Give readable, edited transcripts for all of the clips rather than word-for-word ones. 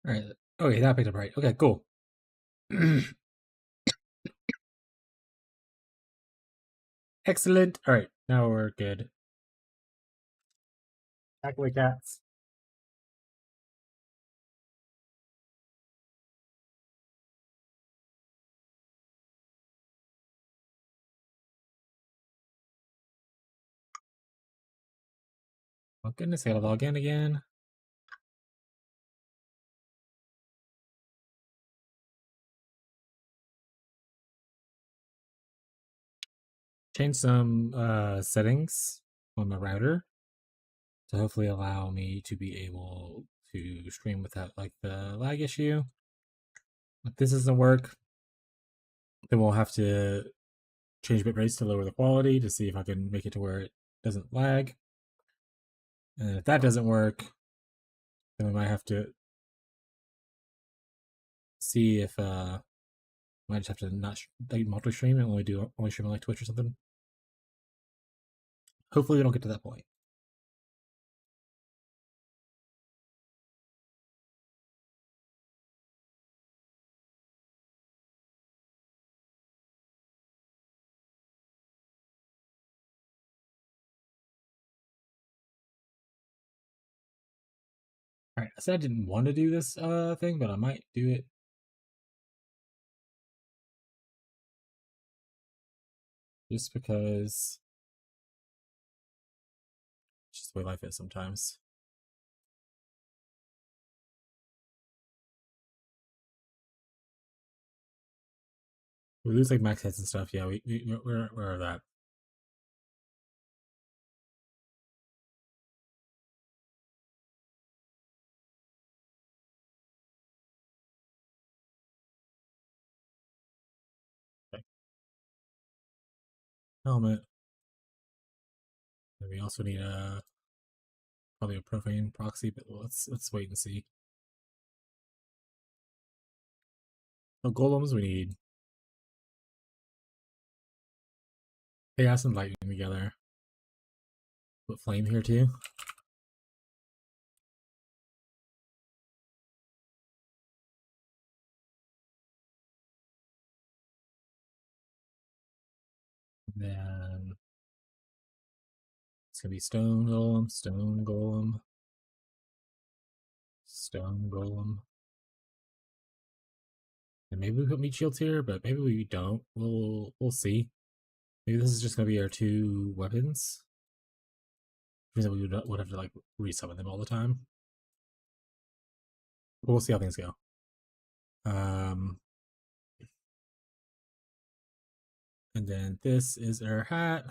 All right. Okay, that picked up right. Okay, cool. Excellent. All right, now we're good. Back away, cats. Oh goodness, I gotta log in again. Change some settings on the router to hopefully allow me to be able to stream without like the lag issue. If this doesn't work, then we'll have to change bit rates to lower the quality to see if I can make it to where it doesn't lag. And if that doesn't work, then we might have to see if might just have to not like multi-stream and only stream on like Twitch or something. Hopefully, we don't get to that point. All right, I said I didn't want to do this thing, but I might do it. Just because it's just the way life is sometimes. We lose like max hits and stuff. Yeah, we're aware of that. Okay. Helmet. And we also need a probably a profane proxy, but let's wait and see. No golems. We need chaos and lightning together. Put flame here too. Then it's gonna be stone golem, stone golem, stone golem. And maybe we put meat shields here, but maybe we don't. We'll see. Maybe this is just gonna be our two weapons. Which means that we would have to like resummon them all the time. But we'll see how things go. And then this is our hat.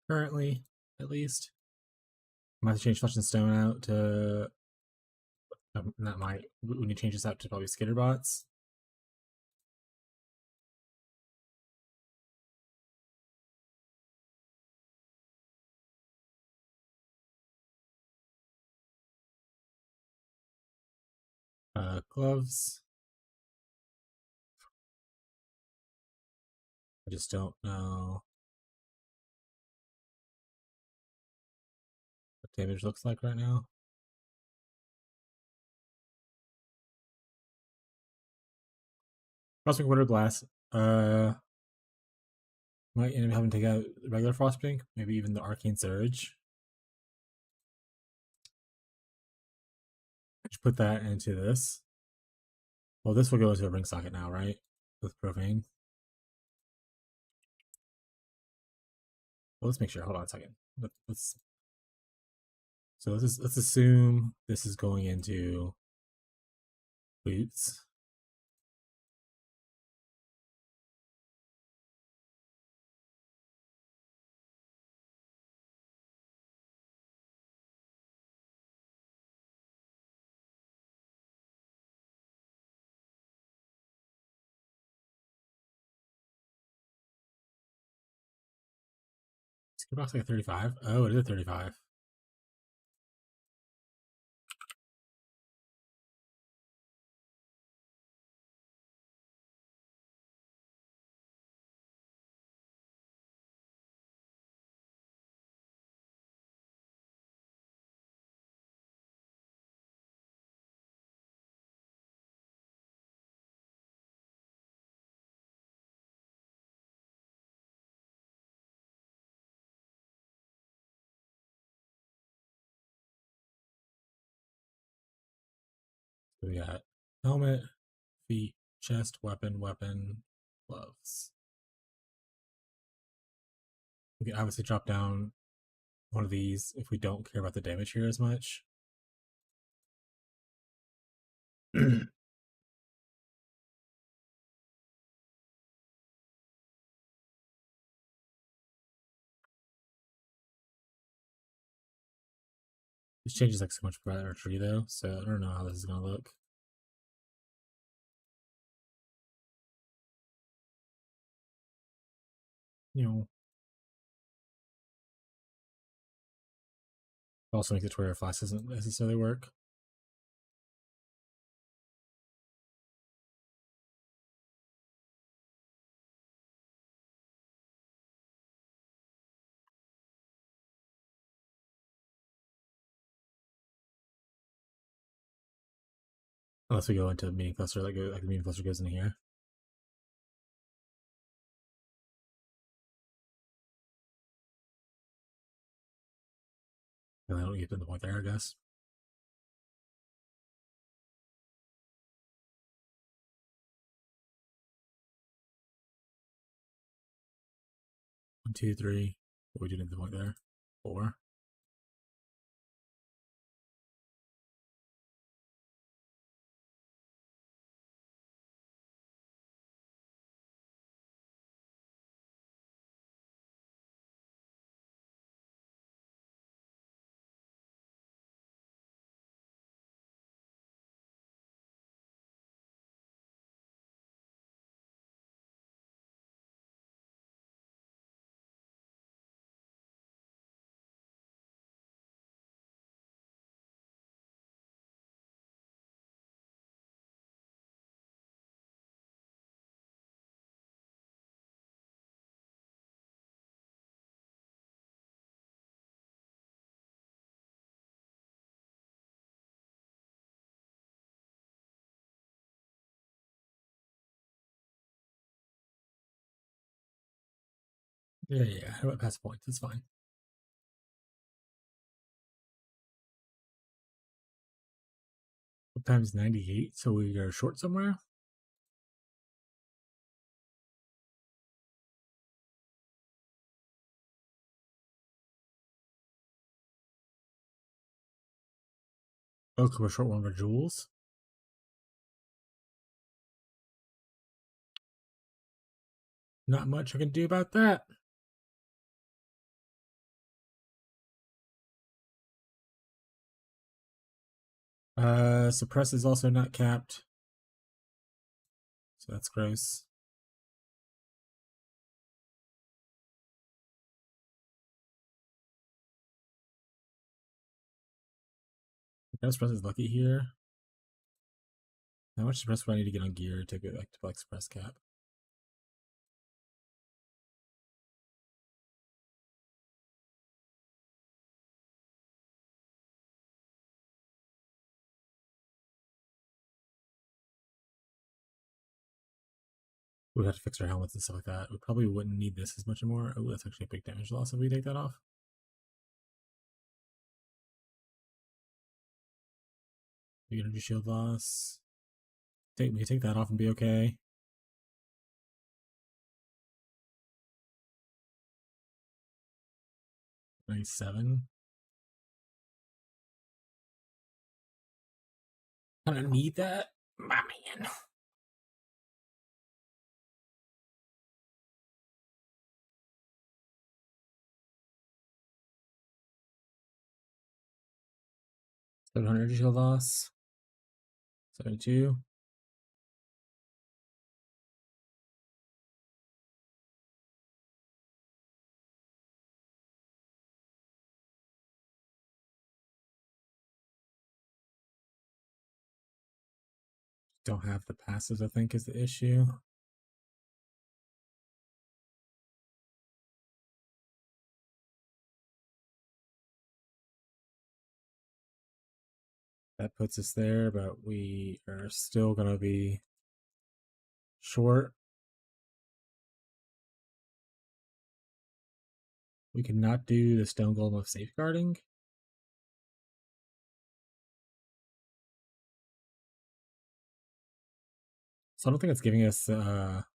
Currently, at least. I might have to change Flesh and Stone out to. That might. We need to change this out to probably Skitterbots. Gloves. I just don't know what damage looks like right now. Frostpink Winter Glass. Might end up having to take out regular Frostpink, maybe even the Arcane Surge. Just put that into this. Well, this will go into a ring socket now, right? With Profane. Well, let's make sure. Hold on a second. Let's. So let's assume this is going into boots. Skipbox like a 35. Oh, it is a 35. So we got helmet, feet, chest, weapon, gloves. We can obviously drop down one of these if we don't care about the damage here as much. This changes like so much for our tree though, so I don't know how this is gonna look. Also makes it to where a flash doesn't necessarily work. Unless we go into meeting cluster, like the meeting cluster goes in here. And I don't get to the point there, I guess. One, two, three. What we did at the point there? 4. Yeah. How about pass points? It's fine. What time is 98? So we are short somewhere. Oh, we're short one of our jewels. Not much I can do about that. Suppress is also not capped. So that's gross. Suppress is lucky here. How much suppress do I need to get on gear to get like to like suppress cap? We'd have to fix our helmets and stuff like that. We probably wouldn't need this as much anymore. Oh, that's actually a big damage loss if we take that off. Big energy shield loss. We can take that off and be okay. 97. I don't need that. My man. Energy shield loss. 72. Don't have the passives, I think, is the issue. That puts us there, but we are still going to be short. We cannot do the stone golem of safeguarding. So I don't think it's giving us a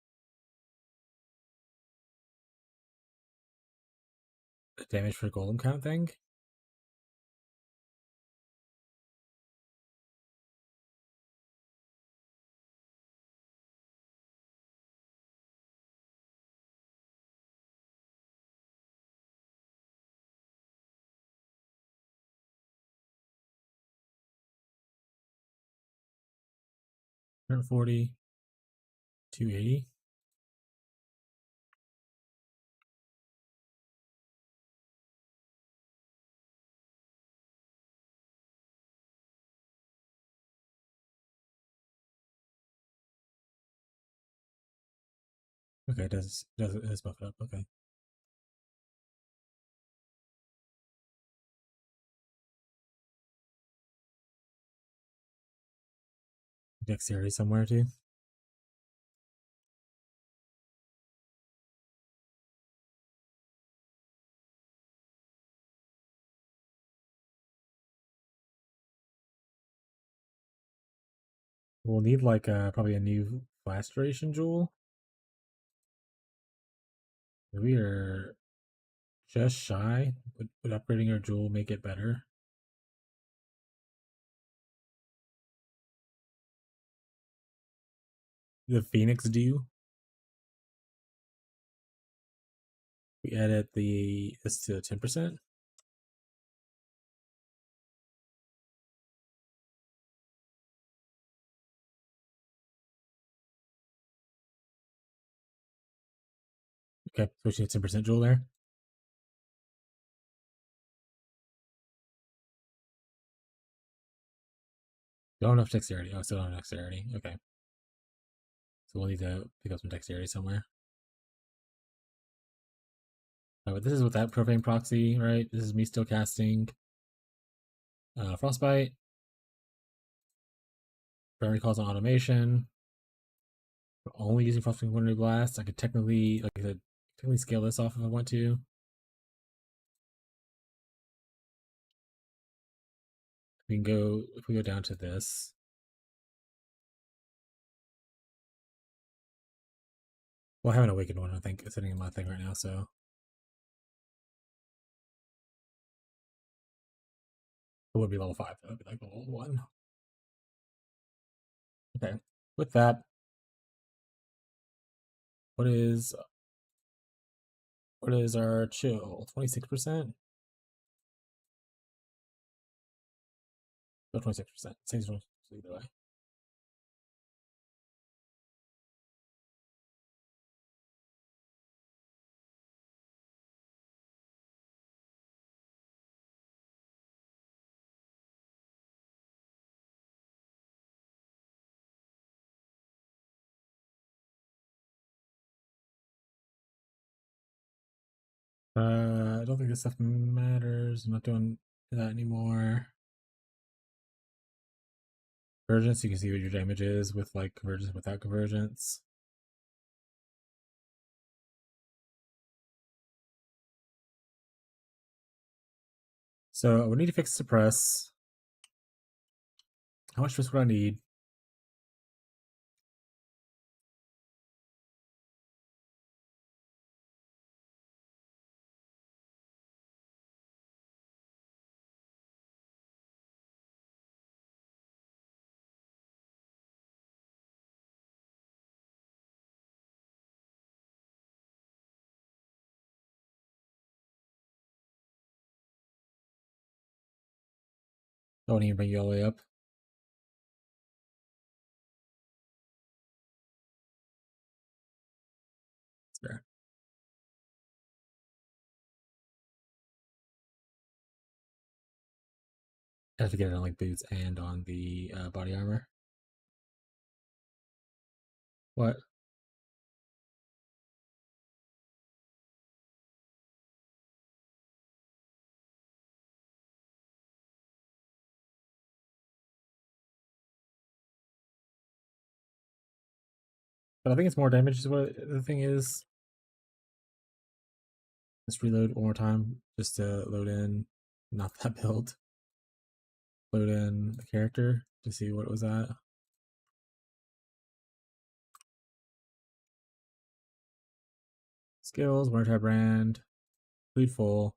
damage for golem count thing. Current 40, 280. Okay, it does buff it up. Okay. Dexterity somewhere too. We'll need like probably a new flash duration jewel. We are just shy. Would upgrading our jewel make it better? The Phoenix Dew. We added this to 10%. Okay, so she had 10% jewel there. Don't have enough dexterity. Oh, still don't have dexterity. Okay. So we'll need to pick up some dexterity somewhere. But this is with that profane proxy, right? This is me still casting Frostbite. Burn calls on automation. We're only using Frostbite Winter Blast. I could technically, like I said, technically scale this off if I want to. We can go if we go down to this. Well, I have an awakened one, I think, sitting in my thing right now, so it would be level 5. That would be like level 1. Okay. With that, what is our chill? 26%? No, 26%. Same either way. I don't think this stuff matters. I'm not doing that anymore. Convergence, you can see what your damage is with like convergence without convergence. So we need to fix suppress. How much stress would I need? I won't even bring you all the way up. It's fair. I have to get it on like boots and on the body armor. What? But I think it's more damage is what the thing is. Let's reload one more time just to load in, not that build. Load in the character to see what it was at. Skills, Wintertide brand, include full,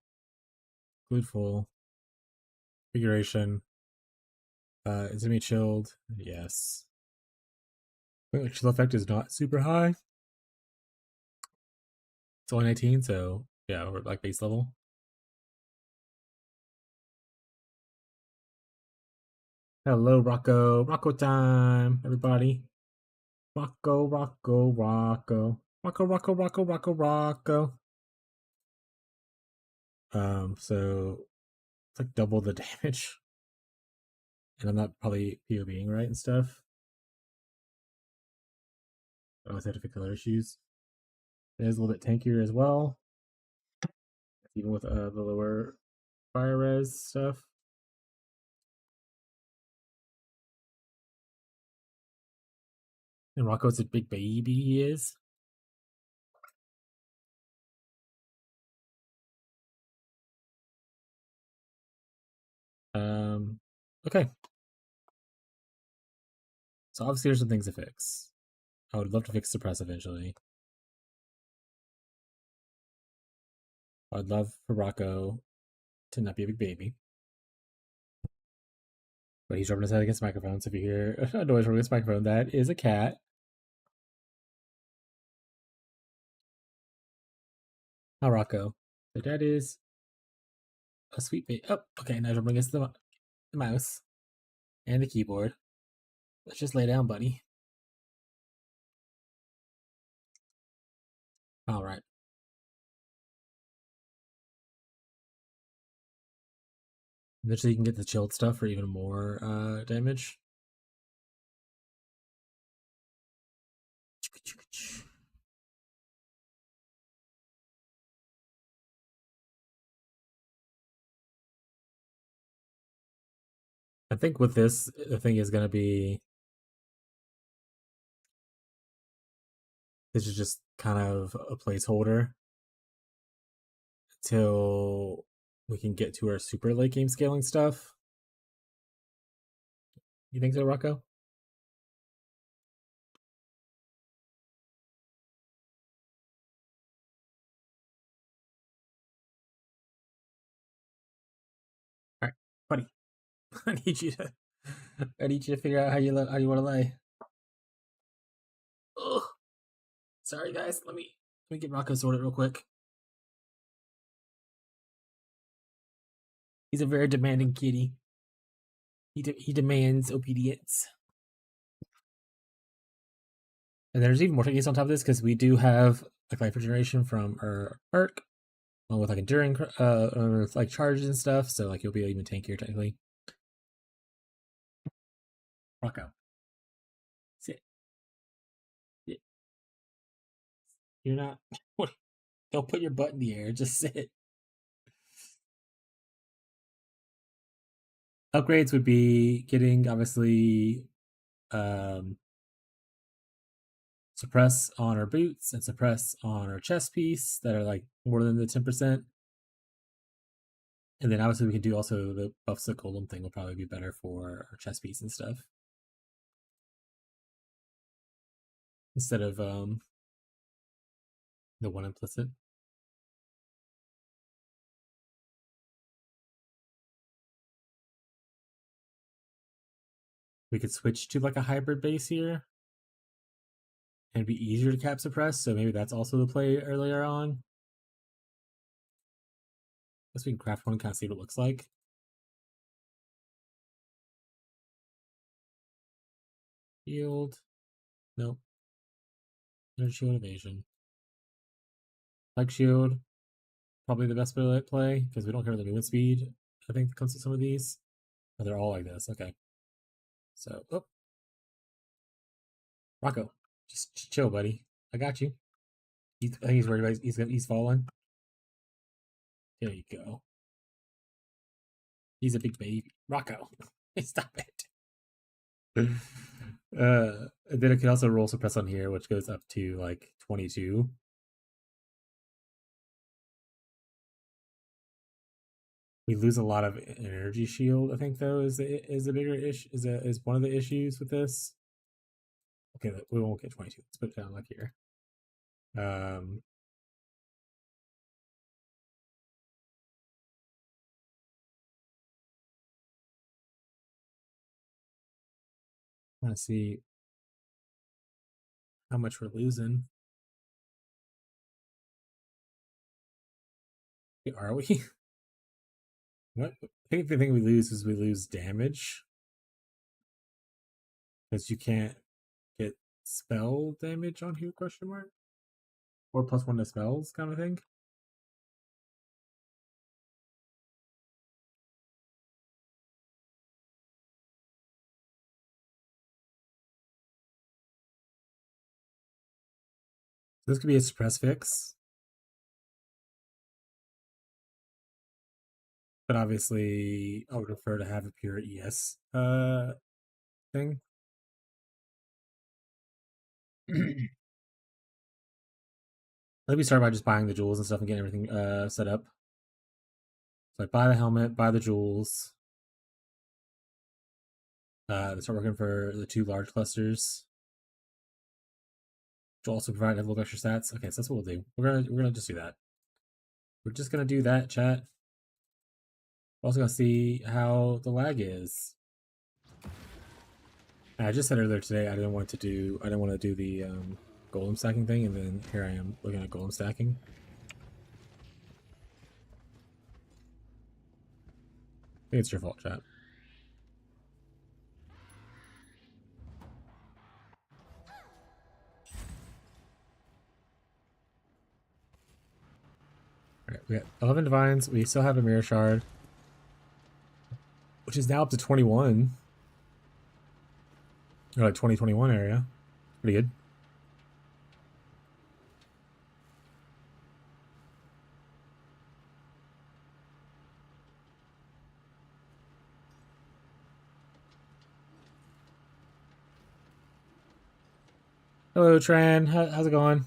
configuration. Is it gonna be chilled? Yes. Chill effect is not super high. It's only 19, so yeah, we're like base level. Hello, Rocco. Rocco time, everybody. Rocco, Rocco, Rocco. Rocco, Rocco, Rocco, Rocco, Rocco. So it's like double the damage. And I'm not probably POBing right and stuff. I always have to fix other issues. It is a little bit tankier as well. Even with the lower fire res stuff. And Rocco's a big baby, he is. Okay. So obviously there's some things to fix. I would love to fix suppress eventually. I'd love for Rocco to not be a big baby. But he's rubbing his head against the microphone, so if you hear a noise rubbing against the microphone, that is a cat. Hi, Rocco. So that is a sweet baby. Oh, okay, now he's rubbing against the mouse and the keyboard. Let's just lay down, buddy. All right. Eventually you can get the chilled stuff for even more damage. I think with this, the thing is going to be this is just kind of a placeholder until we can get to our super late game scaling stuff. You think so, Rocco? All right, buddy. I need you to. I need you to figure out how you want to lay. Ugh. Sorry, guys. Let me get Rocco sorted real quick. He's a very demanding kitty. He demands obedience. And there's even more techniques on top of this because we do have like life regeneration from our arc, along with like enduring or like charges and stuff. So like you'll be even tankier technically. Rocco, sit. Sit. You're not. Don't put your butt in the air. Just sit. Upgrades would be getting obviously suppress on our boots and suppress on our chest piece that are like more than the 10%. And then obviously we can do also the buffs the golem thing will probably be better for our chest piece and stuff. Instead of the one implicit. We could switch to like a hybrid base here. And it'd be easier to cap suppress, so maybe that's also the play earlier on. Guess we can craft one and kind of see what it looks like. Shield. Nope. Energy shield evasion. Like shield. Probably the best play because we don't care the movement speed. I think that comes with some of these. Oh, they're all like this. Okay. So, oh. Rocco, just chill, buddy. I got you. I think he's worried about he's falling. There you go. He's a big baby. Rocco, stop it. And then it can also roll suppress on here, which goes up to like 22. We lose a lot of energy shield. I think though is a bigger issue. Is one of the issues with this. Okay, we won't get 22. Let's put it down like here. I want to see how much we're losing. Are we? What? I think the thing we lose is we lose damage. Because you can't get spell damage on here, question mark? Or +1 to spells kind of thing. This could be a suppress fix. But obviously, I would prefer to have a pure ES thing. Let me start by just buying the jewels and stuff and getting everything set up. So I buy the helmet, buy the jewels. Start working for the 2 large clusters. Which will also provide a little extra stats. Okay, so that's what we'll do. We're gonna just do that. We're just gonna do that, chat. We're also gonna see how the lag is. I just said earlier today I didn't want to do the golem stacking thing, and then here I am looking at golem stacking. I think it's your fault, chat. Alright, we got 11 divines. We still have a mirror shard, which is now up to 21. Or like 2021 area. Pretty good. Hello, Tran. How's it going?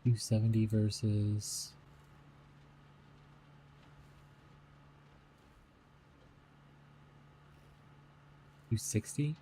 $270 versus $260.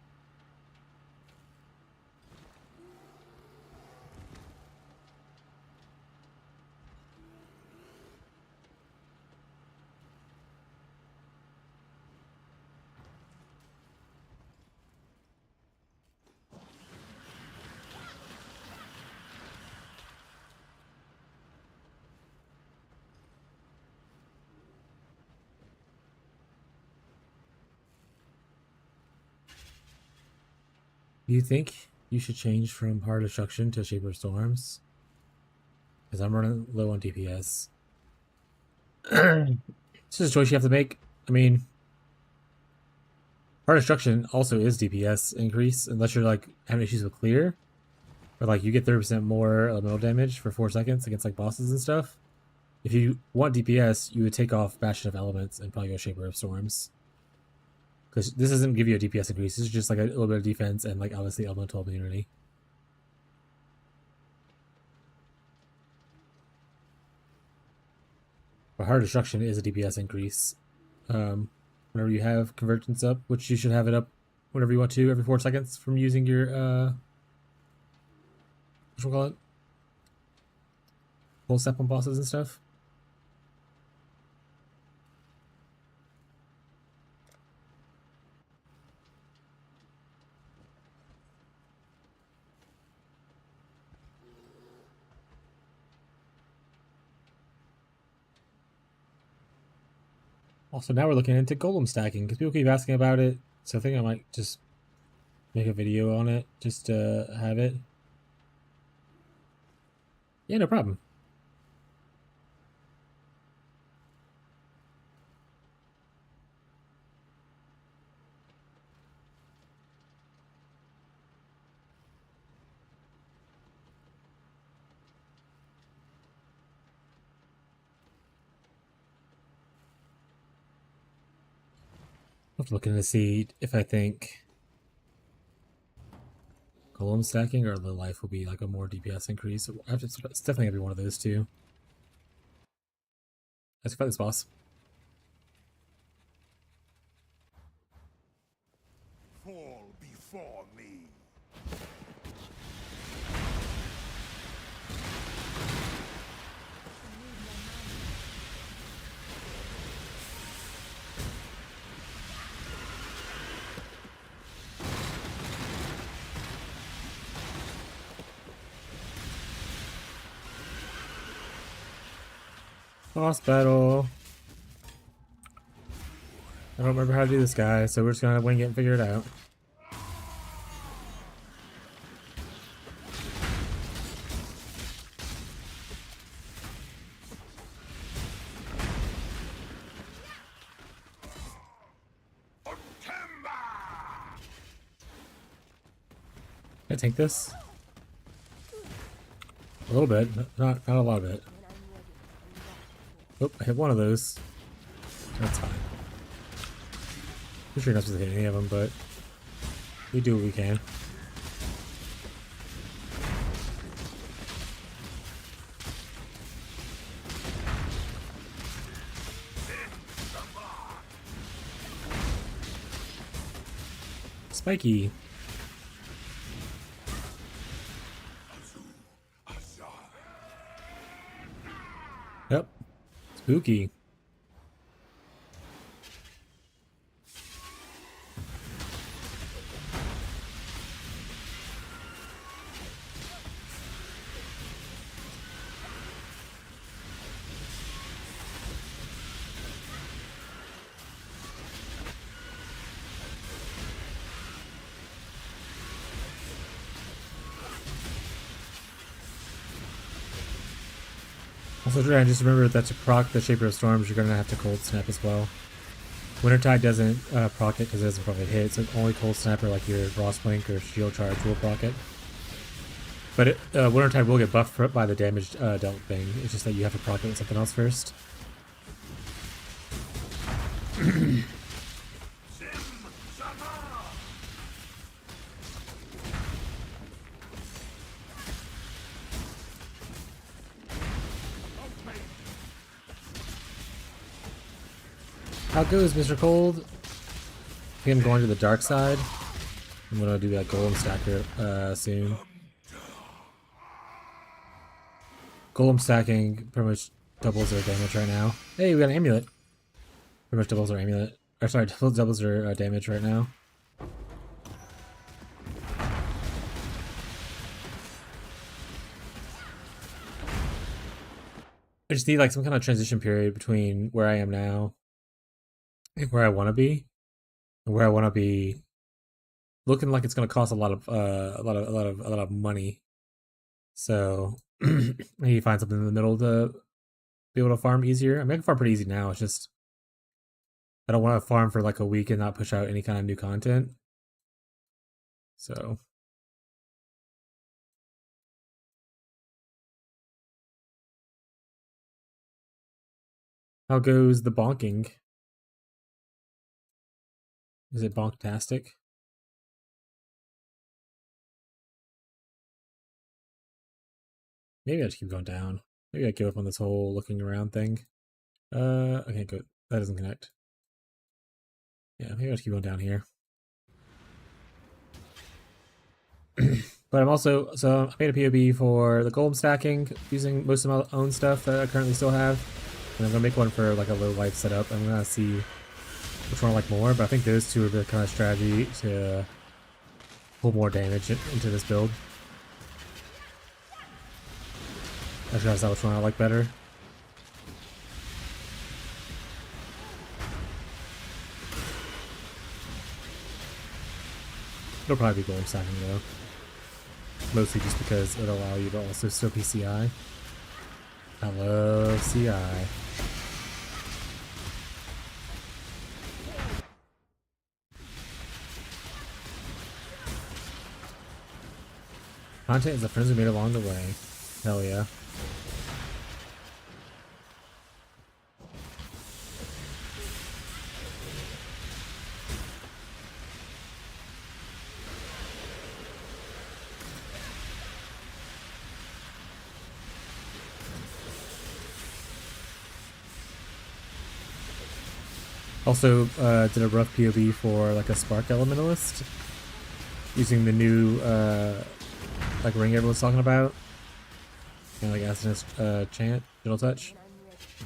Do you think you should change from Hard Destruction to Shaper of Storms? Because I'm running low on DPS. It's just a choice you have to make. I mean, Hard Destruction also is DPS increase, unless you're like having issues with clear. But like you get 30% more elemental damage for 4 seconds against like bosses and stuff. If you want DPS, you would take off Bastion of Elements and probably go Shaper of Storms. Because this doesn't give you a DPS increase, this is just like a little bit of defense and like obviously elemental immunity. But Hard Destruction is a DPS increase. Whenever you have Convergence up, which you should have it up whenever you want to, every 4 seconds from using your, what should we call it? Full step on bosses and stuff. Also, now we're looking into golem stacking because people keep asking about it. So I think I might just make a video on it just to have it. Yeah, no problem. I'm looking to see if I think Golem stacking or low life will be like a more DPS increase. It's definitely gonna be one of those two. Let's fight this boss. Fall before me. Boss battle. I don't remember how to do this guy, so we're just gonna wing it and figure it out. Can I tank this? A little bit, not a lot of it. Oh, I hit one of those. That's fine. I'm sure you're not supposed to hit any of them, but we do what we can. Spiky. Yep. Spooky. Also, try and just remember that to proc the Shaper of Storms, you're gonna have to cold snap as well. Wintertide doesn't proc it because it doesn't probably hit, so only cold snapper like your Frost Blink or Shield Charge will proc it. But Wintertide will get buffed by the damage dealt thing. It's just that you have to proc it with something else first. How goes, Mr. Cold? I think I'm going to the dark side. I'm gonna do that Golem Stacker soon. Golem stacking pretty much doubles their damage right now. Hey, we got an amulet. Pretty much doubles our amulet. Or sorry, doubles their damage right now. I just need like some kind of transition period between where I am now and where I want to be, and where I want to be looking like it's going to cost a lot of money. So I need to find something in the middle to be able to farm easier. I mean, I can farm pretty easy now. It's just I don't want to farm for like a week and not push out any kind of new content. So how goes the bonking? Is it bonktastic? Maybe I just keep going down. Maybe I give up on this whole looking around thing. Okay, good. That doesn't connect. Yeah, maybe I just keep going down here. But I'm also, so I made a POB for the golem stacking using most of my own stuff that I currently still have. And I'm gonna make one for like a low life setup. I'm gonna see which one I like more, but I think those two are the kind of strategy to pull more damage into this build. I should decide which one I like better. It'll probably be golem stacking though. Mostly just because it'll allow you to also still PCI. I love CI. Content is the friends we made along the way. Hell yeah. Also, did a rough POV for like a Spark Elementalist using the new like ring everyone's talking about, and like Asinus chant, gentle touch,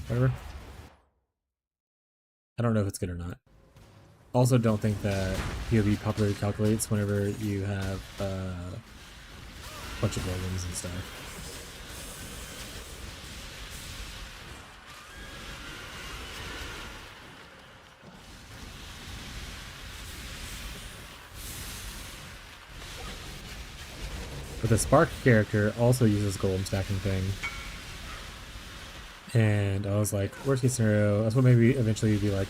whatever. I don't know if it's good or not. Also, don't think that POV properly calculates whenever you have a bunch of buildings and stuff. But the Spark character also uses golem stacking thing. And I was like, worst case scenario, that's what maybe eventually you'd be like,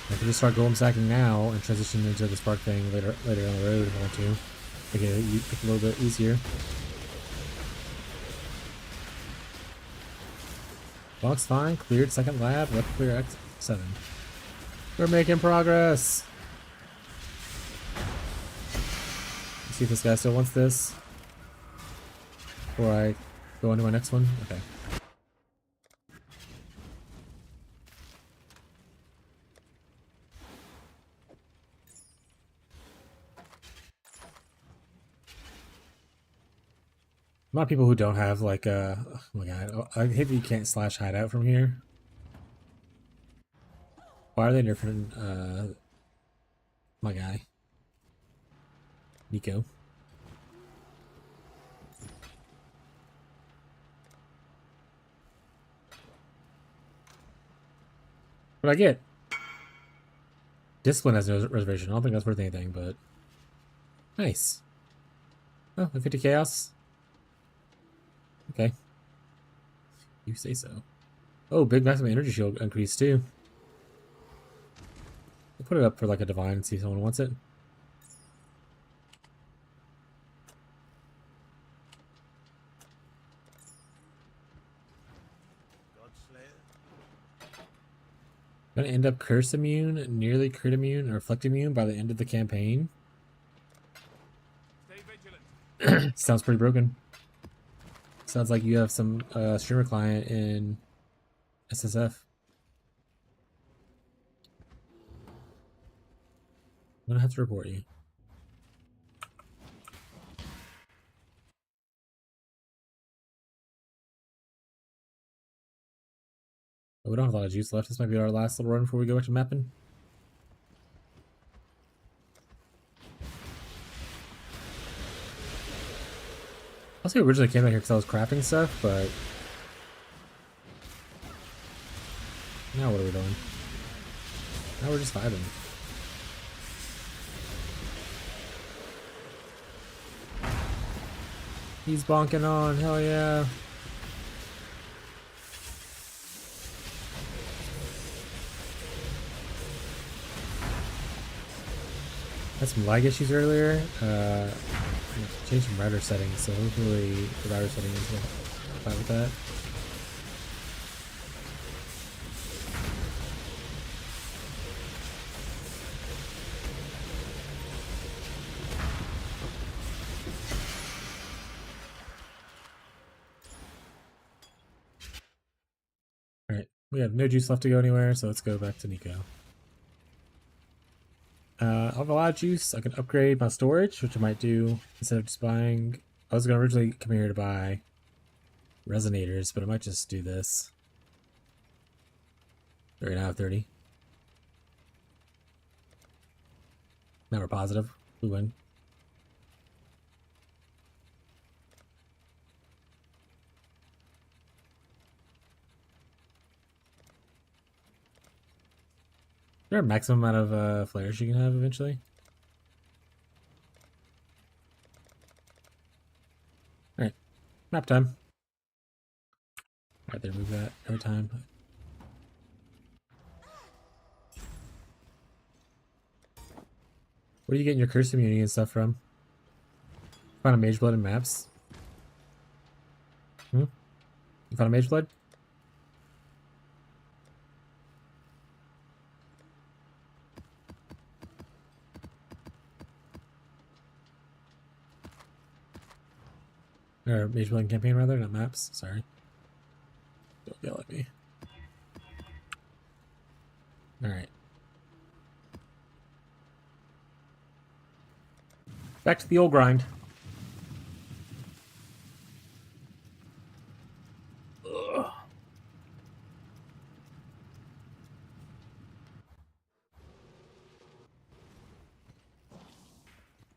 I could just start golem stacking now and transition into the Spark thing later down the road if I want to. Make it a little bit easier. Box fine, cleared second lab, left clear X7. We're making progress! Let's see if this guy still wants this before I go on to my next one. Okay. A lot of people who don't have like oh my god, I hate that you can't slash hideout from here. Why are they nerfing my guy? Nico. What I get? Discipline has no reservation. I don't think that's worth anything, but nice. Oh, 50 chaos. Okay. You say so. Oh, big maximum energy shield increase too. We'll put it up for like a divine and see if someone wants it. Gonna end up curse immune, nearly crit immune, and reflect immune by the end of the campaign. Sounds pretty broken. Sounds like you have some streamer client in SSF. I'm gonna have to report you. Oh, we don't have a lot of juice left. This might be our last little run before we go back to mapping. I also originally came back here because I was crafting stuff, but now what are we doing? Now we're just vibing. He's bonking on, hell yeah. Had some lag issues earlier. Changed some router settings, so hopefully the router settings will fine with that. Alright, we have no juice left to go anywhere, so let's go back to Nico. I have a lot of juice. I can upgrade my storage, which I might do instead of just buying. I was going to originally come here to buy resonators, but I might just do this. We're going to have 30. Now we're positive. We win. Is there a maximum amount of flares you can have eventually? Alright, map time. Alright, there, move that every time. Where are you getting your curse immunity and stuff from? Found a mage blood in maps? You found a mage blood? Or mage blood campaign rather, not maps. Sorry. Don't yell at me. Alright. Back to the old grind. Ugh.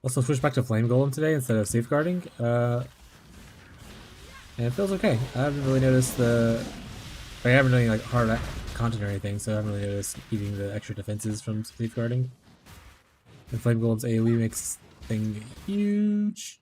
Also switched back to Flame Golem today instead of Safeguarding. And it feels okay. I haven't really noticed the... I haven't really like hard content or anything, so I haven't really noticed eating the extra defenses from Safeguarding. And Flame Golem's AoE makes thing huge.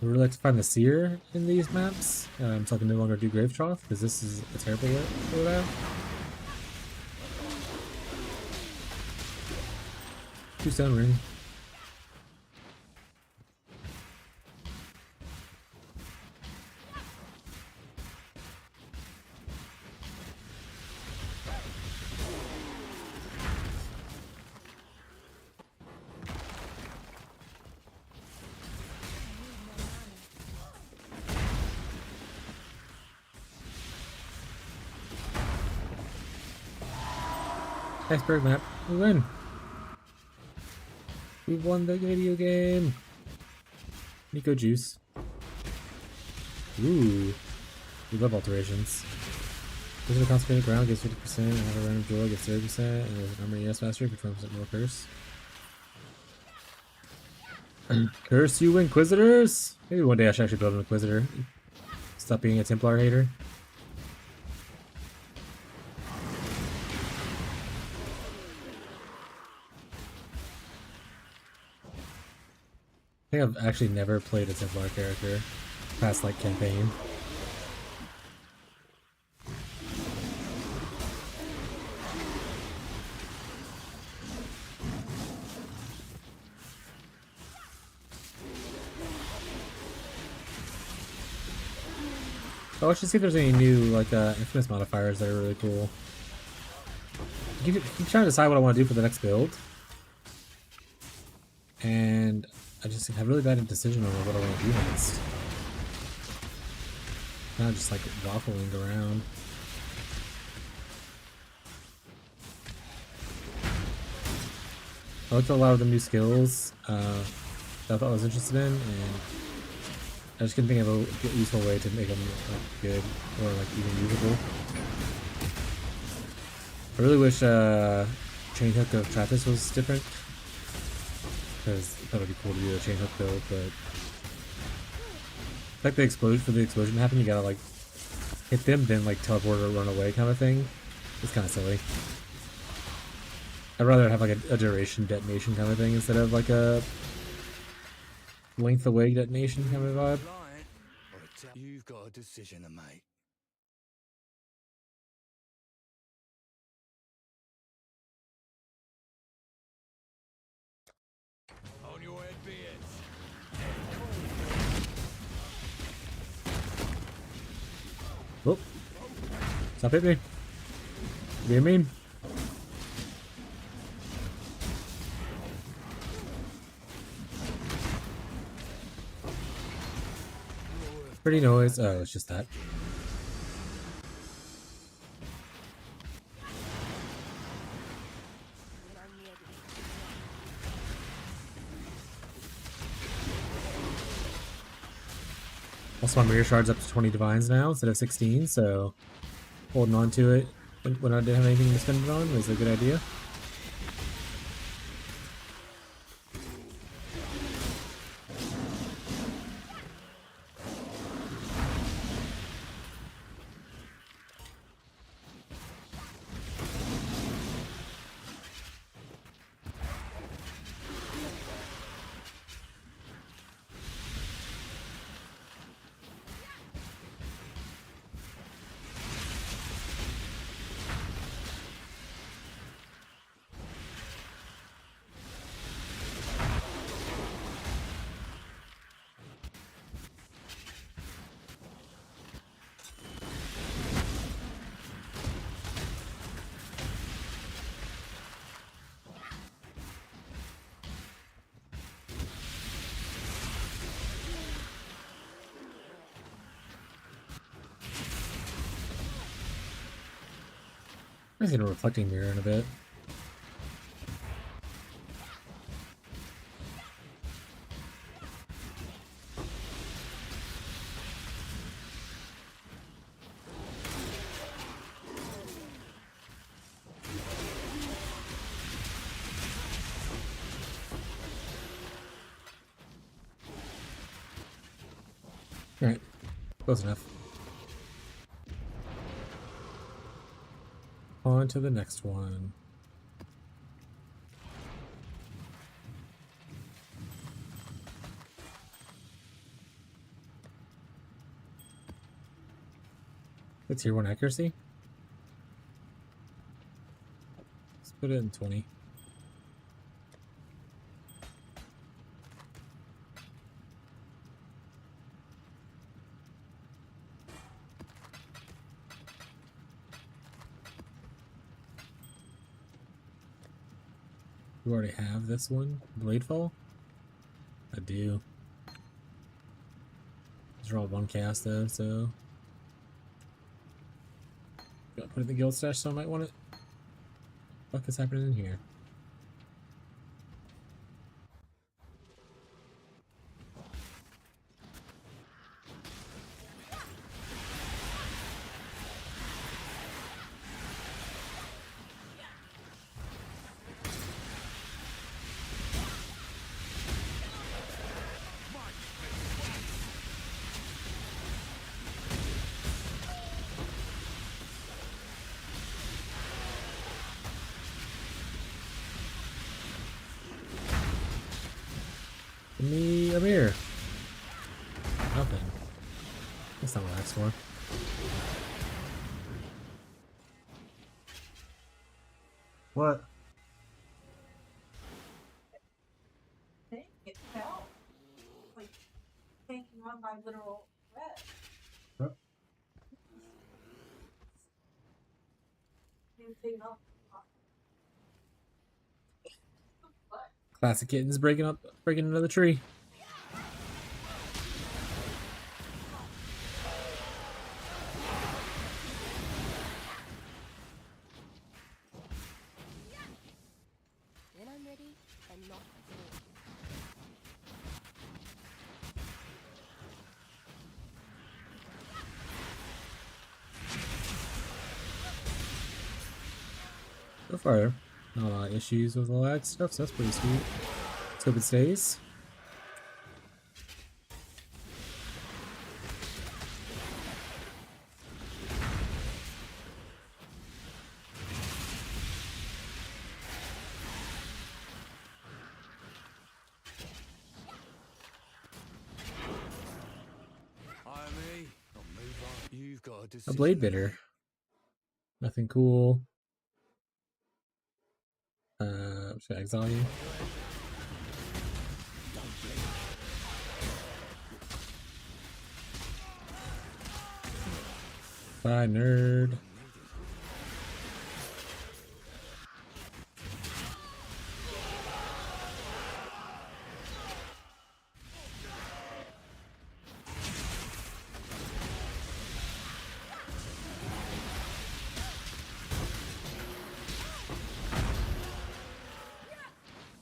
I would really like to find the Seer in these maps, so I can no longer do Grave Trough, because this is a terrible loadout. Two Stone Ring. Iceberg map. We win. We won the video game. Nico Juice. Ooh. We love alterations. This is a concentrated ground, gives 50%, and have a random duel, gets 30%, and there's an armor ES mastery for 20% more curse. Curse you, Inquisitors! Maybe one day I should actually build an Inquisitor. Stop being a Templar hater. I think I've actually never played a Templar character past like campaign. Oh, let's just see if there's any new like infamous modifiers that are really cool. Keep trying to decide what I want to do for the next build, and I just have really bad decision on what I want to do next. Kind of just like waffling around. I looked at a lot of the new skills that I thought I was interested in, and I just couldn't think of a useful way to make them like, good or like even usable. I really wish chain hook of Trappist was different, because I thought it'd be cool to do a chain hook build, but like the explosion for the explosion to happen, you gotta like hit them, then like teleport or run away kind of thing. It's kind of silly. I'd rather have like a duration detonation kind of thing instead of like a length away detonation kind of vibe. You've got a decision to make. On your head be it. Oh, stop hitting me. Being mean. Pretty noise. Oh, it's just that. Also, my mirror shard's up to 20 divines now instead of 16, so holding on to it when I didn't have anything to spend it on was a good idea. I'm just gonna reflecting mirror in a bit. Alright, close enough. On to the next one. It's tier 1 accuracy. Let's put it in 20. You already have this one? Bladefall? I do. These are all one cast though, so. Gotta put it in the guild stash, so I might want it. What is happening in here? Give me a mirror. Nothing. That's not what I asked for. What? It felt like taking on my literal breath. What? Anything else? Classic kittens breaking another tree. When I'm ready and not before. So far, not a lot of issues with the lag stuff, so that's pretty sweet. Let's hope it stays. I'll move on. You've got a A decision. blade bitter. Nothing cool. Should I exile you? Bye, nerd.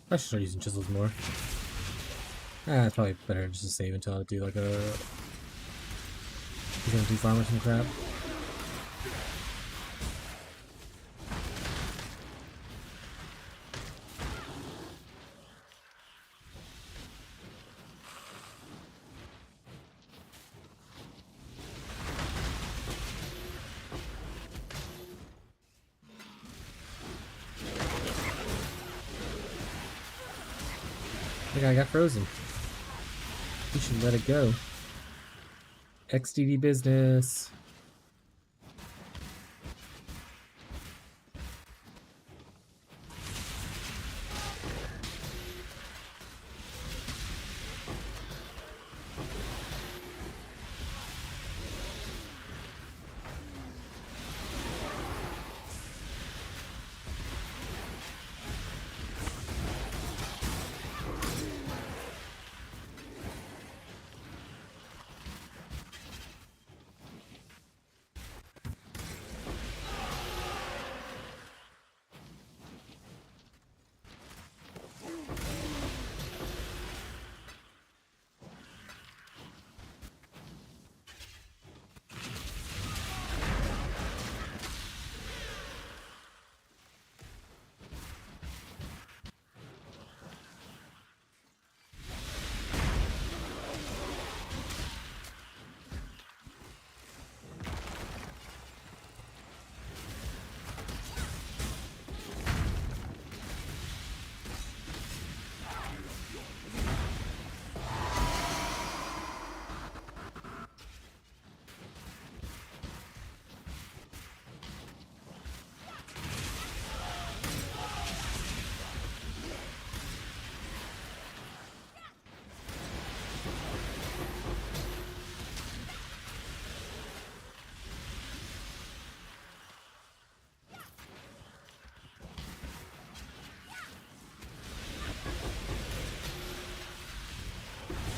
I should start using chisels more. It's probably better just to save until I do like a... He's gonna do farm or some crap. The guy got frozen. We should let it go. XDD business.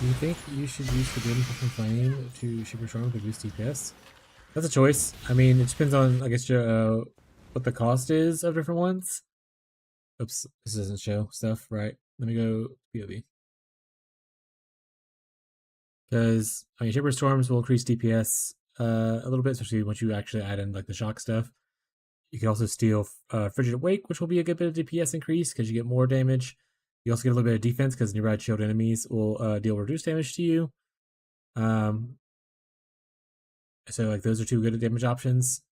you think you should use Forbidden Fucking Flame to Super Storm to boost DPS? That's a choice. I mean, it depends on, I guess, your, what the cost is of different ones. Oops, this doesn't show stuff, right? Let me go POV. Because, I mean, Shaper Storms will increase DPS a little bit, especially once you actually add in, like, the shock stuff. You can also steal Frigid Awake, which will be a good bit of DPS increase because you get more damage. You also get a little bit of defense because nearby shield enemies will deal reduced damage to you. So, like, those are two good damage options.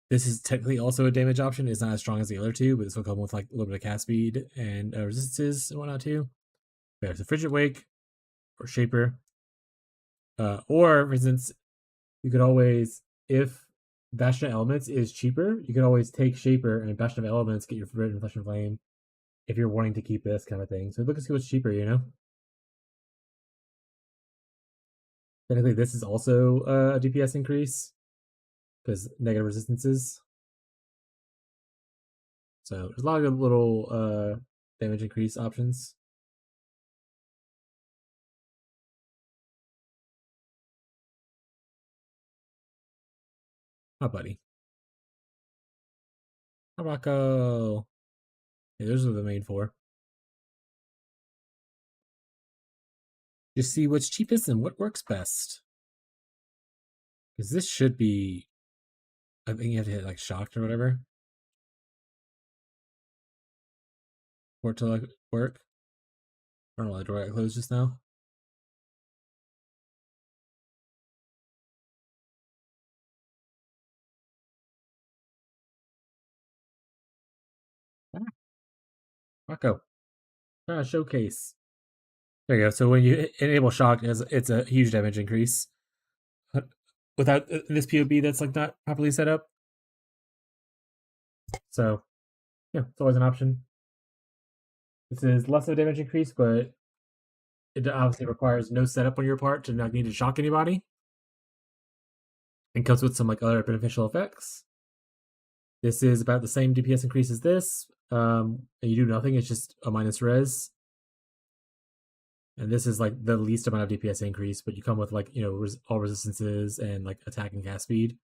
This is technically also a damage option. It's not as strong as the other two, but this will come with, like, a little bit of cast speed and resistances and whatnot, too. There's a Frigid Wake or Shaper. Or, for instance, you could always, if Bastion of Elements is cheaper, you could always take Shaper and Bastion of Elements, get your Forbidden Flesh and Flame if you're wanting to keep this kind of thing. So look and see what's cheaper, you know? Technically, this is also a DPS increase because negative resistances. So there's a lot of little damage increase options. Oh, buddy. Rocco. Yeah, those are the main four. Just see what's cheapest and what works best. Because this should be, I think you have to hit like shocked or whatever for it to like work. I don't know why the door got closed just now. Ah, Rocco. Showcase. There you go. So when you enable shock, it's a huge damage increase. Without this POB that's like not properly set up. So yeah, it's always an option. This is less of a damage increase, but it obviously requires no setup on your part to not need to shock anybody. And comes with some like other beneficial effects. This is about the same DPS increase as this. And you do nothing, it's just a minus res. And this is like the least amount of DPS increase, but you come with like, you know, all resistances and like attack and cast speed.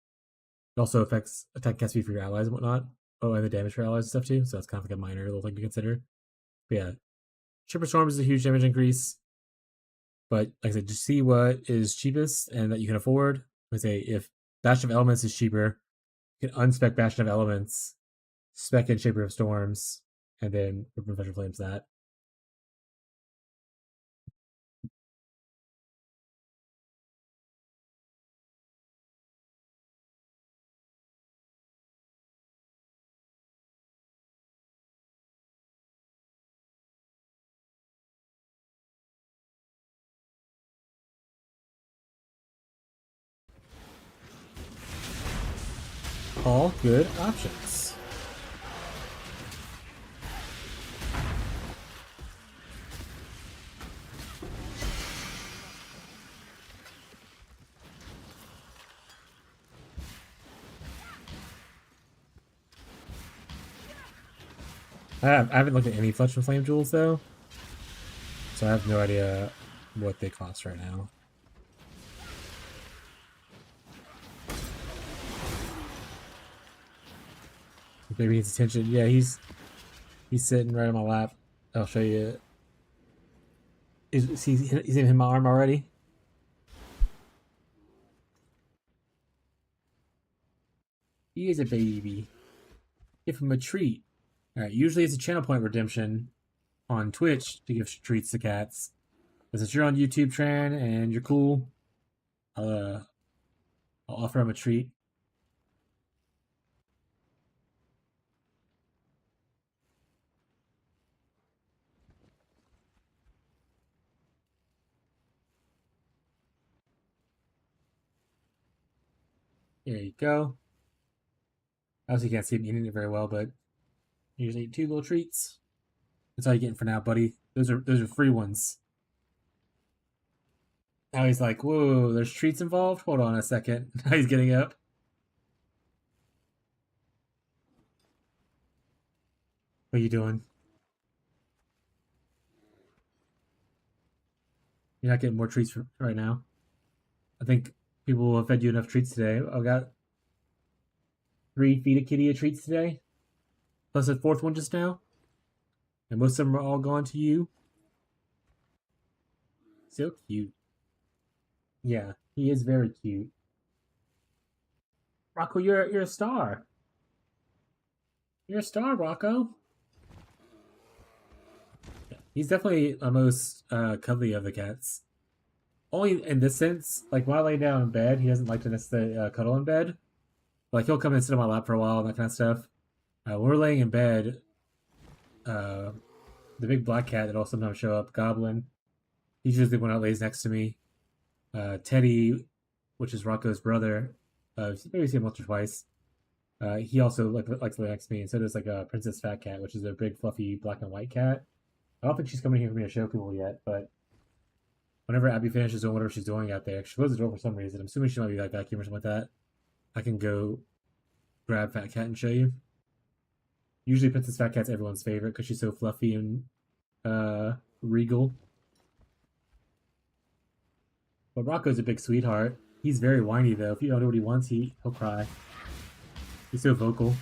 It also affects attack and cast speed for your allies and whatnot. Oh, and the damage for allies and stuff too. So that's kind of like a minor little thing to consider. But yeah, Shipper Storm is a huge damage increase. But like I said, just see what is cheapest and that you can afford. I say if Bastion of Elements is cheaper, you can unspec Bastion of Elements, spec in Shaper of Storms, and then Professional Flames that. All good options. I haven't looked at any Fletch and Flame jewels though, so I have no idea what they cost right now. Maybe needs attention. Yeah, he's sitting right on my lap. I'll show you. He's in my arm already. He is a baby. Give him a treat. All right. Usually it's a channel point redemption on Twitch to give treats to cats. But since you're on YouTube, Tran, and you're cool, I'll offer him a treat. There you go. Obviously, you can't see him eating it very well, but here's two little treats. That's all you're getting for now, buddy. Those are free ones. Now he's like, whoa, there's treats involved? Hold on a second. Now he's getting up. What are you doing? You're not getting more treats right now. I think people have fed you enough treats today. I've got 3 feed a kitty treats today, plus a 4th one just now, and most of them are all gone to you. So cute. Yeah, he is very cute. Rocco, you're a star. You're a star, Rocco. He's definitely the most cuddly of the cats. Only in this sense, like while I lay down in bed, he doesn't like to necessarily cuddle in bed. Like he'll come and sit on my lap for a while and that kind of stuff. When we're laying in bed, the big black cat that'll sometimes show up, Goblin, he's usually the one that lays next to me. Teddy, which is Rocco's brother, maybe seen him once or twice. He also likes to lay next to me, and so does like a Princess Fat Cat, which is a big fluffy black and white cat. I don't think she's coming here for me to show people yet, but whenever Abby finishes doing whatever she's doing out there, she closes the door for some reason. I'm assuming she might be like vacuuming or something like that. I can go grab Fat Cat and show you. Usually Princess Fat Cat's everyone's favorite because she's so fluffy and regal. But Rocco's a big sweetheart. He's very whiny though. If you don't know what he wants, he'll cry. He's so vocal.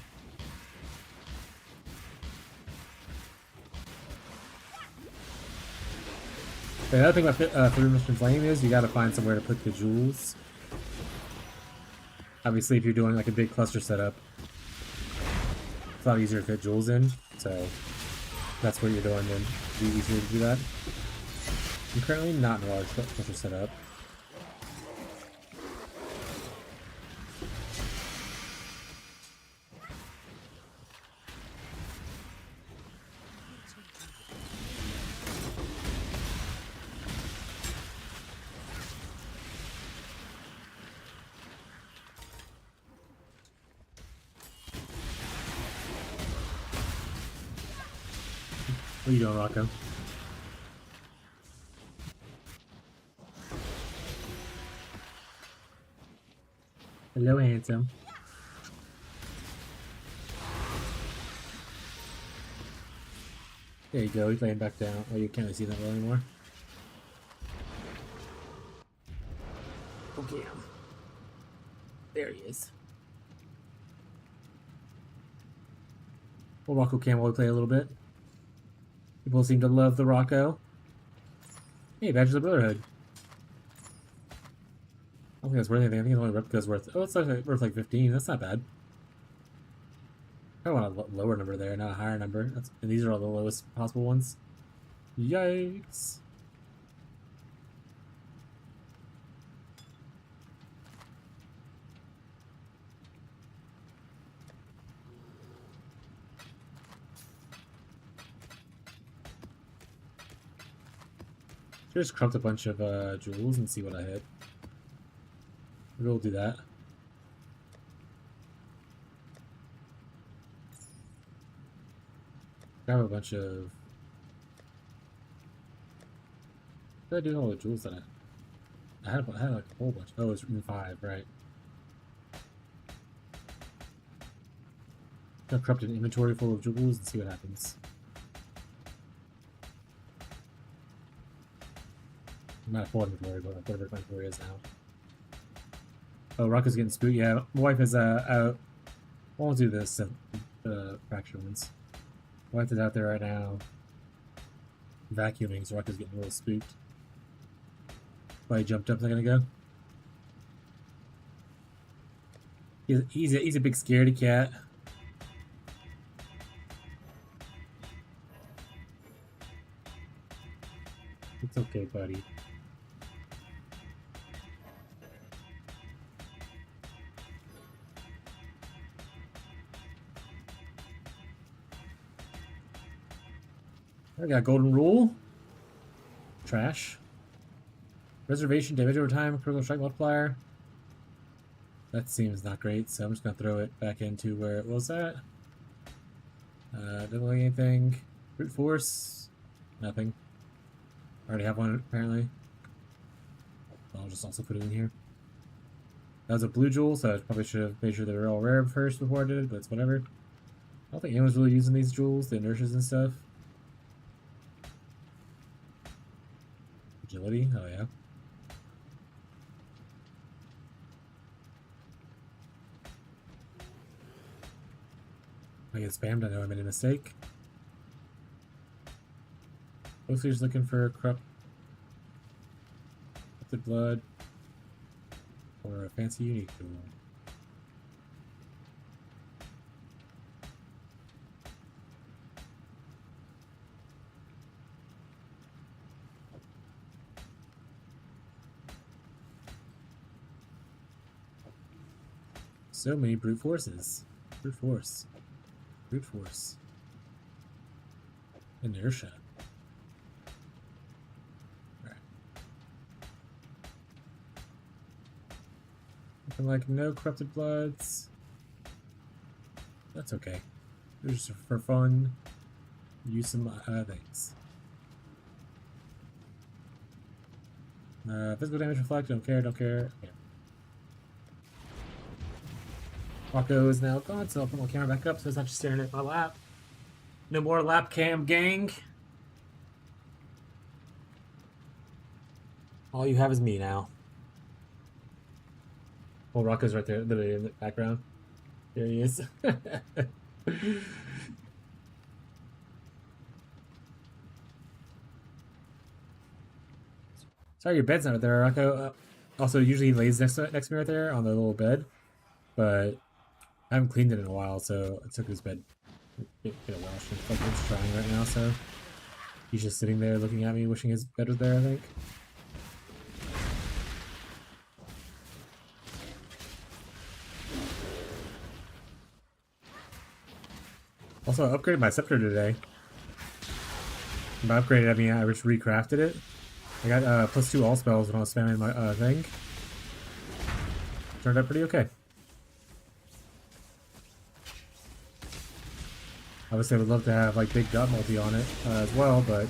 The other thing about Three Mission Flame is you gotta find somewhere to put the jewels. Obviously, if you're doing like a big cluster setup, it's a lot easier to fit jewels in, so that's what you're doing, then it'd be easier to do that. I'm currently not in a large cluster setup. What are you doing, Rocco? Hello, handsome. There you go, he's laying back down. Oh, you can't really see that well anymore. Okay. There he is. Well, Rocco can while we play a little bit. People seem to love the Rocco. Hey, Badge of the Brotherhood. I don't think that's worth anything. I think the only replica's worth... Oh, it's like worth like 15. That's not bad. I want a lower number there, not a higher number. And these are all the lowest possible ones. Yikes. Just crumped a bunch of jewels and see what I hit. Maybe we'll do that. Grab a bunch of... What did I do with all the jewels that I had like a whole bunch. Oh, it's room 5, right. I'll corrupt an inventory full of jewels and see what happens. Not a full inventory, but whatever my inventory is now. Oh, Rocco's getting spooked. Yeah, my wife is out. I won't do this, fracture ones. My wife is out there right now vacuuming, so Rocco's getting a little spooked. Probably jumped up a second ago. He's a big scaredy cat. It's okay, buddy. I got golden rule. Trash. Reservation, damage over time, critical strike multiplier. That seems not great, so I'm just gonna throw it back into where it was at. Didn't like anything. Brute force. Nothing. I already have one apparently. I'll just also put it in here. That was a blue jewel, so I probably should have made sure they were all rare first before I did it, but it's whatever. I don't think anyone's really using these jewels, the inertias and stuff. agility. Oh yeah. I get spammed. I know I made a mistake. Mostly just looking for corrupted blood or a fancy unique tool. So many brute forces. Brute force. Brute force. Inertia. Alright. Looking like no corrupted bloods. That's okay. Just for fun. Use some things. Physical damage reflect. Don't care. Don't care. Okay. Rocco is now gone, so I'll put my camera back up so it's not just staring at my lap. No more lap cam, gang. All you have is me now. Oh, Rocco's right there, literally in the background. There he is. Sorry, your bed's not there, Rocco. Also, usually he lays next to me right there on the little bed, but I haven't cleaned it in a while, so I took his bed, get it washed. It's like it's drying right now, so he's just sitting there looking at me, wishing his bed was there, I think. Also, I upgraded my scepter today. By upgraded, I mean I just recrafted it. I got +2 all spells when I was spamming my thing. Turned out pretty okay. Obviously, I would love to have like big dot multi on it as well, but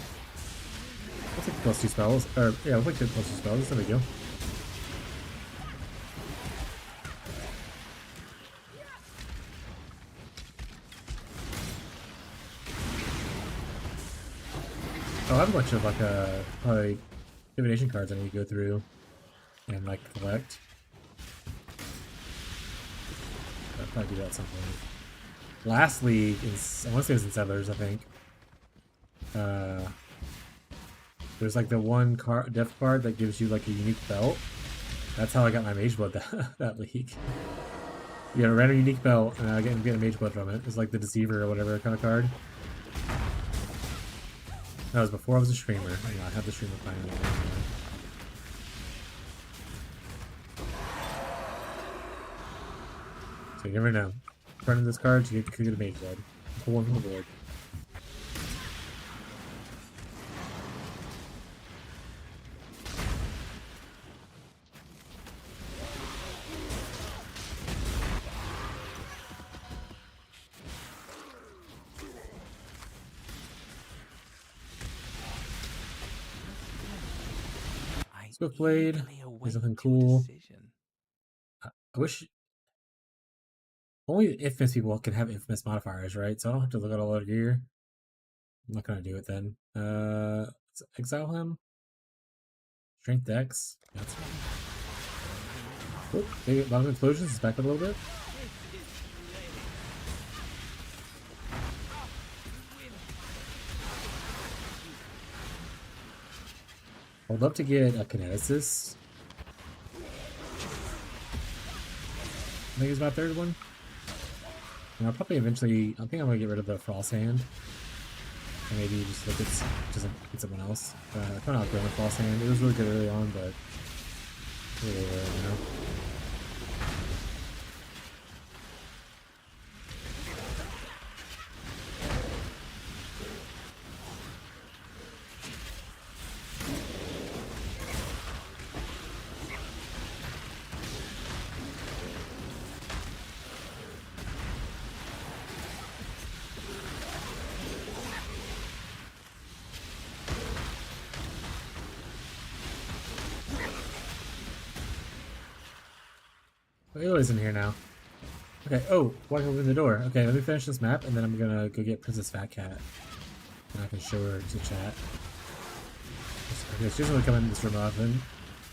I'll take the +2 spells. Or yeah, I'll take the +2 spells. It's no big deal. Oh, I have a bunch of like divination cards I need to go through and like collect. I'll probably do that at some point. Last league is, I want to say it was in Settlers, I think. There's like the one death card that gives you like a unique belt. That's how I got my Mage Blood that league. You get a random unique belt, and I get a Mage Blood from it. It's like the Deceiver or whatever kind of card. That was before I was a streamer. I had the streamer finally. So you never know. Running this card, you could get a Mage Blood. Pull one from the board. Swift Blade. There's nothing cool. I wish only infamous people can have infamous modifiers, right? So I don't have to look at all their gear. I'm not gonna do it then. Let's exile him. Strength Dex. That's fine. Oh, maybe a lot of explosions. It's back up a little bit. I would love to get a Kineticist. I think it's my third one. And I'll probably eventually, I think I'm gonna get rid of the Frost Hand. And maybe just look at someone else. I kind of outgrown the Frost Hand. It was really good early on, but really over right now. Aloy's in here now. Okay, oh, walk open the door. Okay, let me finish this map, and then I'm gonna go get Princess Fat Cat. And I can show her to chat. Okay, she doesn't really come in this room often.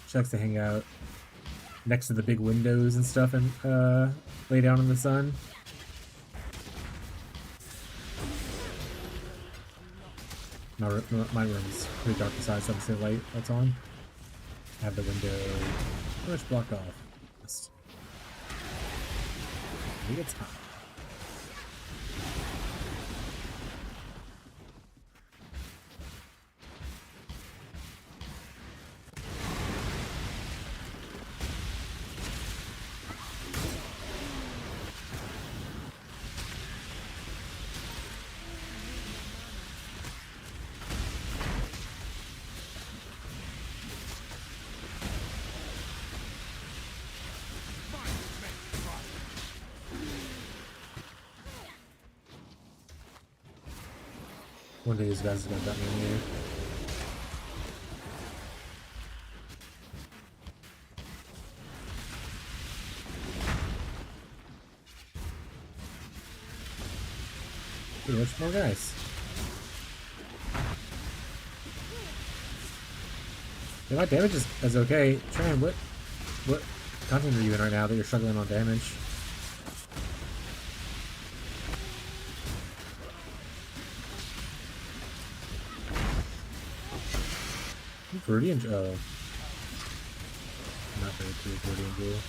She likes to hang out next to the big windows and stuff and lay down in the sun. My room's pretty dark besides obviously the light that's on. I have the window pretty much blocked off. Just, I think it's hot. One day these guys are gonna dump me in here. Pretty much more guys. Yeah, my damage is okay. Tran, what content are you in right now that you're struggling on damage? Viridian, oh. Not very cool, Viridian Jewel.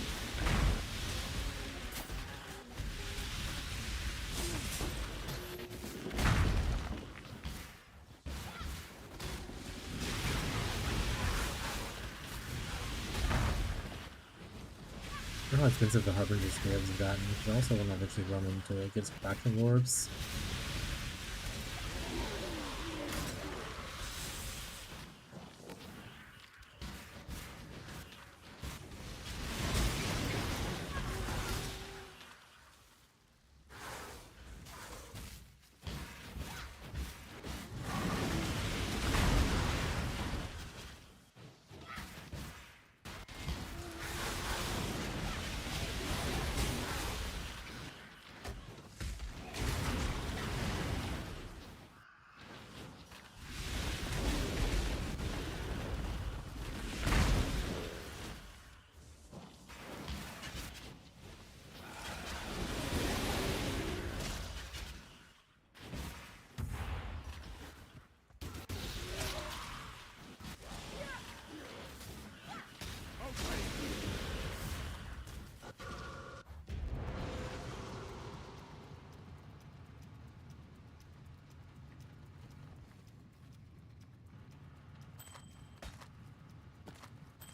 I don't know how expensive the Harbinger scales have gotten, but I also want to eventually run into get some faction orbs.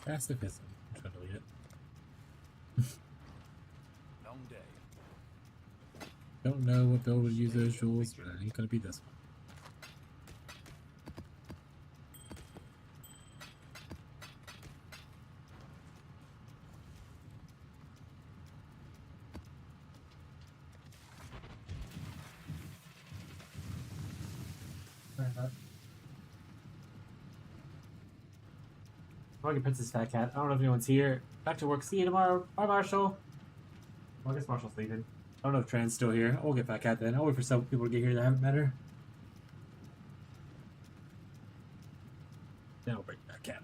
Pacifism. I'm trying to read it. Long day. Don't know what build would use those jewels, but it ain't gonna be this one. Morgan Princess Fat Cat. I don't know if anyone's here. Back to work. See you tomorrow. Bye, Marshall. Well, I guess Marshall's leaving. I don't know if Tran's still here. I'll get Fat Cat then. I'll wait for some people to get here that haven't met her. Then I'll bring Fat Cat on.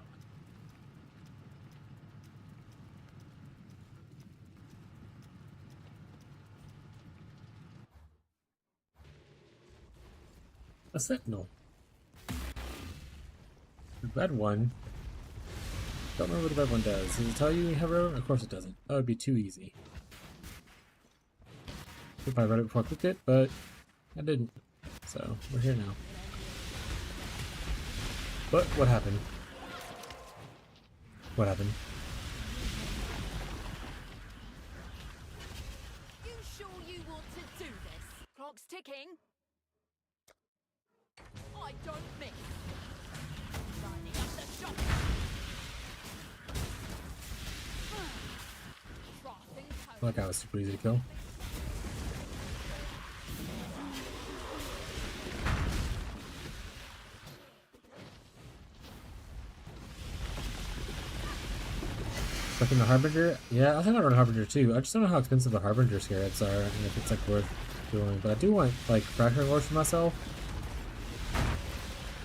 A sentinel. The red one. Don't remember what the red one does. Does it tell you you have a red one? Of course it doesn't. That would be too easy. If I read it before I clicked it, but I didn't. So we're here now. But what happened? What happened? You sure you want to do this? Clock's ticking. I don't miss. Lining up the shot. That guy was super easy to kill. Fucking the Harbinger? Yeah, I think I'll run Harbinger too. I just don't know how expensive the Harbinger scarabs are and if it's like worth doing. But I do want like fracturing ores for myself.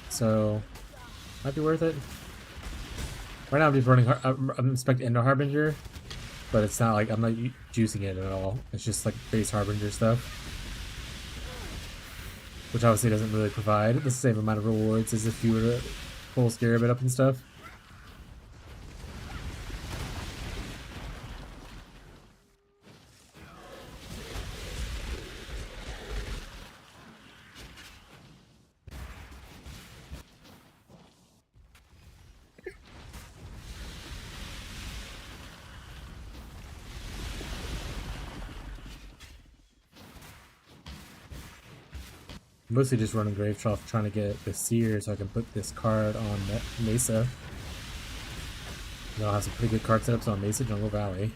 So might be worth it. Right now I'm just running. I'm expecting Endo Harbinger, but it's not like I'm not juicing it at all. It's just like base Harbinger stuff, which obviously doesn't really provide the same amount of rewards as if you were to pull Scarabit up and stuff. Mostly just running Grave Trough trying to get the Seer so I can put this card on Mesa. And I'll have some pretty good card setups on Mesa Jungle Valley.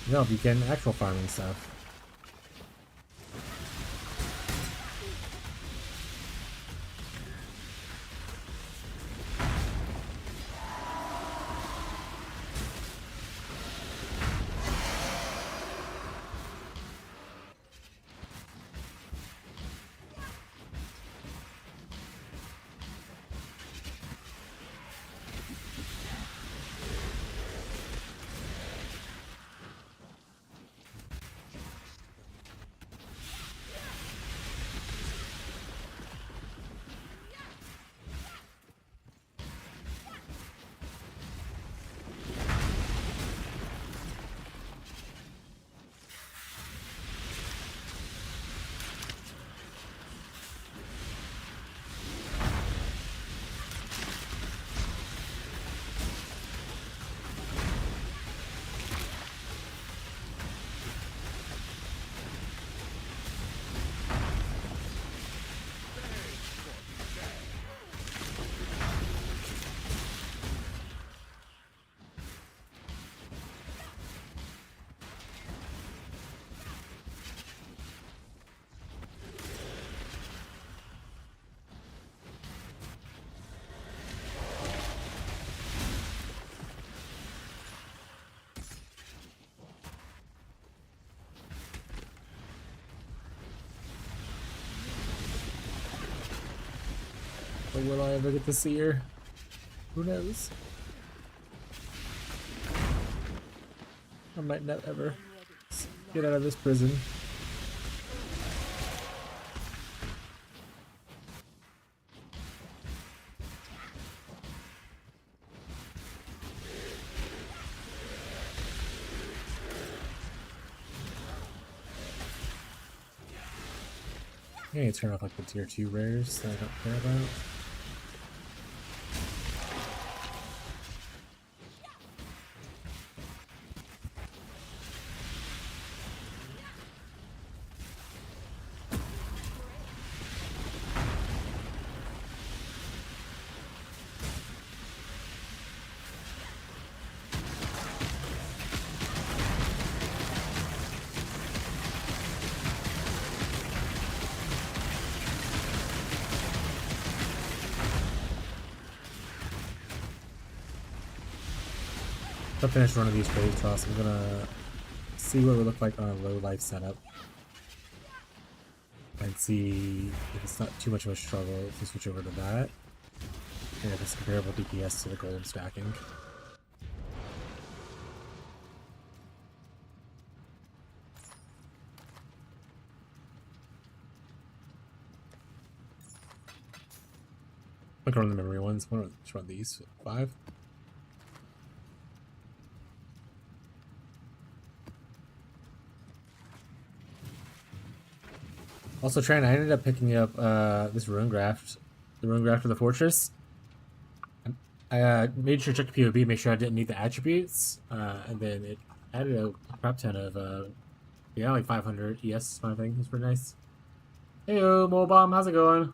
And I'll be getting actual farming stuff. But will I ever get to see her? Who knows? I might not ever get out of this prison. I need to turn off like the tier 2 rares that I don't care about. If I finish one of these Grave Troughs, I'm gonna see what it would look like on a low life setup. And see if it's not too much of a struggle if we switch over to that. And if it's comparable DPS to the golden stacking. I can run the memory ones. Let's run these. 5. Also, Tran, I ended up picking up this rune graft, the rune graft for the fortress. I made sure to check the POB, make sure I didn't need the attributes, and then it added a crap ton of, yeah, like 500 ES kind of thing. It's pretty nice. Heyo, Molbomb, how's it going?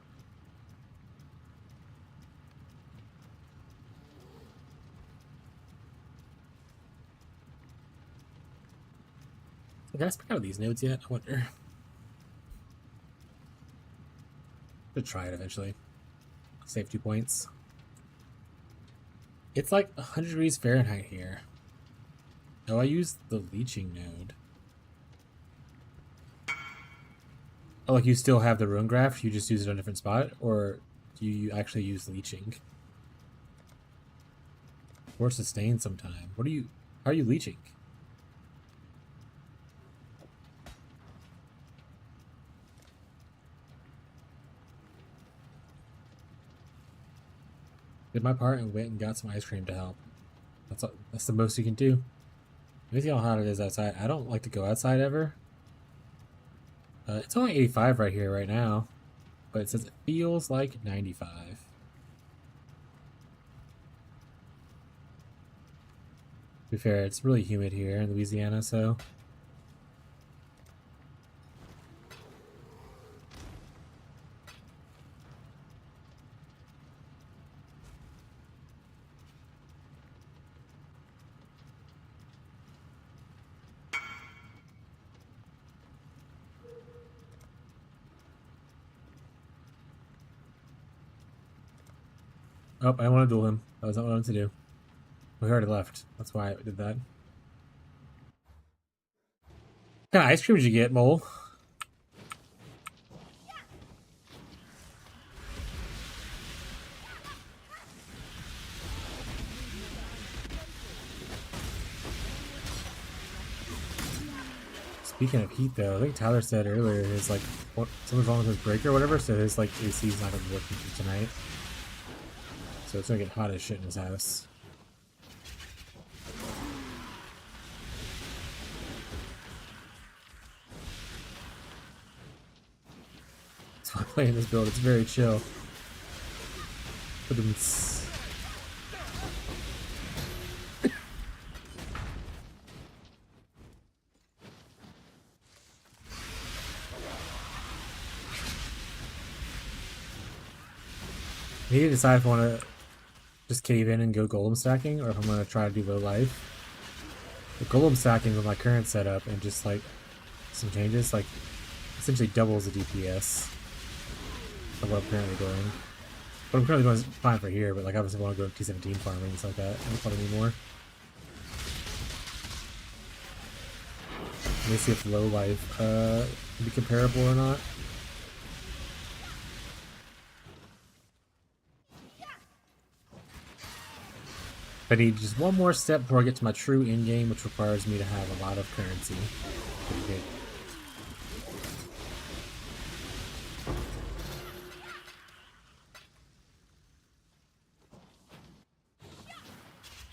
Did I pick out these nodes yet? I wonder. Should try it eventually. Save 2 points. It's like 100 degrees Fahrenheit here. Oh, I used the leeching node. Oh, like you still have the rune graft, you just use it on a different spot? Or do you actually use leeching? Or sustain sometime. What are you... How are you leeching? Did my part and went and got some ice cream to help. That's the most you can do. Let me see how hot it is outside. I don't like to go outside ever. It's only 85 right here right now. But it says it feels like 95. To be fair, it's really humid here in Louisiana, so... Oh, I want to duel him. That was not what I wanted to do. We already left. That's why I did that. What kind of ice cream did you get, Mole? Speaking of heat, though, I think Tyler said earlier his like something's wrong with his breaker or whatever, so his like AC's not gonna be working for tonight. So it's gonna get hot as shit in his house. That's why I'm playing this build. It's very chill. But it's... I need to decide if I want to just cave in and go golem stacking, or if I'm going to try to do low life. The golem stacking with my current setup and just like some changes, like essentially doubles the DPS of what I'm currently doing. What I'm currently doing is fine for here, but like obviously I want to go T17 farming and stuff like that. I probably need more. Let me see if low life can be comparable or not. I need just one more step before I get to my true in-game, which requires me to have a lot of currency. Pretty good.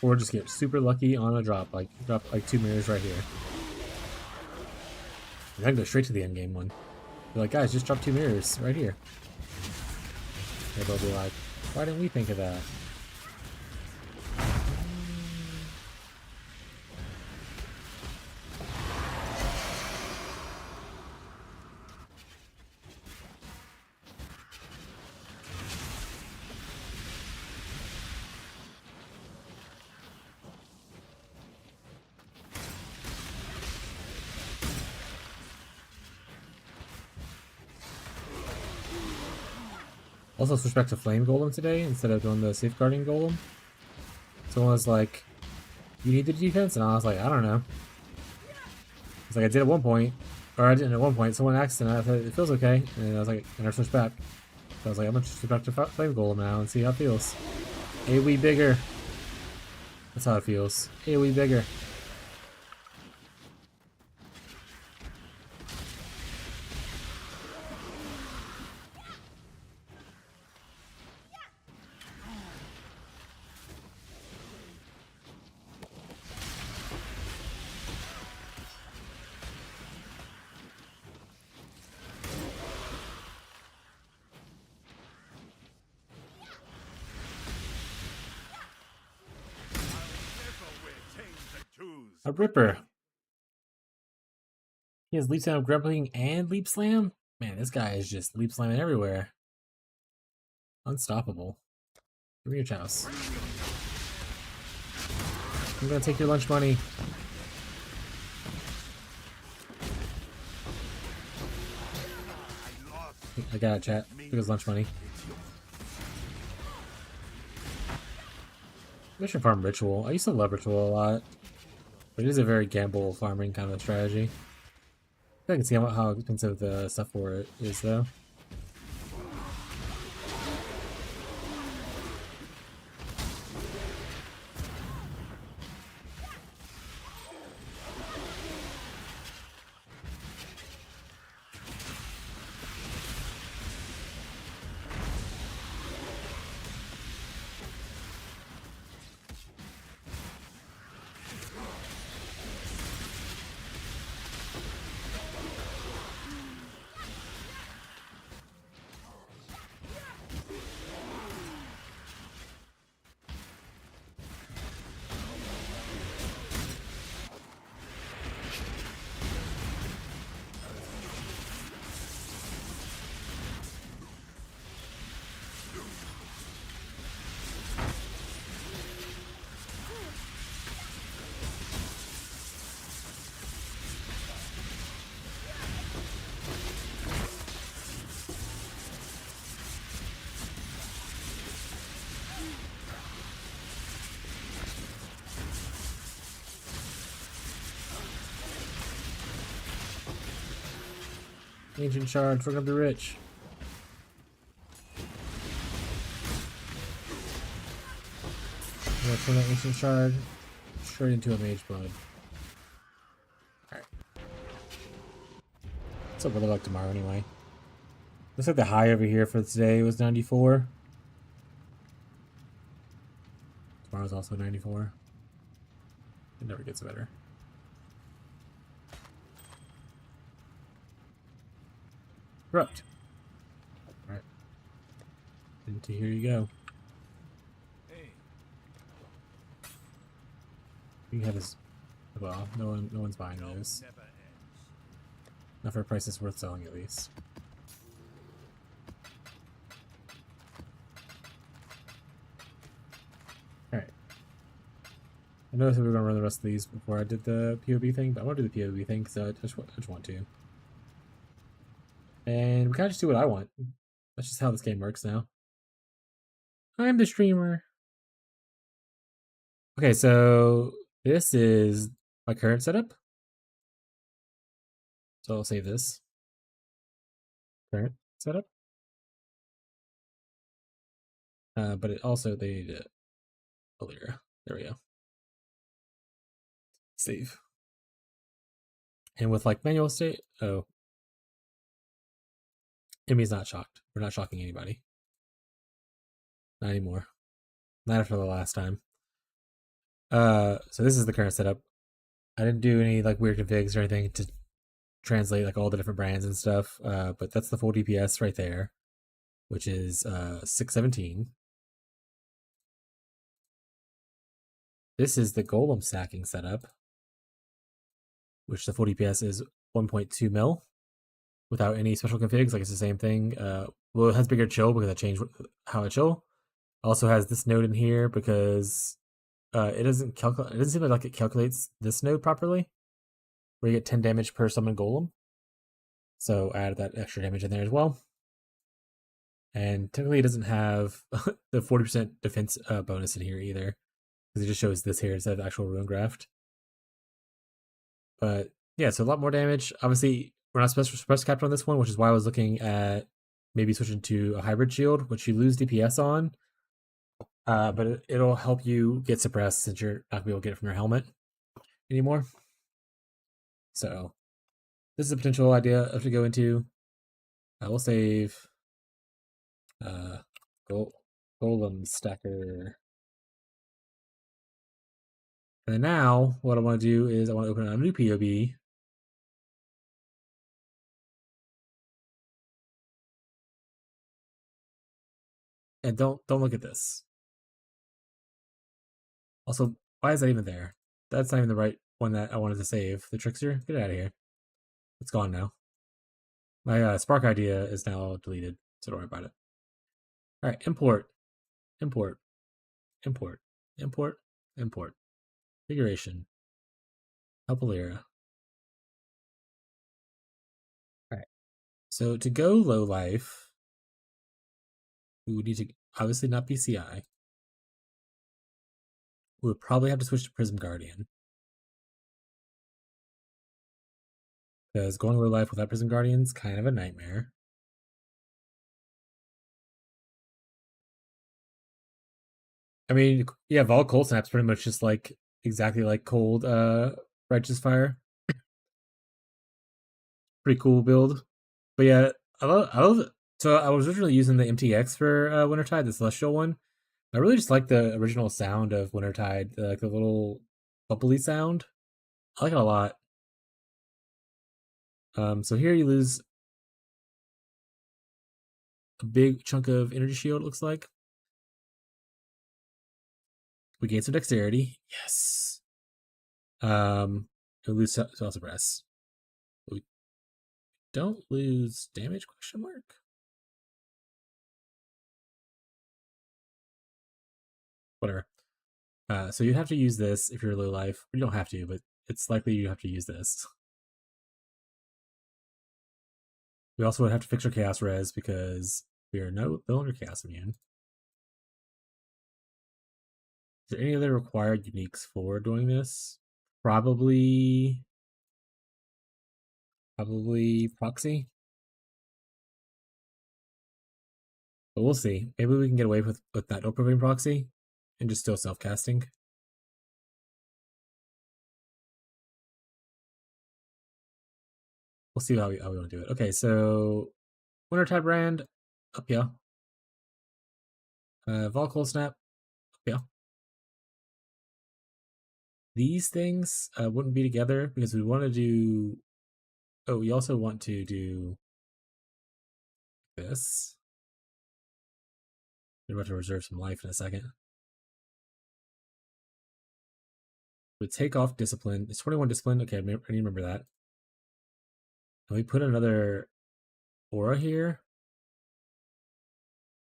Or just get super lucky on a drop like 2 mirrors right here. And then go straight to the end game one. Be like, guys, just drop 2 mirrors right here. And they'll be like, why didn't we think of that? Also switched back to Flame Golem today instead of doing the Safeguarding Golem. Someone was like, you need the defense? And I was like, I don't know. It's like I did at one point, or I didn't at one point. Someone asked and I said, it feels okay. And I was like, and I switched back. So I was like, I'm gonna switch back to Flame Golem now and see how it feels. AoE bigger. That's how it feels. AoE bigger. A Ripper. He has Leap Slam, Grappling, and Leap Slam? Man, this guy is just Leap Slamming everywhere. Unstoppable. Give me your chouse. I'm gonna take your lunch money. I got it, chat. Took his lunch money. Mission Farm Ritual. I used to love Ritual a lot. But it is a very gamble farming kind of strategy. I can see how expensive the stuff for it is, though. Ancient shards, we're gonna be rich. I'm gonna turn that ancient shard straight into a mage blood. Alright. What's up weather like tomorrow anyway? Looks like the high over here for today was 94. Tomorrow's also 94. It never gets better. Corrupt. Alright. Into here you go. Hey, You can have this. Well, no one's buying those. never ends. Not for a price that's worth selling, at least. Alright. I noticed we were gonna run the rest of these before I did the POB thing, but I want to do the POB thing because I just want to. And we kind of just do what I want. That's just how this game works now. I'm the streamer. Okay, so this is my current setup. So I'll save this. Current setup. But it also, they need it earlier. There we go. Save. And with like manual state, oh. Emmy's not shocked. We're not shocking anybody. Not anymore. Not after the last time. So this is the current setup. I didn't do any like weird configs or anything to translate like all the different brands and stuff. But that's the full DPS right there, which is 617. This is the golem stacking setup, which the full DPS is 1.2 mil without any special configs. Like it's the same thing. Well, it has bigger chill because I changed how I chill. Also has this node in here because it doesn't calculate. It doesn't seem like it calculates this node properly, where you get 10 damage per summon golem. So I added that extra damage in there as well. And technically, it doesn't have the 40% defense bonus in here either, because it just shows this here instead of actual ruin graft. But yeah, so a lot more damage. Obviously, we're not supposed to suppress capture on this one, which is why I was looking at maybe switching to a hybrid shield, which you lose DPS on. But it'll help you get suppressed since you're not gonna be able to get it from your helmet anymore. So this is a potential idea to go into. I will save golem stacker. And then now what I want to do is I want to open a new POB. And don't look at this. Also, why is that even there? That's not even the right one that I wanted to save. The trickster, get out of here. It's gone now. My Spark idea is now deleted, so don't worry about it. All right, import, import, import, import, import. Configuration. Alpalera. All right. So to go low life, we would need to obviously not BCI. We would probably have to switch to Prism Guardian. Because going low life without Prism Guardian is kind of a nightmare. I mean, yeah, Vol Cold Snap's pretty much just like exactly like Cold Righteous Fire. Pretty cool build. But yeah, I love it. So I was originally using the MTX for Wintertide, the Celestial one. I really just like the original sound of Wintertide, like the little bubbly sound. I like it a lot. So here you lose a big chunk of energy shield, it looks like. We gain some dexterity. Yes. We lose spell suppress. We don't lose damage, question mark? Whatever. So you have to use this if you're low life. You don't have to, but it's likely you have to use this. We also would have to fix our chaos res because we are no longer chaos immune. Is there any other required uniques for doing this? Probably proxy. But we'll see. Maybe we can get away with that no programming proxy and just still self-casting. We'll see how we want to do it. Okay, so Wintertide brand, up here. Volcol snap, up here. These things wouldn't be together because we want to do. Oh, we also want to do this. We're about to reserve some life in a second. We take off discipline. It's 21 discipline. Okay, I need to remember that. And we put another aura here.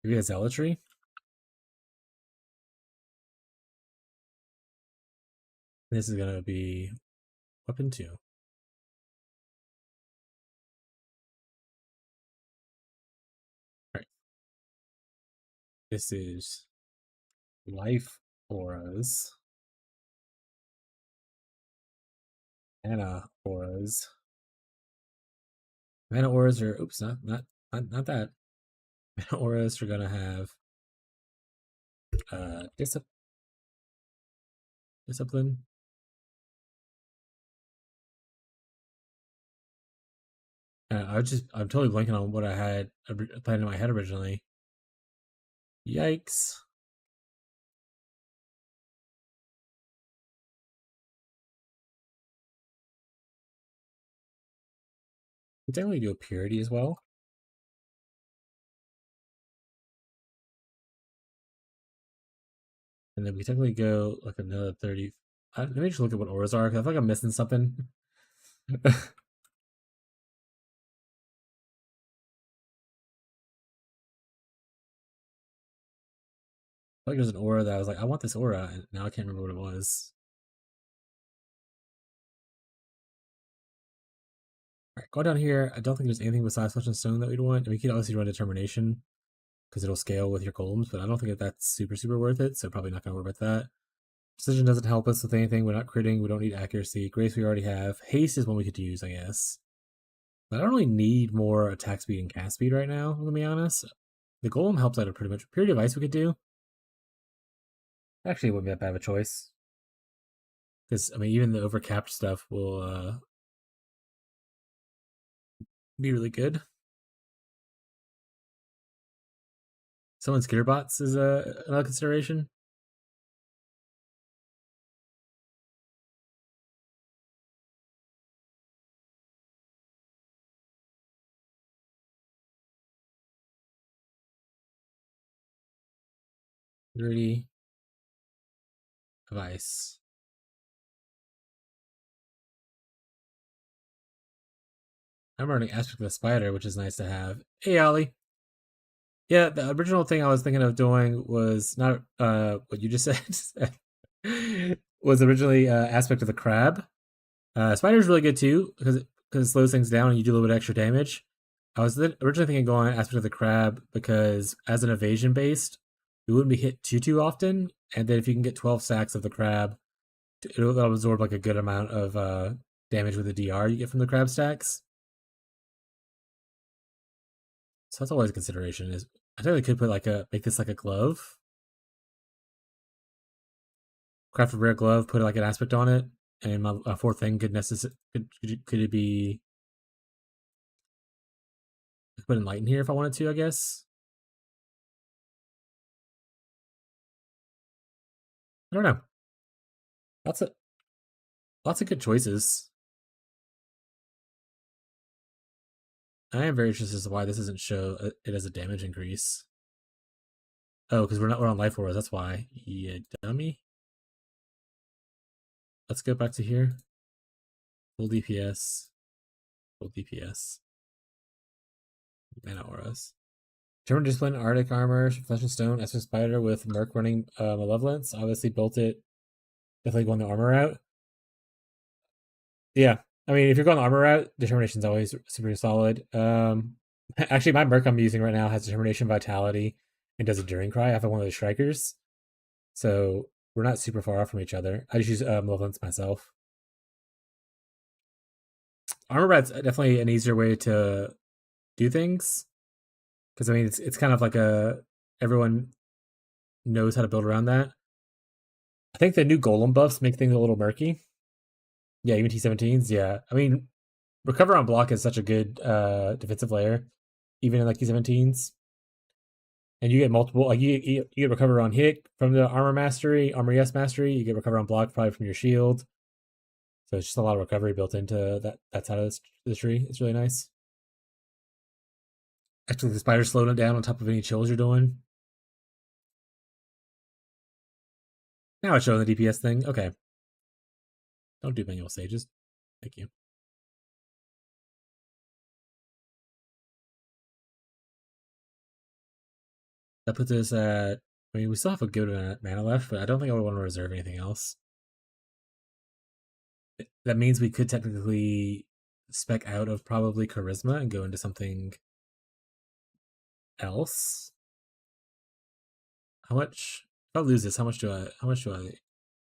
Maybe a zealotry. This is gonna be weapon 2. Alright. This is life auras. Mana auras. Mana auras are oops, not that. Mana auras are gonna have discipline. I'm totally blanking on what I had planned in my head originally. Yikes. We technically do a purity as well. And then we technically go like another 30. Let me just look at what auras are, because I feel like I'm missing something. I feel like there's an aura that I was like, I want this aura, and now I can't remember what it was. Alright, go down here. I don't think there's anything besides flesh and stone that we'd want. And we could obviously run determination, because it'll scale with your golems, but I don't think that that's super worth it, so probably not going to worry about that. Precision doesn't help us with anything. We're not critting. We don't need accuracy. Grace we already have. Haste is one we could use, I guess. But I don't really need more attack speed and cast speed right now, to be honest. The golem helps out pretty much. Purity of Ice we could do. Actually, it wouldn't be that bad of a choice. Because, I mean, even the overcapped stuff will be really good. Someone's Skitterbots is another consideration. Purity of Ice. I'm running Aspect of the Spider, which is nice to have. Hey, Ollie. Yeah, the original thing I was thinking of doing was not what you just said. Was originally Aspect of the Crab. Spider's really good too, because it slows things down and you do a little bit extra damage. I was originally thinking going Aspect of the Crab because as an evasion based, we wouldn't be hit too often, and then if you can get 12 sacks of the crab, it'll absorb like a good amount of damage with the DR you get from the crab stacks. So that's always a consideration. Is I think we could put make this like a glove, craft a rare glove, put like an aspect on it, and my fourth thing could it be put enlighten here if I wanted to, I guess. I don't know. Lots of good choices. I am very interested as to why this doesn't show it as a damage increase. Oh, because we're on life auras. That's why. Yeah, dummy. Let's go back to here. Full DPS. Full DPS. Mana auras. German Discipline, Arctic Armor, Flesh and Stone, Esper Spider with Merc running Malevolence. Obviously built it. Definitely going the armor route. Yeah. I mean, if you're going the armor route, Determination's always super solid. Actually, my Merc I'm using right now has Determination, Vitality, and does Enduring Cry. I have one of those Strikers. So we're not super far off from each other. I just use Malevolence myself. Armor rout's definitely an easier way to do things. because I mean it's kind of like a everyone knows how to build around that. I think the new golem buffs make things a little murky. Yeah, even T17s. Yeah, I mean recover on block is such a good defensive layer, even in like T17s. And you get multiple like you get recover on hit from the armor mastery, armor yes mastery. You get recover on block probably from your shield. So it's just a lot of recovery built into that side of the tree. It's really nice. Actually, the spider slowing it down on top of any chills you're doing. Now it's showing the DPS thing. Okay. Don't do manual sages. Thank you. That puts us at. I mean, we still have a good mana left, but I don't think I would want to reserve anything else. That means we could technically spec out of probably charisma and go into something else. How much? If I lose this, how much do I? How much do I?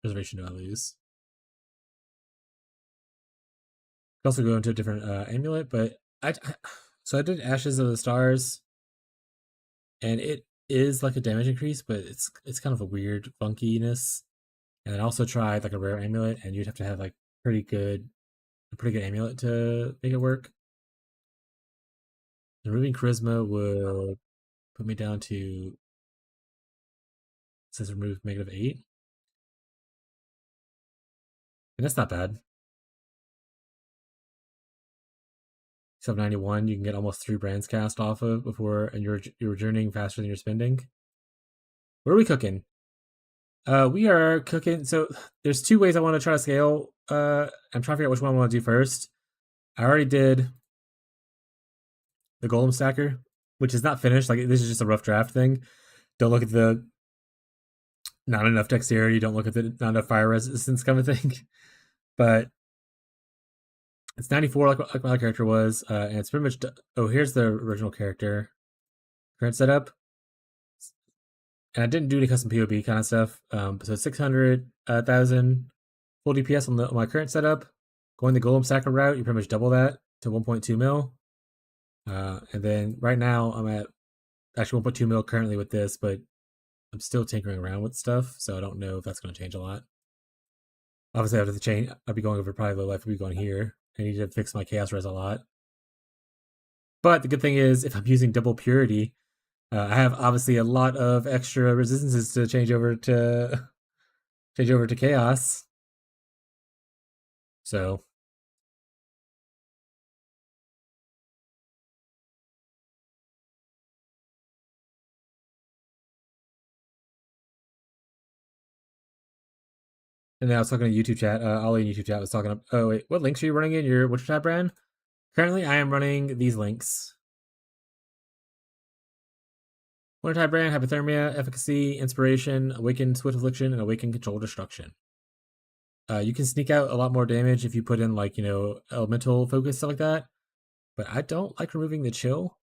Reservation do I lose? Could also go into a different amulet, but so I did Ashes of the Stars, and it is like a damage increase, but it's kind of a weird funkiness. And then also tried like a rare amulet, and you'd have to have like a pretty good amulet to make it work. Removing charisma would put me down to, it says remove -8, and that's not bad. 791, you can get almost 3 brands cast off of before, and you're journeying faster than you're spending. What are we cooking? We are cooking. So there's 2 ways I want to try to scale. I'm trying to figure out which one I want to do first. I already did the golem stacker, which is not finished. Like this is just a rough draft thing. Don't look at the not enough dexterity. Don't look at the not enough fire resistance kind of thing. But it's 94 like my character was, and it's pretty much. Oh, here's the original character current setup. And I didn't do any custom POB kind of stuff. So 600,000 full DPS on my current setup. Going the golem stacker route, you pretty much double that to 1.2 mil. And then right now I'm at actually 1.2 mil currently with this, but I'm still tinkering around with stuff, so I don't know if that's going to change a lot. Obviously, after the change, I'll be going over probably low life. I'll be going here. I need to fix my chaos res a lot. But the good thing is, if I'm using double purity, I have obviously a lot of extra resistances to change over to chaos. So and then I was talking to YouTube chat. Ollie in YouTube chat was talking. Oh wait, what links are you running in your Wintertide brand? Currently, I am running these links. Wintertide brand, hypothermia, efficacy, inspiration, awaken swift affliction, and awaken control destruction. You can sneak out a lot more damage if you put in like elemental focus stuff like that. But I don't like removing the chill.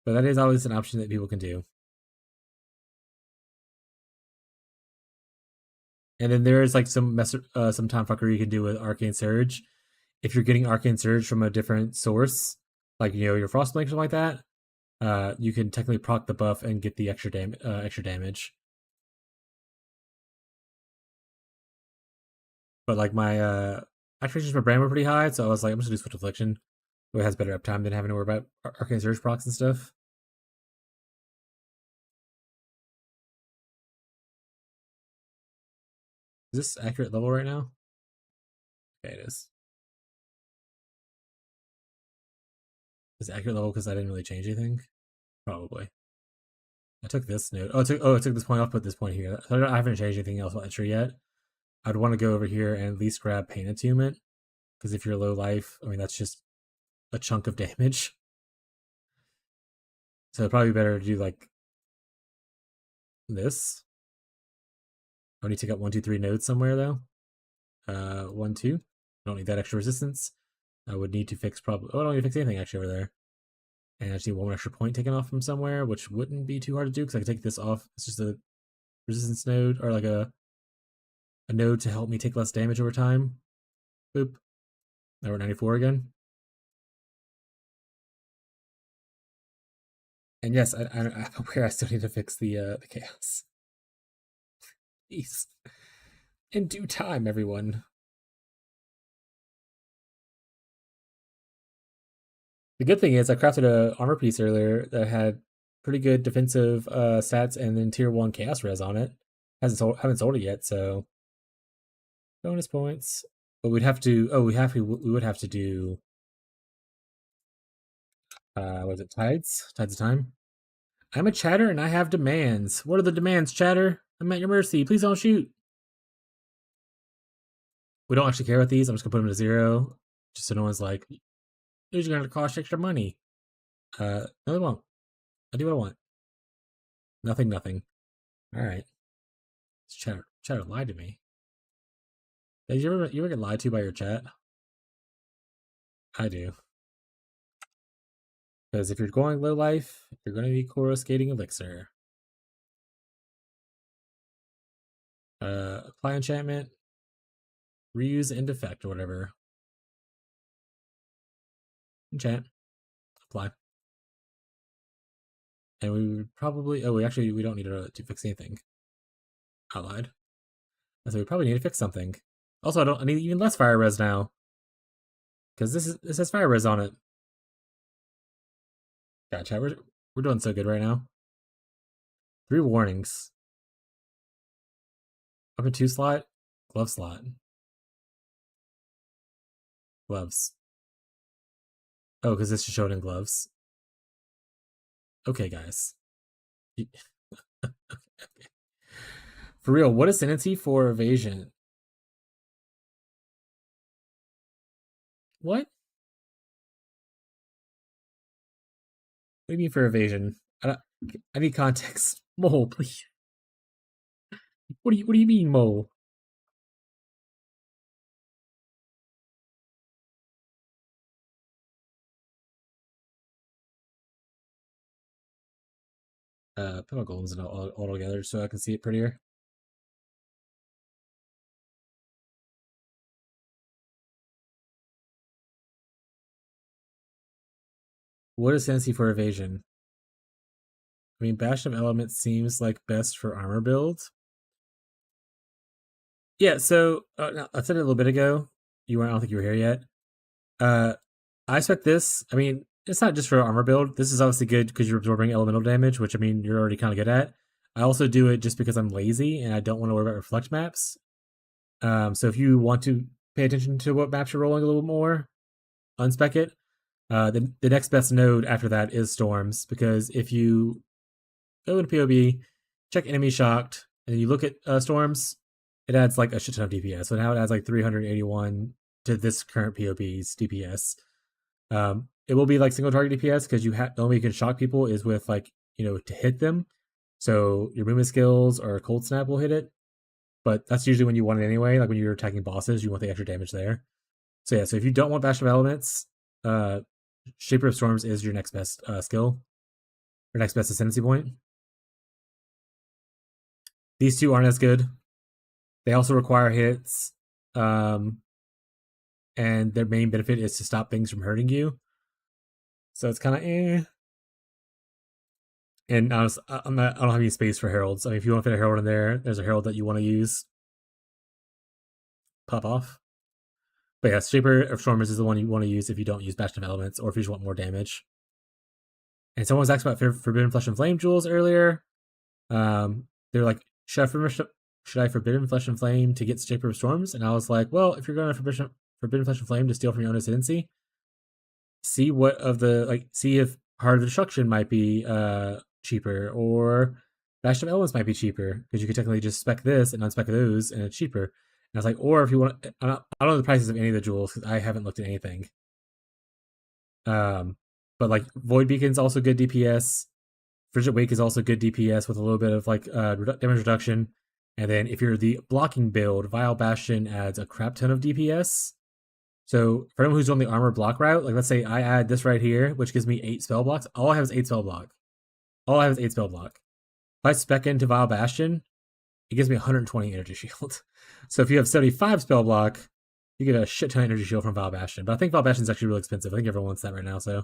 But that is always an option that people can do. And then there is like some time fuckery you can do with Arcane Surge. If you're getting Arcane Surge from a different source, like your Frostblink or something like that, you can technically proc the buff and get the extra damage. But like my activations for brand were pretty high, so I was like, I'm just gonna do Swift Affliction. It has better uptime than having to worry about Arcane Surge procs and stuff. Is this accurate level right now? Okay, it is. Is it accurate level because I didn't really change anything? Probably. I took this note. I took this point off, put this point here. I haven't changed anything else about the tree yet. I'd want to go over here and at least grab Pain Attunement, because if you're low life, I mean, that's just a chunk of damage. So it'd probably be better to do like this. I need to take out 1, 2, 3 nodes somewhere though. 1, 2. I don't need that extra resistance. I would need to fix probably. Oh, I don't need to fix anything actually over there. And I just need 1 extra point taken off from somewhere, which wouldn't be too hard to do because I could take this off. It's just a resistance node or like a node to help me take less damage over time. Boop. Now we're at 94 again. And yes, I'm aware I still need to fix the chaos. Please. In due time, everyone. The good thing is I crafted a armor piece earlier that had pretty good defensive stats and then tier 1 chaos res on it. Haven't sold it yet, so bonus points. But we'd have to we would have to do was it tides? Tides of time? I'm a chatter and I have demands. What are the demands, chatter? I'm at your mercy. Please don't shoot. We don't actually care about these. I'm just gonna put them to 0. Just so no one's like, these are gonna cost extra money. No, they won't. I do what I want. Nothing. Alright. Chatter lied to me. Did you ever get lied to by your chat? I do. Because if you're going low life, you're gonna need coruscating elixir. Apply enchantment, reuse end effect or whatever. Enchant, apply. And we would probably we don't need to fix anything. I lied. So we probably need to fix something. Also, I need even less fire res now. Because this has fire res on it. Gotcha, we're doing so good right now. 3 warnings. Weapon 2 slot, glove slot. Gloves. Oh, because this is shown in gloves. Okay, guys. Okay. For real, what ascendancy for evasion? What? What do you mean for evasion? I need context. Mole, please. What do you mean, mole? Put my golems in all together so I can see it prettier. What is ascendancy for evasion? I mean, Bastion of Elements seems like best for armor builds. Yeah, so I said it a little bit ago. I don't think you were here yet. I expect this. I mean, it's not just for armor build. This is obviously good because you're absorbing elemental damage, which I mean you're already kind of good at. I also do it just because I'm lazy and I don't want to worry about reflect maps. So if you want to pay attention to what maps you're rolling a little more, unspec it. The next best node after that is storms, because if you go into POB, check enemy shocked, and you look at storms, it adds like a shit ton of DPS. So now it adds like 381 to this current POB's DPS. It will be like single target DPS because the only way you can shock people is with like, to hit them. So your movement skills or cold snap will hit it. But that's usually when you want it anyway. Like when you're attacking bosses, you want the extra damage there. So yeah, so if you don't want Bastion of Elements, Shaper of Storms is your next best skill. Your next best ascendancy point. These two aren't as good. They also require hits. And their main benefit is to stop things from hurting you. So it's kind of eh. And honestly, I don't have any space for heralds. I mean, if you want to fit a herald in there, there's a herald that you want to use. Pop off. But yeah, Shaper of Stormers is the one you want to use if you don't use Bastion of Elements or if you just want more damage. And someone was asking about Forbidden Flesh and Flame jewels earlier. They're like, should I Forbidden Flesh and Flame to get Shaper of Storms? And I was like, well, if you're going to Forbidden Flesh and Flame to steal from your own ascendancy, see if Heart of Destruction might be cheaper, or Bastion of Elements might be cheaper, because you could technically just spec this and unspec those, and it's cheaper. And I was like, or if you want, I don't know the prices of any of the jewels because I haven't looked at anything. But like Void Beacon's also good DPS. Frigid Wake is also good DPS with a little bit of like damage reduction. And then if you're the blocking build, Vile Bastion adds a crap ton of DPS. So for anyone who's on the armor block route, like let's say I add this right here, which gives me 8 spell blocks. All I have is 8 spell block. If I spec into Vile Bastion, it gives me 120 energy shield. So if you have 75 spell block, you get a shit ton of energy shield from Vile Bastion. But I think Vile Bastion is actually really expensive. I think everyone wants that right now, so.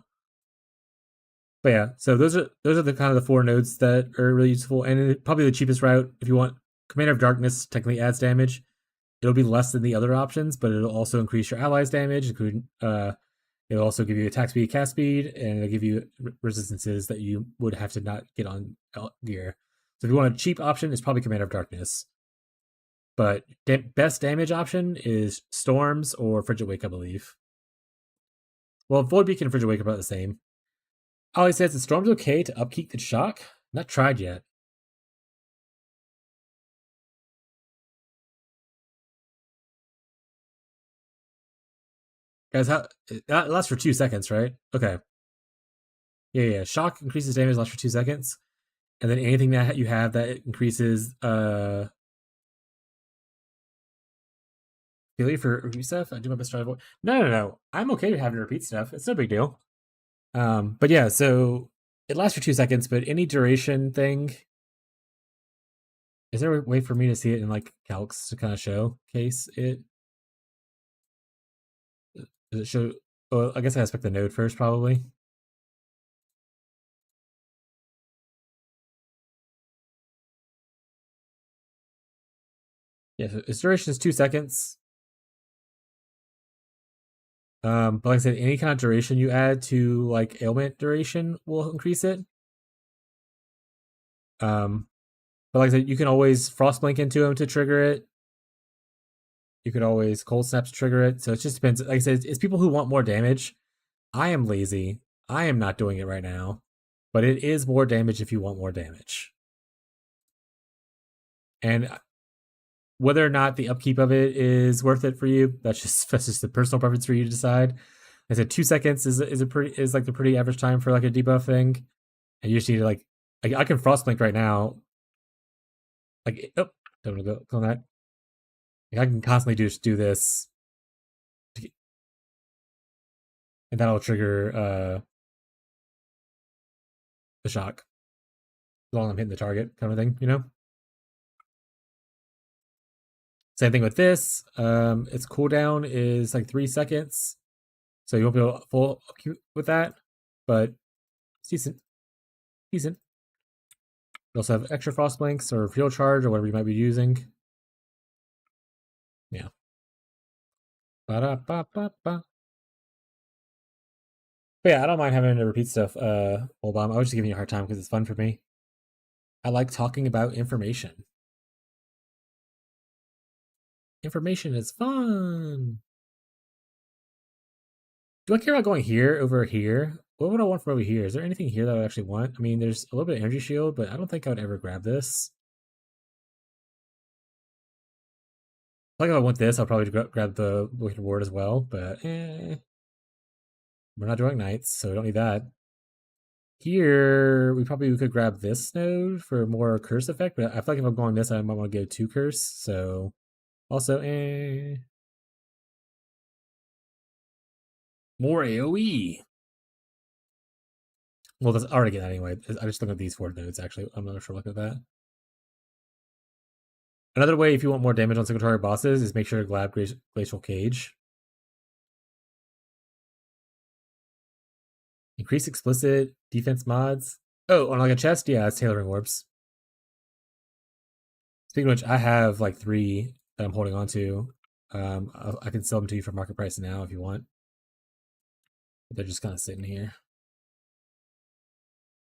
But yeah, so those are the kind of the four nodes that are really useful, and probably the cheapest route if you want. Commander of Darkness technically adds damage. It'll be less than the other options, but it'll also increase your allies' damage. It'll also give you attack speed, cast speed, and it'll give you resistances that you would have to not get on gear. So if you want a cheap option, it's probably Commander of Darkness. But best damage option is Storms or Frigid Wake, I believe. Well, Void Beacon and Frigid Wake are about the same. Oh, he says the Storm's okay to upkeep the shock? Not tried yet. Guys, how that lasts for 2 seconds, right? Okay. Yeah. Shock increases damage, lasts for 2 seconds. And then anything that you have that increases Really for repeat stuff? I do my best to try to avoid. No. I'm okay with having to repeat stuff. It's no big deal. But yeah, so it lasts for 2 seconds, but any duration thing. Is there a way for me to see it in like calcs to kind of showcase it? Does it show? Oh, I guess I expect the node first, probably. Yeah, so its duration is 2 seconds. But like I said, any kind of duration you add to like ailment duration will increase it. But like I said, you can always Frostblink into them to trigger it. You could always Cold Snaps to trigger it. So it just depends. Like I said, it's people who want more damage. I am lazy. I am not doing it right now. But it is more damage if you want more damage. And whether or not the upkeep of it is worth it for you, that's just the personal preference for you to decide. I said 2 seconds is like the pretty average time for like a debuff thing, and you just need to like I can Frostblink right now. Like don't go on that. Like, I can constantly do this, and that'll trigger the shock. As long as I'm hitting the target, kind of thing, you know. Same thing with this. Its cooldown is like 3 seconds, so you won't be able to full acute with that, but it's decent. Decent. You also have extra frost blinks or field charge or whatever you might be using. Yeah. Ba-da-ba-ba-ba. But yeah, I don't mind having to repeat stuff, Obama. I was just giving you a hard time because it's fun for me. I like talking about information. Information is fun. Do I care about going here over here? What would I want from over here? Is there anything here that I would actually want? I mean, there's a little bit of energy shield, but I don't think I would ever grab this. Like if I want this, I'll probably grab the Wicked Ward as well, but we're not doing knights, so we don't need that. Here, we could grab this node for more curse effect, but I feel like if I'm going this, I might want to go 2 curse, so also, more AoE. Well, that's already get that anyway. I just look at these 4 nodes, actually. I'm not sure look at that. Another way, if you want more damage on single target bosses, is make sure to grab Glacial Cage. Increase explicit defense mods. Oh, on like a chest? Yeah, it's tailoring orbs. Speaking of which, I have like 3 that I'm holding on to. I can sell them to you for market price now if you want. But they're just kind of sitting here.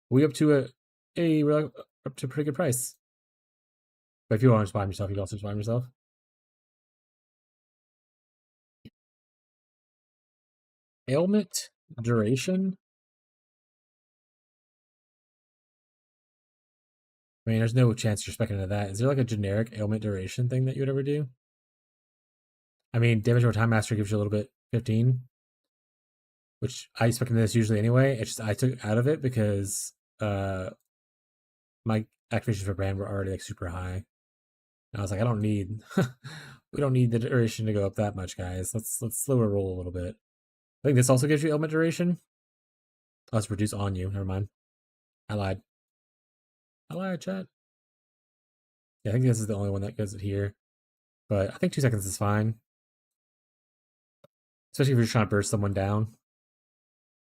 We up to we're up to a pretty good price. But if you want to buy them yourself, you can also buy them yourself. Ailment duration. I mean, there's no chance you're specking into that. Is there like a generic ailment duration thing that you would ever do? I mean, damage over time master gives you a little bit 15, which I expect in this usually anyway. It's just I took it out of it because my activations for brand were already like super high. And I was like, I don't need we don't need the duration to go up that much, guys. Let's slower roll a little bit. I think this also gives you ailment duration. Oh, it's reduced on you. Never mind. I lied. Chat. Yeah, I think this is the only one that goes here. But I think 2 seconds is fine. Especially if you're trying to burst someone down.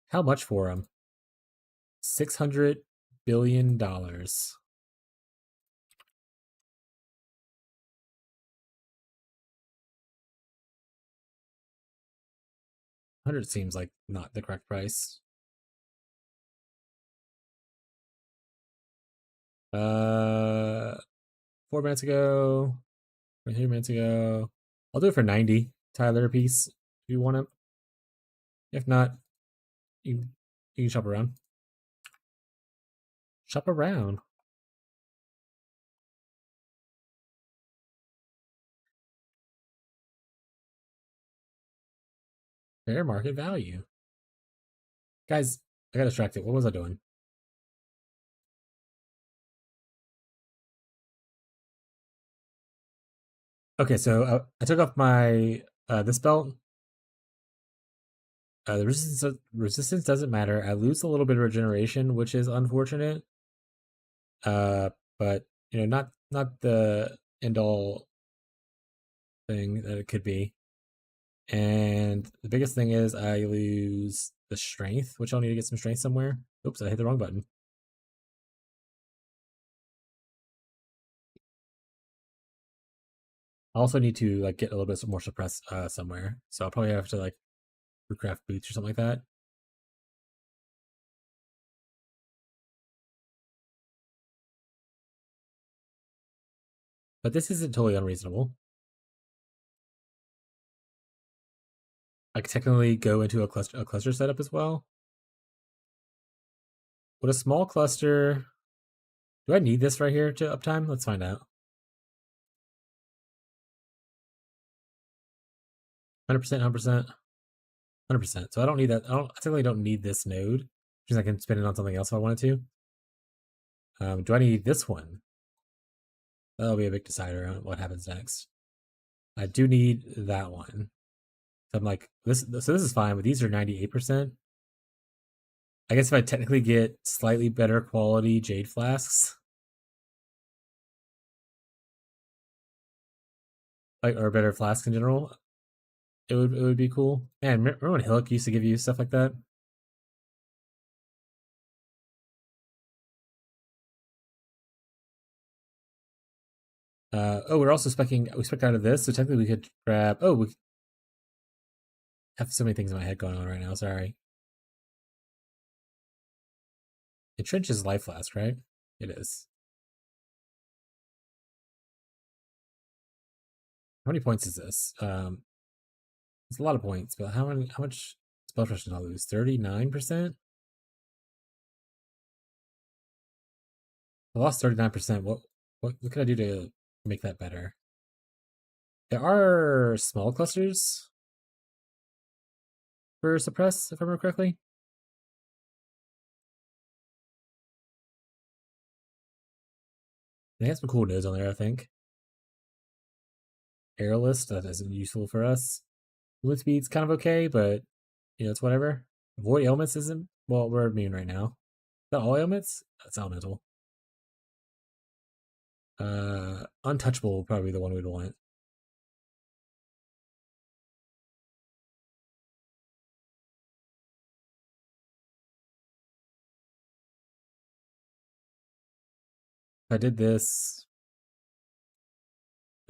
How much for them? $600 billion. 100 seems like not the correct price. 4 minutes ago, 3 minutes ago. I'll do it for 90 Tyler a piece if you want it. If not, you can shop around. Shop around. Fair market value. Guys, I got distracted. What was I doing? Okay, so I took off my this belt. The resistance doesn't matter. I lose a little bit of regeneration, which is unfortunate. But not the end all thing that it could be. And the biggest thing is I lose the strength, which I'll need to get some strength somewhere. Oops, I hit the wrong button. I also need to like get a little bit more suppressed somewhere. So I'll probably have to like recraft boots or something like that. But this isn't totally unreasonable. I could technically go into a cluster setup as well. Would a small cluster... Do I need this right here to uptime? Let's find out. 100%, 100%, 100%. So I don't need that. I technically don't need this node, because I can spin it on something else if I wanted to. Do I need this one? That'll be a big decider on what happens next. I do need that one. So I'm like, this is fine, but these are 98%. I guess if I technically get slightly better quality jade flasks, like, or better flasks in general, it would be cool. Man, remember when Hillock used to give you stuff like that? Oh, we're also we spec out of this, so technically we could grab. Oh, we have so many things in my head going on right now. Sorry. Entrench is life flask, right? It is. How many points is this? It's a lot of points, but how much spell pressure did I lose? 39%? I lost 39%. What can I do to make that better? There are small clusters for suppress, if I remember correctly. They have some cool nodes on there, I think. Airless, that isn't useful for us. Movement speed's kind of okay, but it's whatever. Void elements isn't, well, we're immune right now. Is that all elements? That's elemental. Untouchable will probably be the one we'd want. If I did this,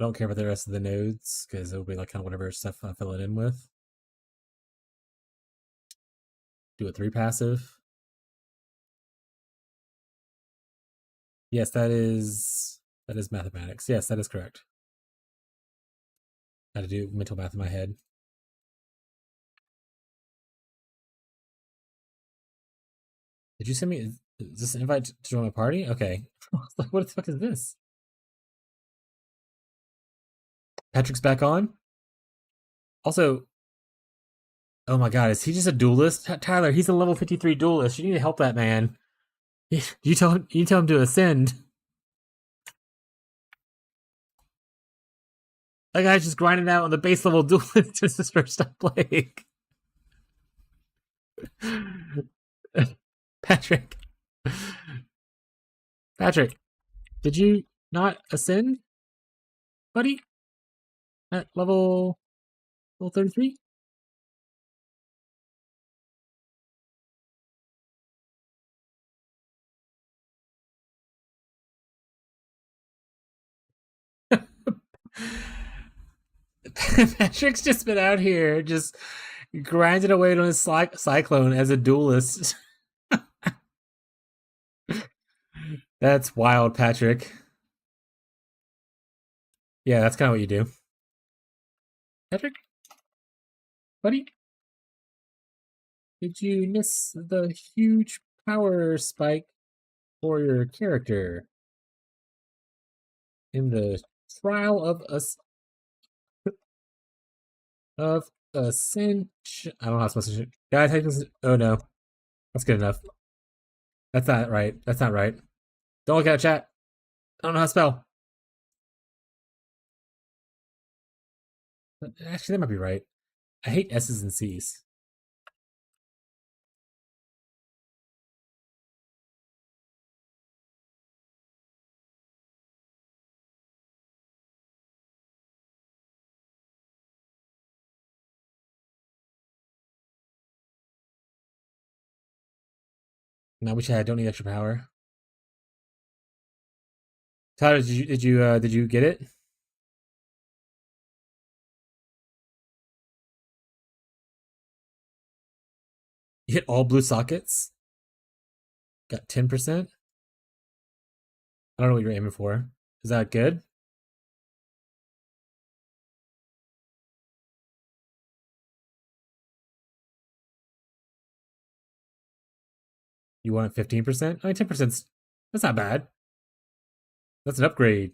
I don't care about the rest of the nodes, because it'll be like kind of whatever stuff I fill it in with. Do a 3 passive. Yes, that is mathematics. Yes, that is correct. I had to do mental math in my head. Did you send me? Is this an invite to join my party? Okay. What the fuck is this? Patrick's back on. Also, oh my god, is he just a duelist? Tyler, he's a level 53 duelist. You need to help that man. You tell him to ascend. That guy's just grinding out on the base level duelist just his first time playing. Patrick. Patrick, did you not ascend, buddy? At level 33? Patrick's just been out here just grinding away on his cyclone as a duelist. That's wild, Patrick. Yeah, that's kind of what you do. Patrick, buddy, did you miss the huge power spike for your character in the trial of ascension? I don't know how I'm supposed to. Guys, oh no, that's good enough. That's not right. That's not right. Don't look at it, chat. I don't know how to spell. Actually, that might be right. I hate S's and C's. Now, which I don't need extra power. Tyler, did you get it? You hit all blue sockets. Got 10%. I don't know what you're aiming for. Is that good? You want 15%? I mean, 10%'s that's not bad. That's an upgrade.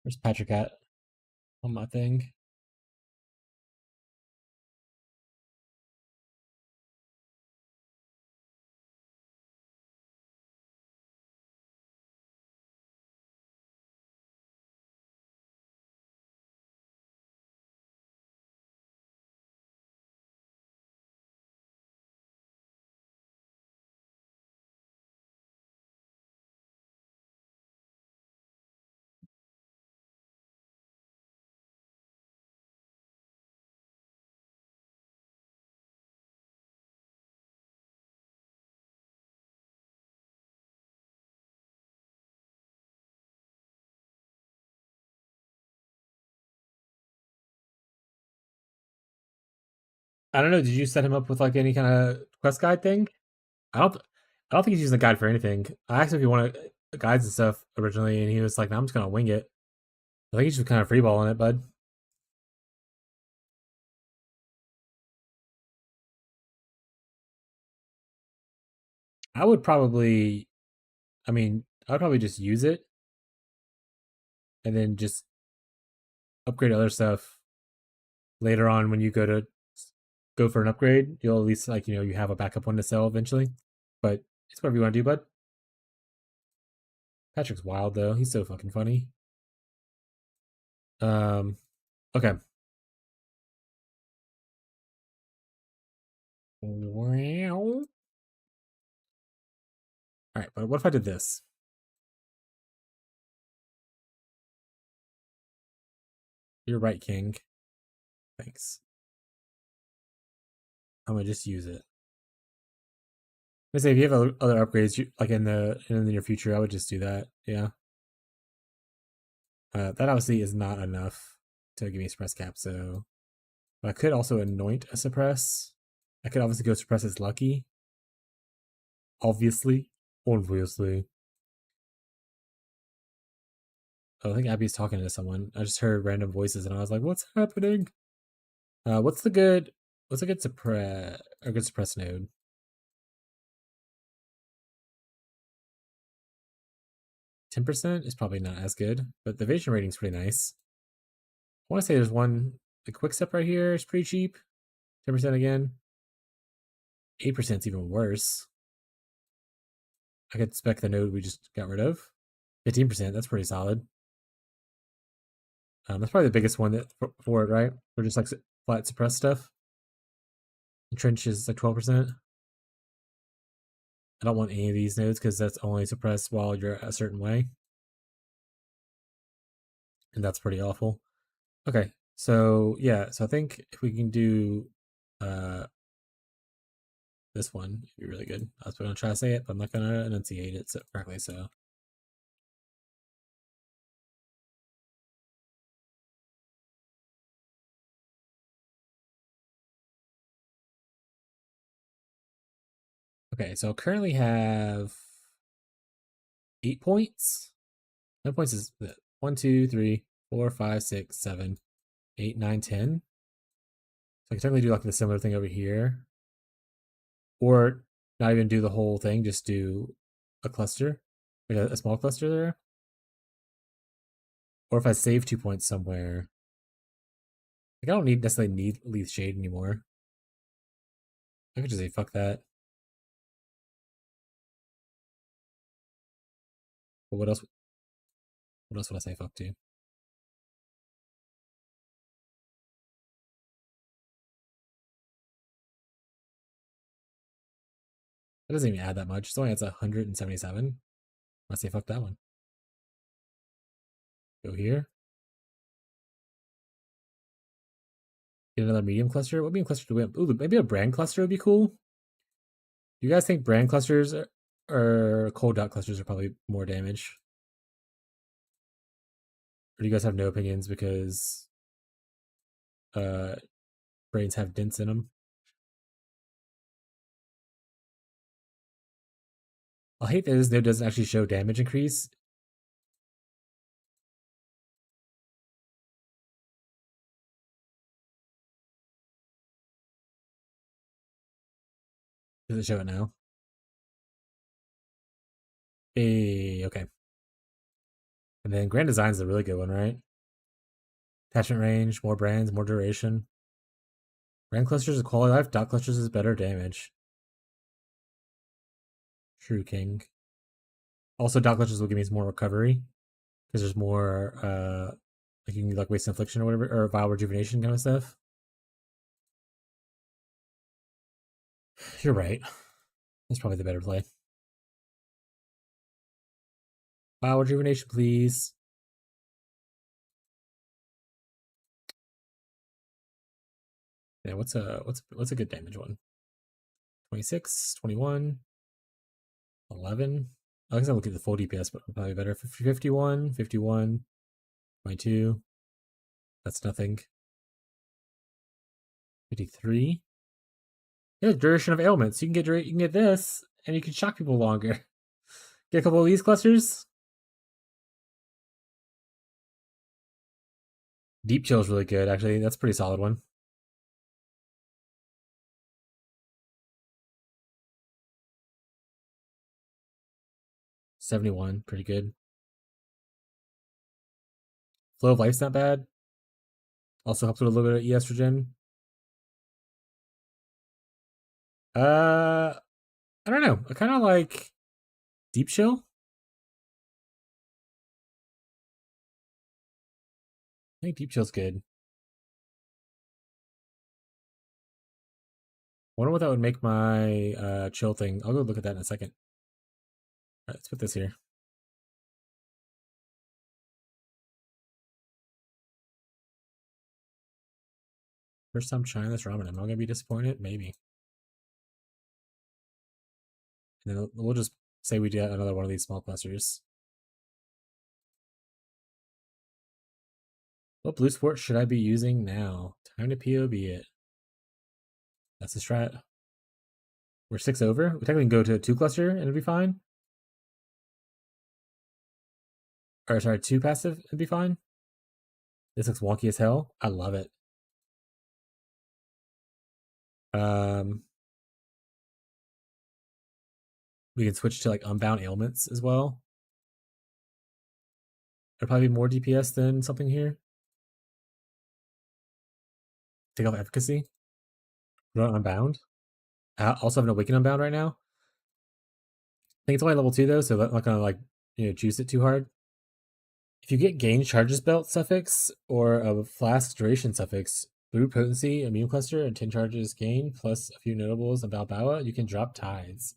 Where's Patrick at on my thing? I don't know. Did you set him up with like any kind of quest guide thing? I don't. I don't think he's using the guide for anything. I asked him if he wanted guides and stuff originally, and he was like, "No, I'm just gonna wing it." I think he's just kind of freeballing it, bud. I would probably. I mean, I would probably just use it, and then just upgrade other stuff later on when you go for an upgrade. You'll at least like you have a backup one to sell eventually. But it's whatever you want to do, bud. Patrick's wild though. He's so fucking funny. Okay. Well, all right, but what if I did this? You're right, King. Thanks. I'm gonna just use it. I say if you have other upgrades, like in the near future, I would just do that. Yeah. That obviously is not enough to give me a suppress cap. So, but I could also anoint a suppress. I could obviously go suppress as lucky. Obviously. Oh, I think Abby's talking to someone. I just heard random voices and I was like, what's happening? What's a good suppress node? 10% is probably not as good, but the evasion rating is pretty nice. I want to say there's one, the quick step right here is pretty cheap. 10% again. 8% is even worse. I could spec the node we just got rid of. 15%, that's pretty solid. That's probably the biggest one for it, right? For just like flat suppress stuff. The trench is like 12%. I don't want any of these nodes because that's only suppressed while you're a certain way. And that's pretty awful. Okay, so yeah, so I think if we can do this one, it'd be really good. I was gonna try to say it, but I'm not gonna enunciate it correctly, so. Okay, so I currently have 8 points. 9 points is 1, 2, 3, 4, 5, 6, 7, 8, 9, 10. So I can technically do like the similar thing over here. Or not even do the whole thing, just do a cluster, like a small cluster there. Or if I save 2 points somewhere, like I don't necessarily need Leaf Shade anymore. I could just say fuck that. But what else? What else would I say fuck to? That doesn't even add that much. It's only adds 177. I say fuck that one. Go here. Get another medium cluster. What medium cluster do we have? Ooh, maybe a brand cluster would be cool. Do you guys think brand clusters or cold dot clusters are probably more damage? Or do you guys have no opinions because brains have dents in them? I hate that this node doesn't actually show damage increase. Does it show it now? Hey, okay. And then Grand Design is a really good one, right? Attachment range, more brands, more duration. Brand clusters is quality life, dot clusters is better damage. True King. Also, dot clusters will give me more recovery because there's more like you can like waste infliction or whatever, or vile rejuvenation kind of stuff. You're right. That's probably the better play. Vile rejuvenation, please. Yeah, what's a good damage one? 26, 21, 11. I guess I'll look at the full DPS, but probably better. 51, 51, 22. That's nothing. 53. Yeah, duration of ailments. You can get this, and you can shock people longer. Get a couple of these clusters. Deep chill is really good, actually. That's a pretty solid one. $71, pretty good. Flow of life's not bad. Also helps with a little bit of estrogen. I don't know. I kind of like deep chill. I think deep chill's good. Wonder what that would make my chill thing. I'll go look at that in a second. All right, let's put this here. First time trying this ramen. Am I gonna be disappointed? Maybe. And then we'll just say we get another one of these small clusters. What blue sport should I be using now? Time to POB it. That's the strat. We're 6 over. We technically can go to a 2 cluster and it'd be fine. Or sorry, 2 passive, it'd be fine. This looks wonky as hell. I love it. We can switch to like unbound ailments as well. There'll probably be more DPS than something here. Take off efficacy. Run unbound. I also have an awaken unbound right now. I think it's only level 2 though, so I'm not gonna like juice it too hard. If you get gain charges belt suffix or a flask duration suffix, blue potency, immune cluster, and 10 charges gain, plus a few notables and Balboa, you can drop tides.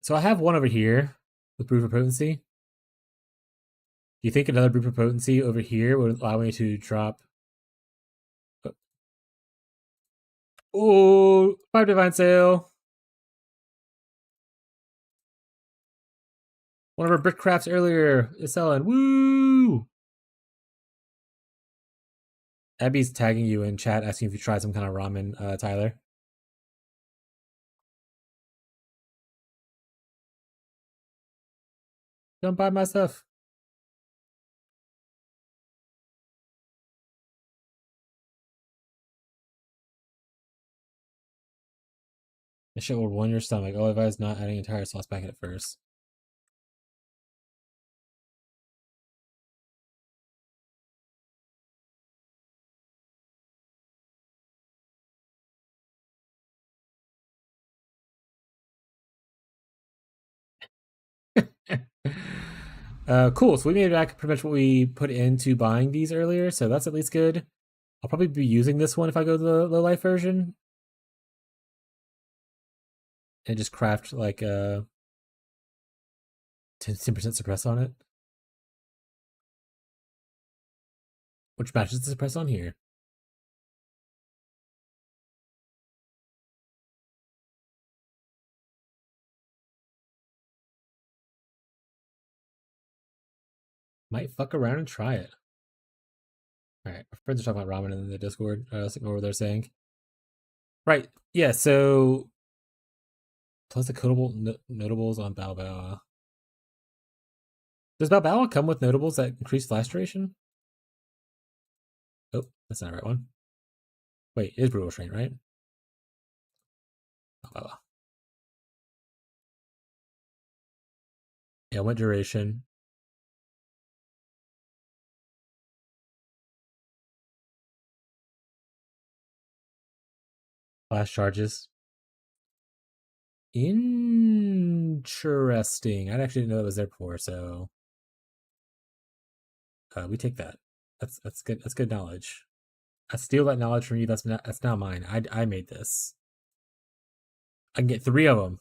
So I have one over here with proof of potency. Do you think another proof of potency over here would allow me to drop? Oh, 5 divine sale. One of our brick crafts earlier is selling. Woo! Abby's tagging you in chat, asking if you tried some kind of ramen, Tyler. Don't buy my stuff. This shit will ruin your stomach. Oh, advise not adding entire sauce packet at first. Cool. So we made back pretty much what we put into buying these earlier, so that's at least good. I'll probably be using this one if I go to the low life version. And just craft like a 10% suppress on it. Which matches the suppress on here. Might fuck around and try it. Alright, our friends are talking about ramen in the Discord. Let's ignore what they're saying. Right, yeah, so plus the notables on Balboa. Does Balboa come with notables that increase flash duration? Oh, that's not the right one. Wait, it is brutal restraint, right? Balboa. Ailment duration. Flash charges. Interesting. I actually didn't know it was there before, so we take that. That's good. That's good knowledge. I steal that knowledge from you. That's now mine. I made this. I can get 3 of them.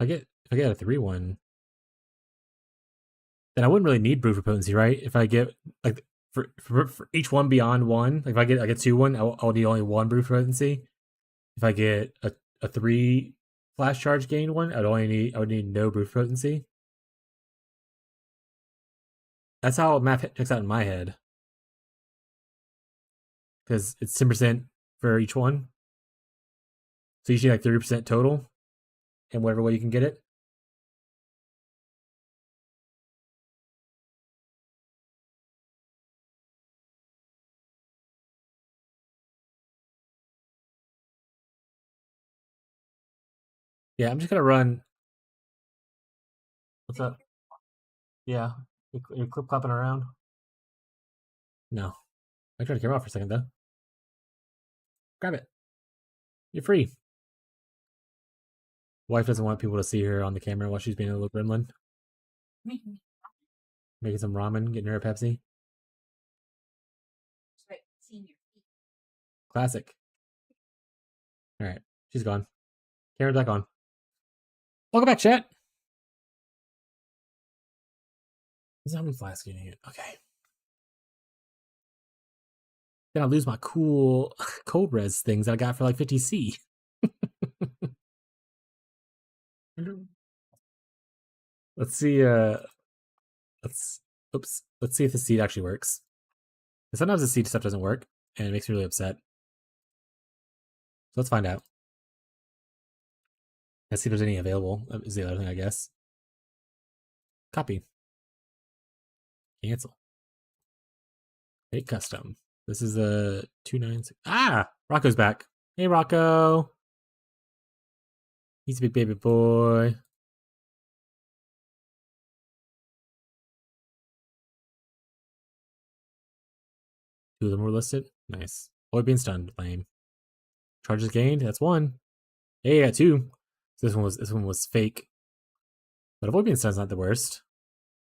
If I get a 3-1, then I wouldn't really need brew for potency, right? If I get like for each one beyond 1, like if I get 2-1, I'll need only 1 brew for potency. If I get a 3 flash charge gain one, I would need no brew for potency. That's how math checks out in my head. Because it's 10% for each one. So usually like 30% total in whatever way you can get it. Yeah, I'm just gonna run. What's up? Yeah, you're clip clapping around. No, I tried to camera off for a second though. Grab it. You're free. Wife doesn't want people to see her on the camera while she's being a little gremlin. Making some ramen, getting her a Pepsi. Classic. All right, she's gone. Camera's back on. Welcome back, chat. Zombie flask getting it. Okay. Then I lose my cool cold res things that I got for like 50C. Let's see. Let's see if the seed actually works. Sometimes the seed stuff doesn't work, and it makes me really upset. So let's find out. Let's see if there's any available. Is the other thing, I guess. Copy. Cancel. Make custom. This is a 296. Ah, Rocco's back. Hey, Rocco. He's a big baby boy. 2 of them were listed. Nice. Avoid being stunned. Lame. Charges gained. That's 1. Hey, I got 2. This one was fake. But avoid being stunned is not the worst.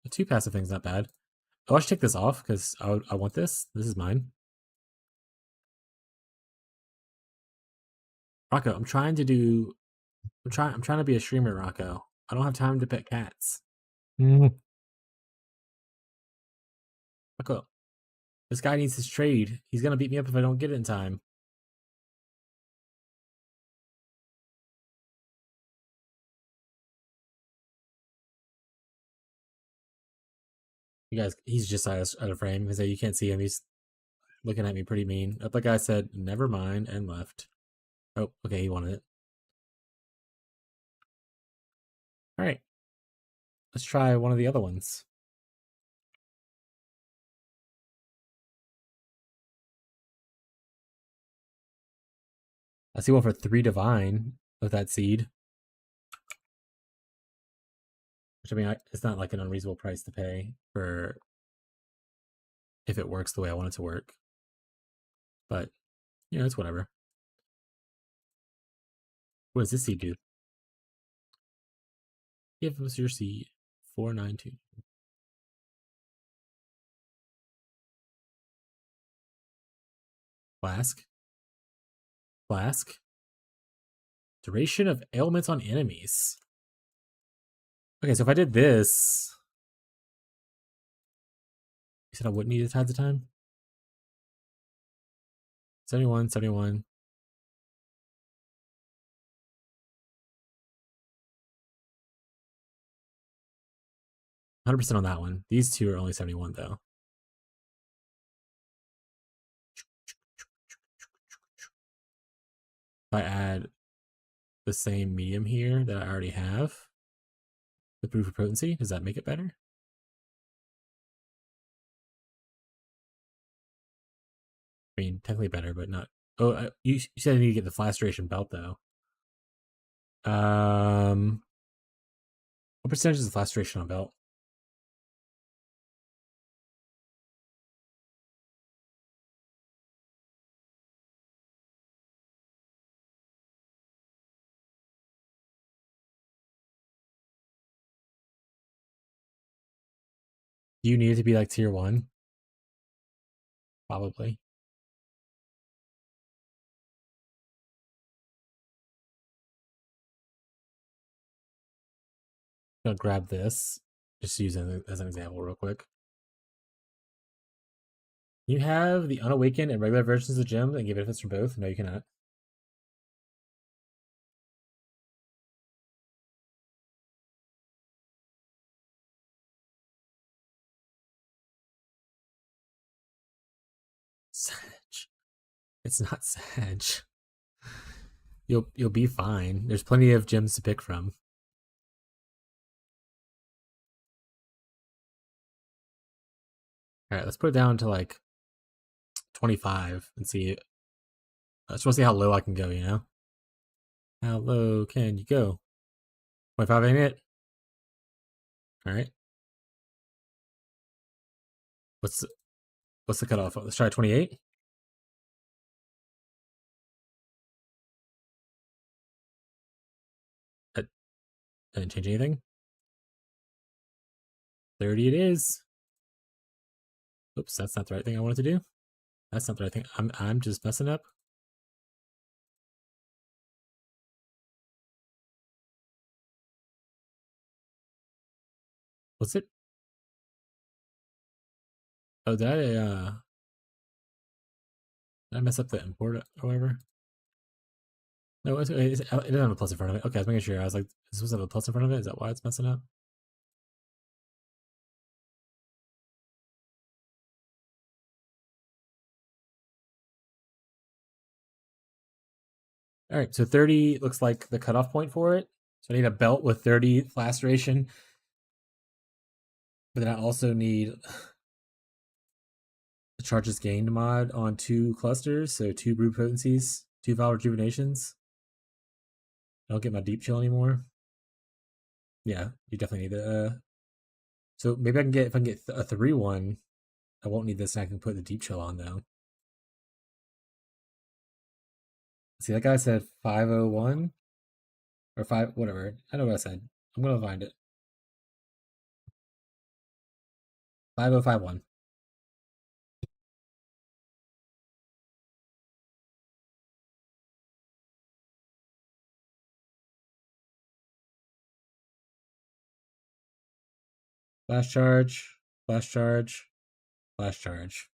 The 2 passive thing's not bad. Oh, I should take this off because I want this. This is mine. Rocco, I'm trying to be a streamer, Rocco. I don't have time to pet cats. Rocco, this guy needs his trade. He's gonna beat me up if I don't get it in time. You guys, he's just out of frame because you can't see him. He's looking at me pretty mean. Up, the guy said, "Never mind," and left. Oh, okay, he wanted it. All right, let's try one of the other ones. I see one for 3 divine with that seed. Which, I mean, it's not like an unreasonable price to pay for if it works the way I want it to work. But, you know, it's whatever. What does this seed do? Give us your seed. 492. Flask. Flask. Duration of ailments on enemies. Okay, so if I did this, you said I wouldn't need a Tides of Time? 71, 71. 100% on that one. These 2 are only 71 though. If I add the same medium here that I already have, the proof of potency, does that make it better? I mean, technically better, but not. Oh, you said I need to get the flastration belt though. What percentage is the flastration on belt? Do you need it to be like tier 1? Probably. I'm gonna grab this. Just use it as an example real quick. You have the unawakened and regular versions of gems and get benefits from both? No, you cannot. Sag. It's not Sag. You'll be fine. There's plenty of gems to pick from. All right, let's put it down to like 25 and see. I just want to see how low I can go, you know? How low can you go? 25 ain't it? All right. What's the cutoff? Let's try 28. I didn't change anything. 30 it is. Oops, that's not the right thing I wanted to do. That's not the right thing. I'm just messing up. What's it? Oh, did I mess up the import or whatever? No, it doesn't have a plus in front of it. Okay, I was making sure. I was like, is this supposed to have a plus in front of it? Is that why it's messing up? All right, so 30 looks like the cutoff point for it. So I need a belt with 30 laceration. But then I also need the charges gained mod on 2 clusters. So 2 brew potencies, 2 vow rejuvenations. I don't get my deep chill anymore. Yeah, you definitely need it. So maybe I can get, if I can get a 3-1, I won't need this and I can put the deep chill on though. See, that guy said 501 or 5, whatever. I know what I said. I'm going to find it. 5051. Flash charge, flash charge, flash charge.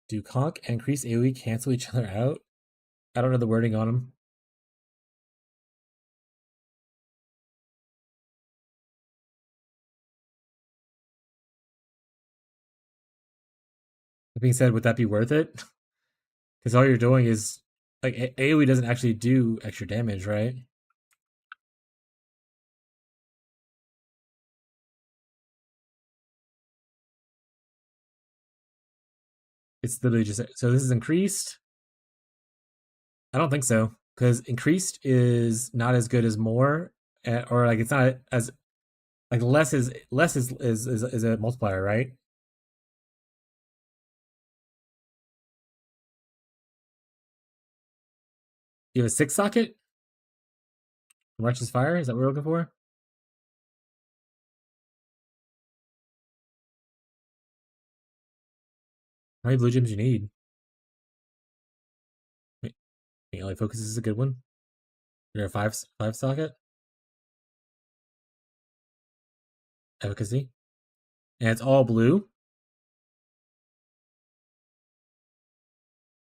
Do conk and increase AoE cancel each other out? I don't know the wording on them. That being said, would that be worth it? Because all you're doing is like AoE doesn't actually do extra damage, right? It's literally just so this is increased. I don't think so because increased is not as good as more, or like it's not as like less is a multiplier, right? You have a 6 socket. Righteous fire. Is that what we're looking for? How many blue gems you need? Melee focus is a good one. You're a five socket efficacy, and it's all blue.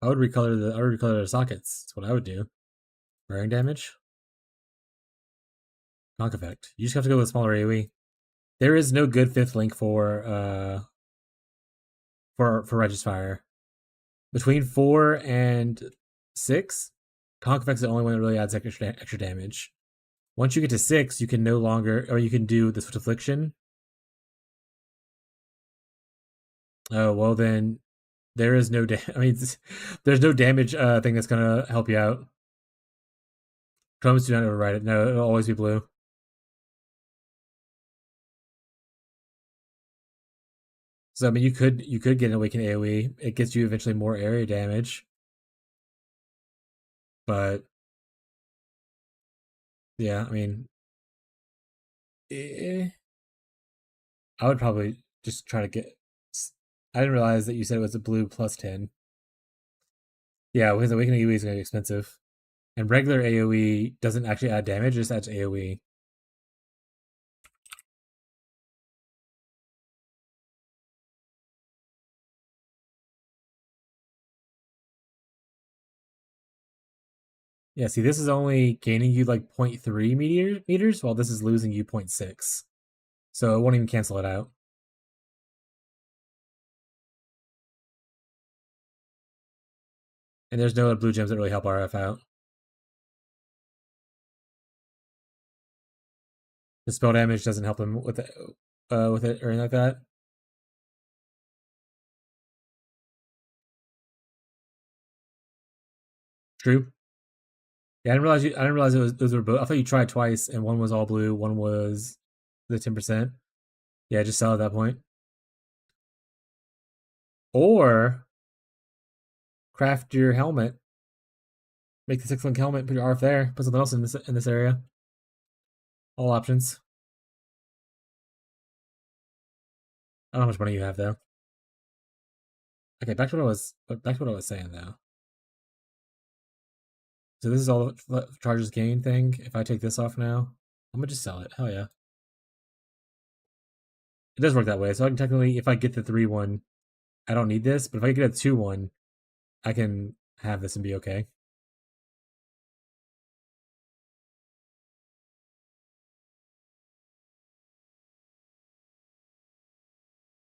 I would recolor the sockets. That's what I would do. Wearing damage. Knock effect. You just have to go with smaller AoE. There is no good fifth link for Righteous Fire. Between 4 and 6, Conk effect is the only one that really adds extra damage. Once you get to 6, you can no longer, or you can do the Swift Affliction. Oh well, then there is no. I mean, there's no damage thing that's gonna help you out. Chromes do not override it. No, it'll always be blue. So I mean, you could get an Awakened AoE. It gets you eventually more area damage, but yeah, I mean, eh, I would probably just try to get. I didn't realize that you said it was a blue plus 10. Yeah, because Awakening AoE is going to be expensive, and regular AoE doesn't actually add damage; it just adds AoE. Yeah, see, this is only gaining you like 0.3 meters, while this is losing you 0.6. So it won't even cancel it out. And there's no blue gems that really help RF out. The spell damage doesn't help him with it or anything like that. True. Yeah, I didn't realize those were both. I thought you tried twice, and one was all blue, one was the 10%. Yeah, just sell at that point. Or craft your helmet. Make the 6 link helmet. Put your RF there. Put something else in this area. All options. I don't know how much money you have though. Okay, back to what I was saying though. So this is all the charges gain thing. If I take this off now, I'm gonna just sell it. Hell yeah. It does work that way. So I can technically, if I get the 3-1, I don't need this. But if I get a 2-1, I can have this and be okay.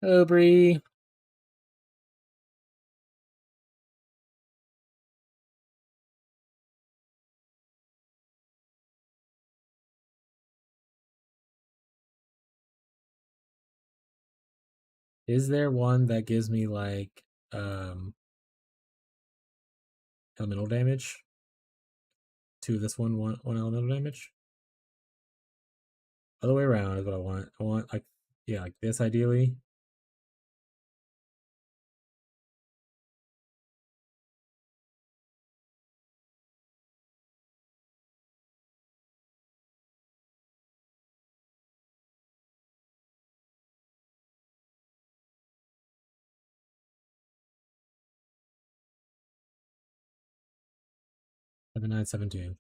Hello, Bree. Is there one that gives me like elemental damage? 2 of this one elemental damage? Other way around is what I want. I want like yeah, like this ideally. 7972.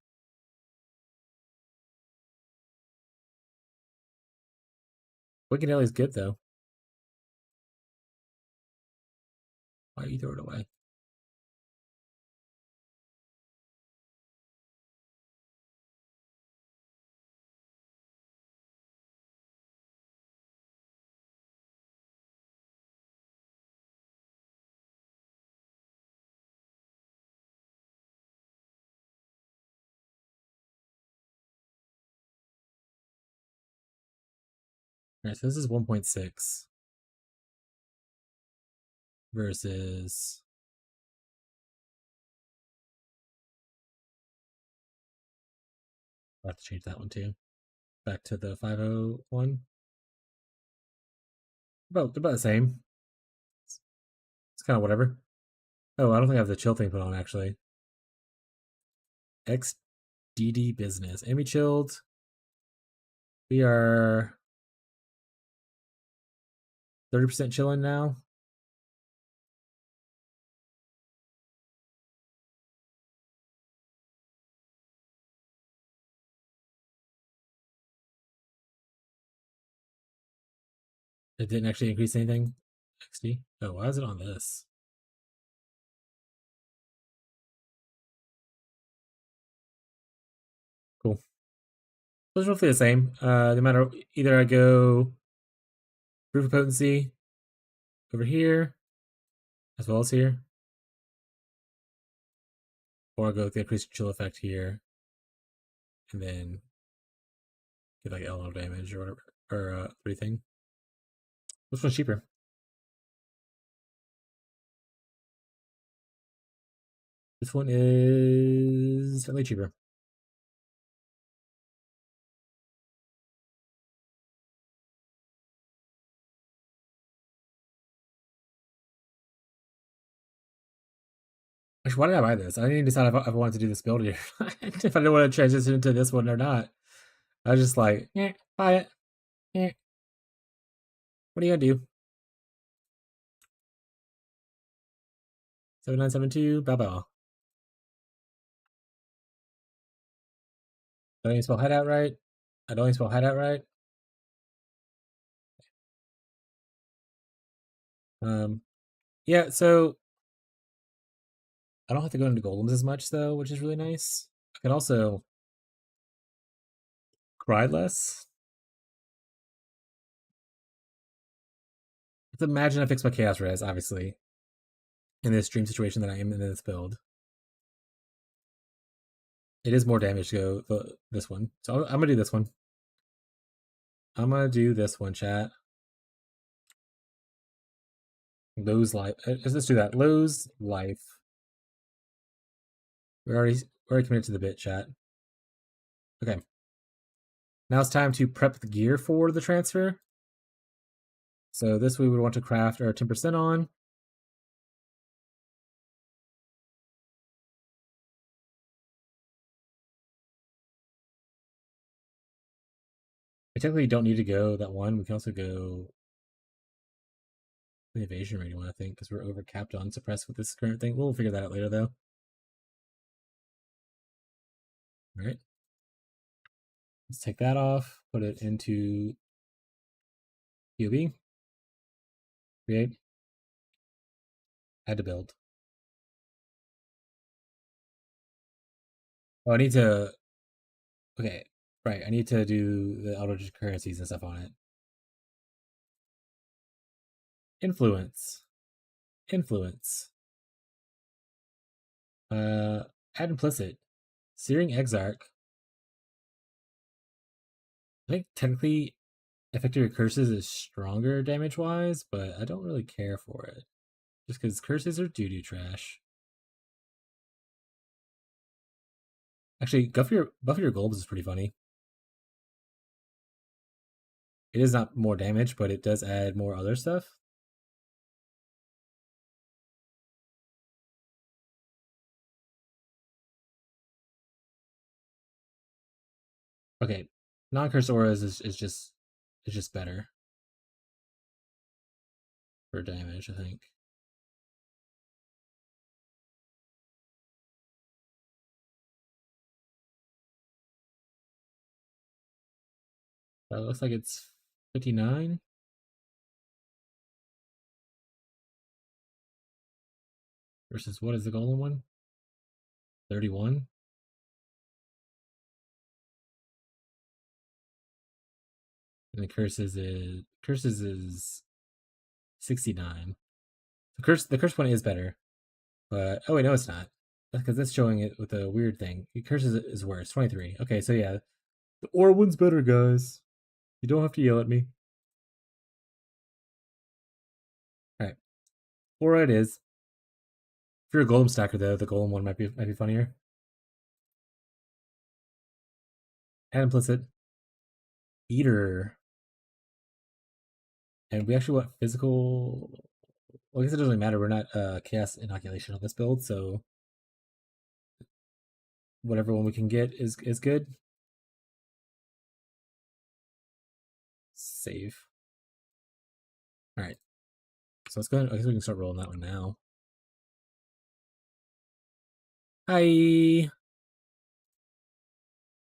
Wicked Alley's good though. Why you throw it away? Alright, so this is 1.6 versus I'll have to change that one too. Back to the 501. About the same. It's kind of whatever. Oh, I don't think I have the chill thing put on actually. XDD business. Amy chilled. We are 30% chilling now. It didn't actually increase anything. XD. Oh, why is it on this? Cool. It's roughly the same. No matter either I go proof of potency over here as well as here, or I go with the increased chill effect here, and then get like elemental damage or whatever, or 3 thing. Which one's cheaper? This one is slightly cheaper. Actually, why did I buy this? I didn't even decide if I wanted to do this build here. If I didn't want to transition into this one or not. I was just like, buy it. What are you gonna do? 7972, bow bow. Don't even spell head out right. I don't even spell head out right. Yeah, so I don't have to go into golems as much though, which is really nice. I can also cry less. Let's imagine I fix my chaos res, obviously, in this dream situation that I am in this build. It is more damage to go this one. So I'm gonna do this one. I'm gonna do this one, chat. Lowe's life. Let's do that. Lowe's life. We're already committed to the bit, chat. Okay. Now it's time to prep the gear for the transfer. So this we would want to craft our 10% on. We technically don't need to go that one. We can also go the evasion rating one, I think, because we're over capped on suppress with this current thing. We'll figure that out later, though. All right. Let's take that off, put it into POB, create, add to build. Oh, I need to, okay, right. I need to do the auto currencies and stuff on it. Influence. Add implicit. Searing Exarch. I think technically Effective Your Curses is stronger damage wise, but I don't really care for it. Just because curses are doo-doo trash. Actually, Buffy Your Globes is pretty funny. It is not more damage, but it does add more other stuff. Okay, non-curse auras is just better for damage, I think. It looks like it's 59. Versus what is the golden one? 31. And the curses is 69. The curse one is better. But oh wait, no it's not. Because that's showing it with a weird thing. The curses is worse. 23. Okay, so yeah. The aura one's better, guys. You don't have to yell at me. Alright. Aura it is. If you're a golem stacker though, the golem one might be funnier. And implicit. Eater. And we actually want physical. Well, I guess it doesn't really matter. We're not chaos inoculation on this build, so whatever one we can get is good. Save. All right. So let's go ahead. I guess we can start rolling that one now. Hi.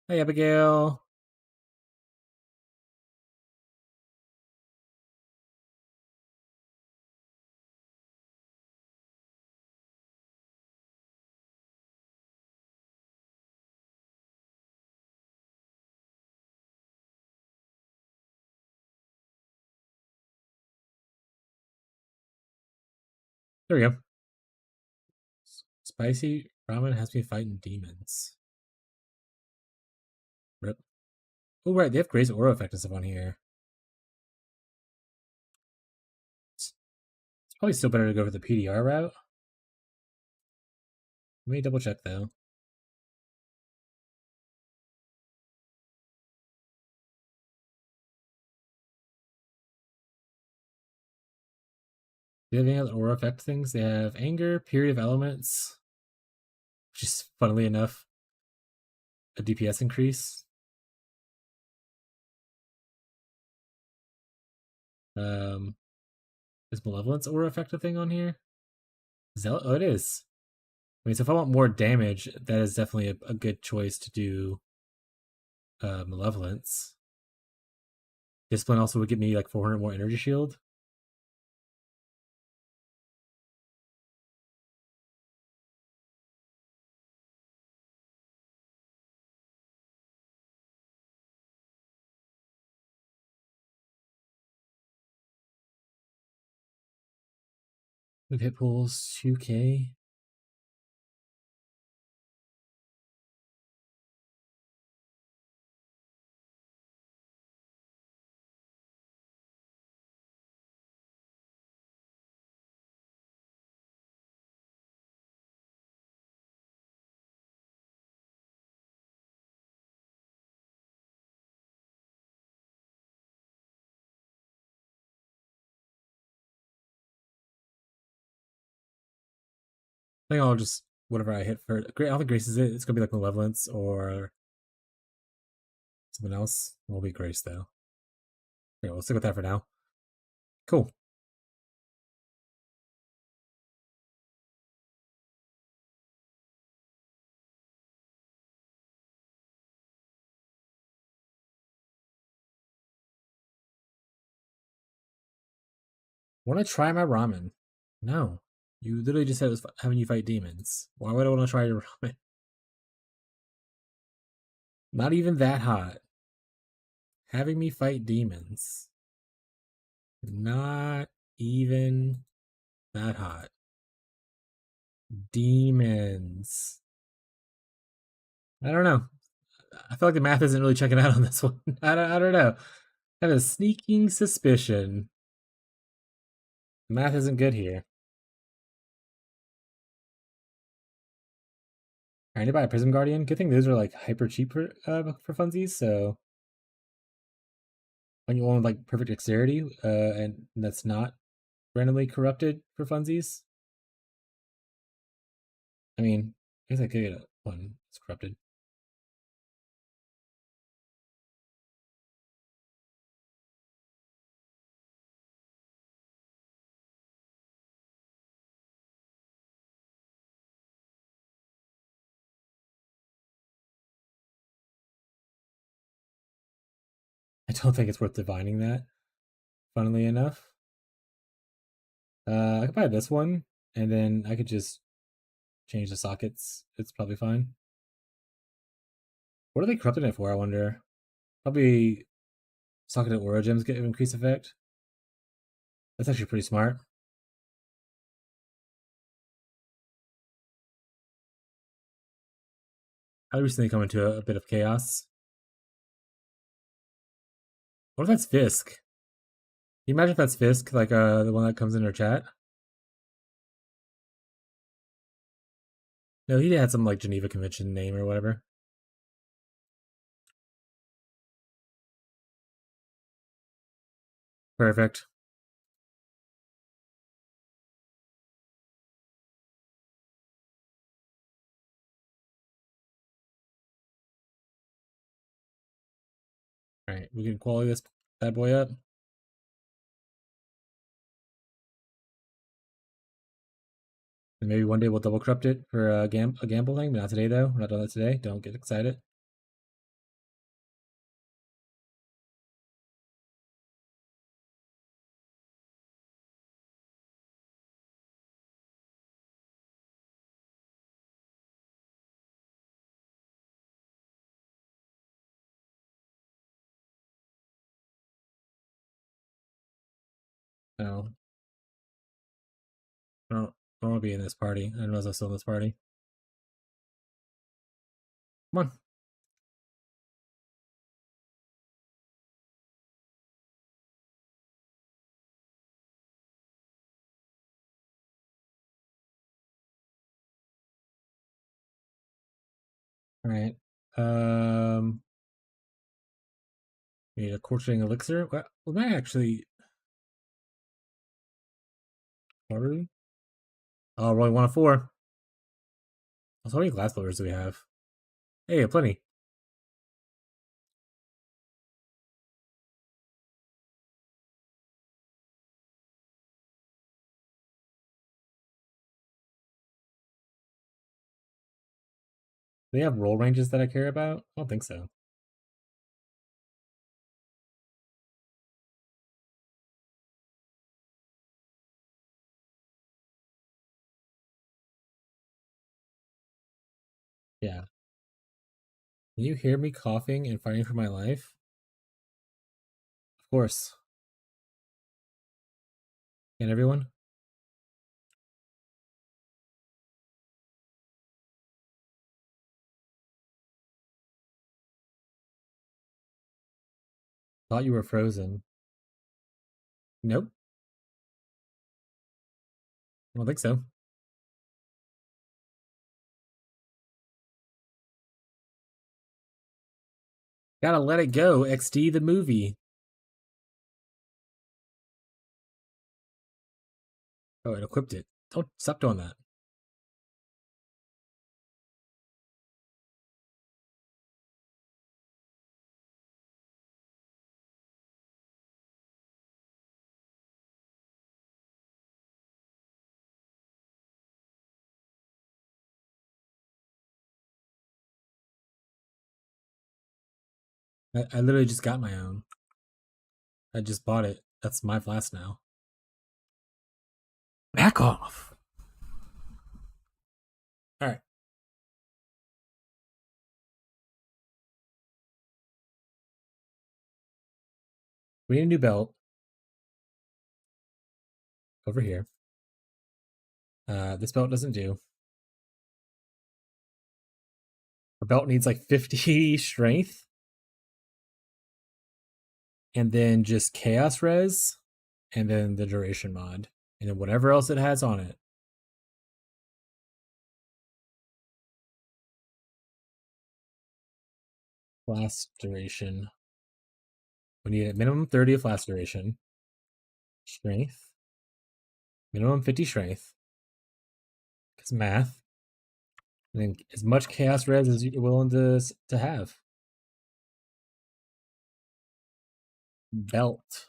Hi, Abigail. There we go. Spicy ramen has me fighting demons. Rip. Oh, right. They have Grace Aura effect and stuff on here. It's probably still better to go for the PDR route. Let me double check though. Do they have any other aura effect things? They have anger, period of elements, which is funnily enough a DPS increase. Is malevolence aura effect a thing on here? Zealot? Oh, it is. I mean, so if I want more damage, that is definitely a good choice to do malevolence. Discipline also would get me like 400 more energy shield. Move hit pools 2k. I think I'll just whatever I hit for. Great, I don't think Grace is it. It's gonna be like malevolence or something else. It will be Grace though. Okay, we'll stick with that for now. Cool. Want to try my ramen? No. You literally just said it was having you fight demons. Why would I want to try your ramen? Not even that hot. Having me fight demons. Not even that hot. Demons. I don't know. I feel like the math isn't really checking out on this one. I don't know. I have a sneaking suspicion. The math isn't good here. I need to buy a Prism Guardian. Good thing those are like hyper cheap for funsies, so when you want like perfect dexterity, and that's not randomly corrupted for funsies. I mean, I guess I could get one that's corrupted. I don't think it's worth divining that, funnily enough. I could buy this one, and then I could just change the sockets. It's probably fine. What are they corrupting it for, I wonder? Probably socketed aura gems get increased effect. That's actually pretty smart. I recently come into a bit of chaos. What if that's Fisk? Can you imagine if that's Fisk, like the one that comes in our chat? No, he had some like Geneva Convention name or whatever. Perfect. All right, we can quality this bad boy up. And maybe one day we'll double corrupt it for a gamble thing, but not today though. We're not doing that today. Don't get excited. No, I don't want to be in this party. I didn't realize I was still in this party. Come on. All right. We need a quartering elixir. Well, we might actually. What are we? Oh, rolling 1 of 4. How many glass blowers do we have? Hey, plenty. Do they have roll ranges that I care about? I don't think so. Yeah. Can you hear me coughing and fighting for my life? Of course. Can everyone? Thought you were frozen. Nope. I don't think so. Gotta let it go. XD the movie. Oh, it equipped it. Don't stop doing that. I literally just got my own. I just bought it. That's my flask now. Back off. All right. We need a new belt. Over here. This belt doesn't do. Our belt needs like 50 strength. And then just chaos res. And then the duration mod. And then whatever else it has on it. Flask duration. We need a minimum 30 of flask duration. Strength. Minimum 50 strength. Because math. And then as much chaos res as you're willing to have. Belt.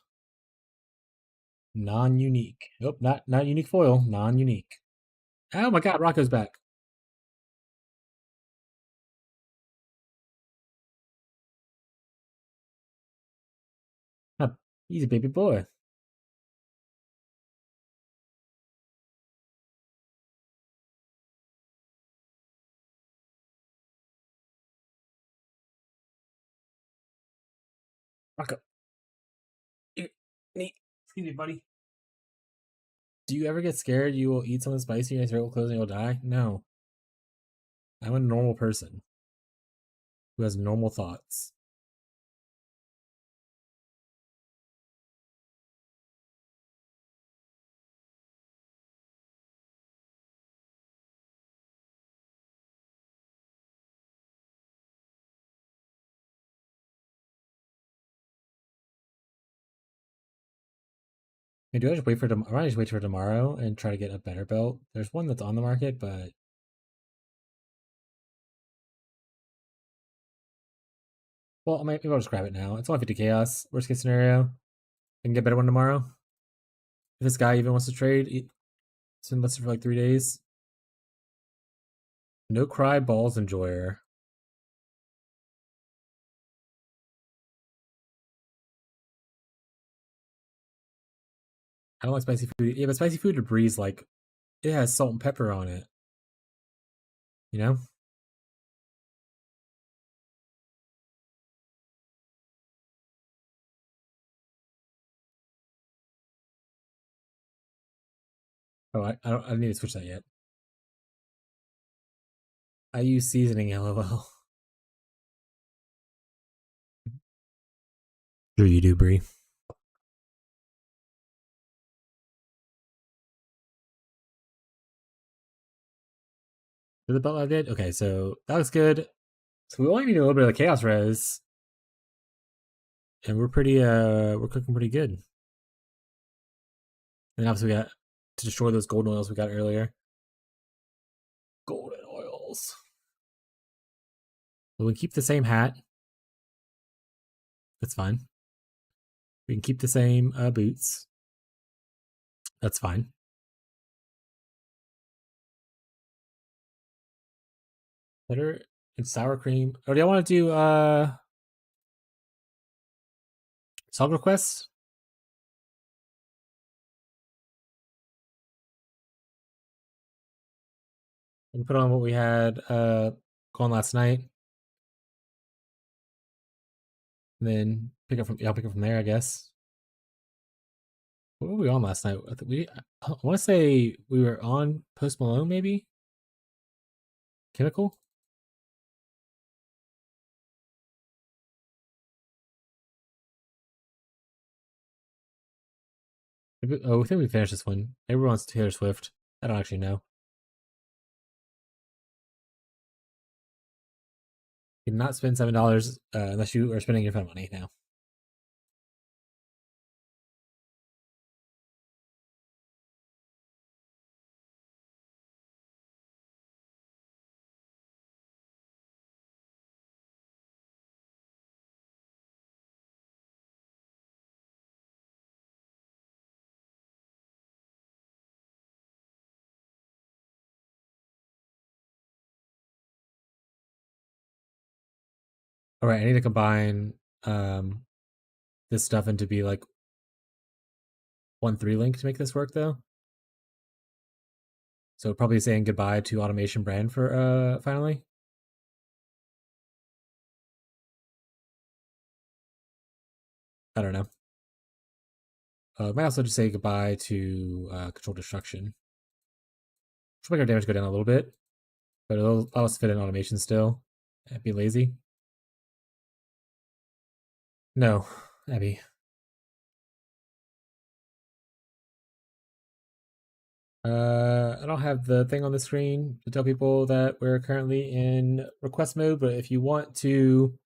Non-unique. Nope, not unique foil. Non-unique. Oh my god, Rocco's back. He's a baby boy. Rocco. Neat. Excuse me, buddy. Do you ever get scared you will eat something spicy and your throat will close and you'll die? No. I'm a normal person who has normal thoughts. Hey, do I just wait for I might just wait for tomorrow and try to get a better belt. There's one that's on the market, but well, maybe I'll just grab it now. It's only 50 chaos. Worst case scenario, I can get a better one tomorrow. If this guy even wants to trade, it's been listed for like 3 days. No cry balls enjoyer. I don't like spicy food. Yeah, but spicy food debris like it has salt and pepper on it. You know? Oh, I don't need to switch that yet. I use seasoning, lol. Sure you do, Brie. Did the belt I did? Okay, so that looks good. So we only need a little bit of the chaos res. And we're cooking pretty good. And obviously we got to destroy those golden oils we got earlier. Golden oils. We can keep the same hat. That's fine. We can keep the same boots. That's fine. Butter and sour cream. Or do y'all want to do song requests? And put on what we had going last night. And then I'll pick up from there, I guess. What were we on last night? I want to say we were on Post Malone, maybe? Chemical? Oh, I think we finished this one. Everyone's Taylor Swift. I don't actually know. You cannot spend $7 unless you are spending your fun money now. All right, I need to combine um, this stuff into be like 1.3 link to make this work, though. So probably saying goodbye to automation brand for finally. I don't know. Might also just say goodbye to control destruction. Should make our damage go down a little bit, but it'll allow us to fit in automation still. Be lazy. No, Abby. I don't have the thing on the screen to tell people that we're currently in request mode, but if you want to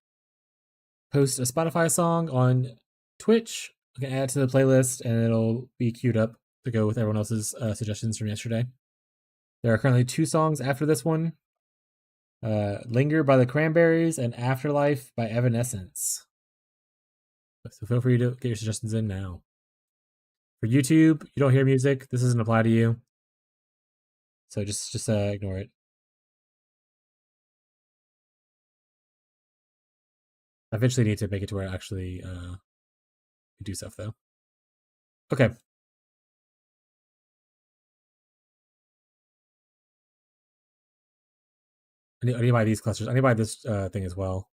post a Spotify song on Twitch, you can add it to the playlist and it'll be queued up to go with everyone else's suggestions from yesterday. There are currently 2 songs after this one. Linger by the Cranberries and Afterlife by Evanescence. So feel free to get your suggestions in now. For YouTube, you don't hear music. This doesn't apply to you. So just ignore it. I eventually need to make it to where I actually We do stuff though. Okay. I need to buy these clusters. I need to buy this thing as well.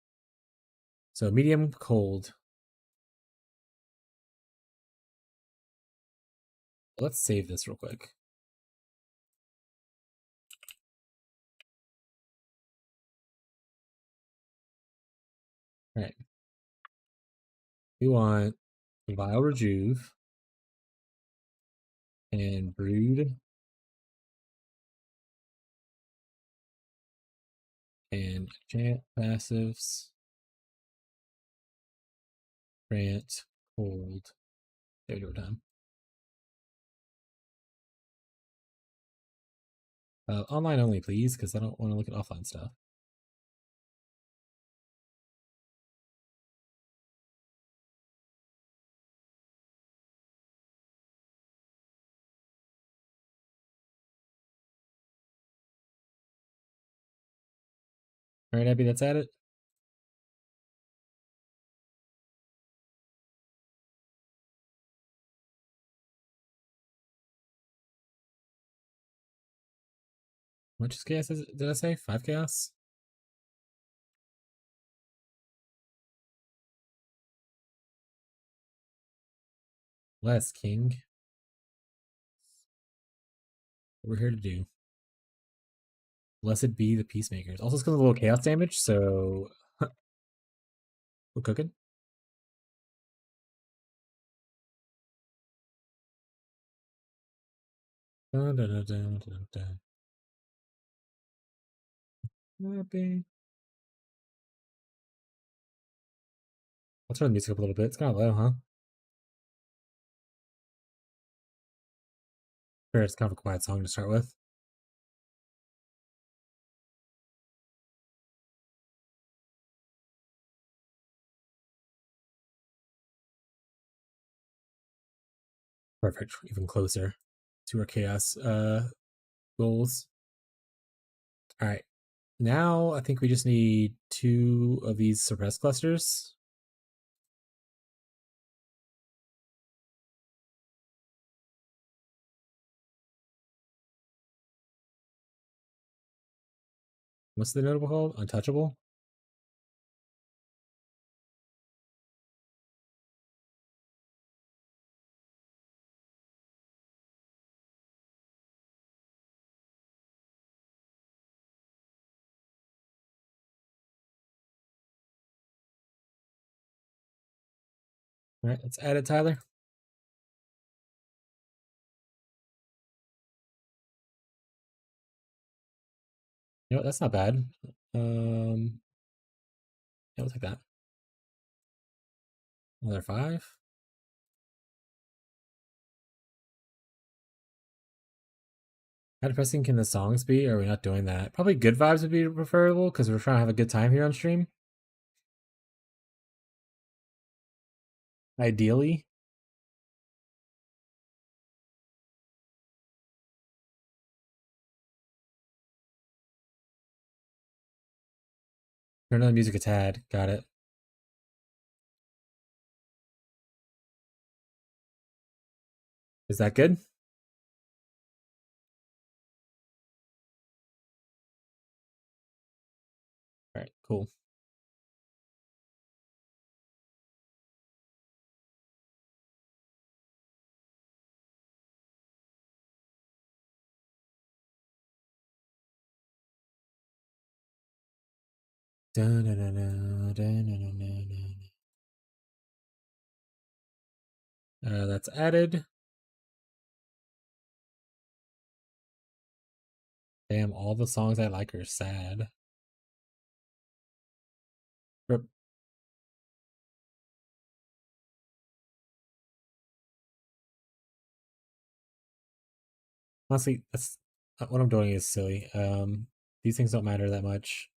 So medium cold. Let's save this real quick. All right. We want Vile Rejuve and Brood and Chant passives. Grant cold. There we go. Time. Online only, please, because I don't want to look at offline stuff. All right, Abby, that's at it. How much is chaos? Did I say 5 chaos? Less king. What we're here to do. Blessed be the peacemakers. Also, it's because of a little chaos damage, so we're cooking. Dun, dun, dun, dun, dun, dun. Happy. I'll turn the music up a little bit. It's kind of low, huh? Fair, it's kind of a quiet song to start with. Perfect. Even closer to our chaos goals. All right. Now I think we just need 2 of these suppressed clusters. What's the notable called? Untouchable? All right, let's add it, Tyler. You know what? That's not bad. Yeah, we'll take that. Another 5. How depressing can the songs be? Or are we not doing that? Probably good vibes would be preferable because we're trying to have a good time here on stream. Ideally. Turn on the music a tad. Got it. Is that good? All right, cool. That's added. Damn, all the songs I like are sad. Rip. Honestly, that's what I'm doing is silly. These things don't matter that much.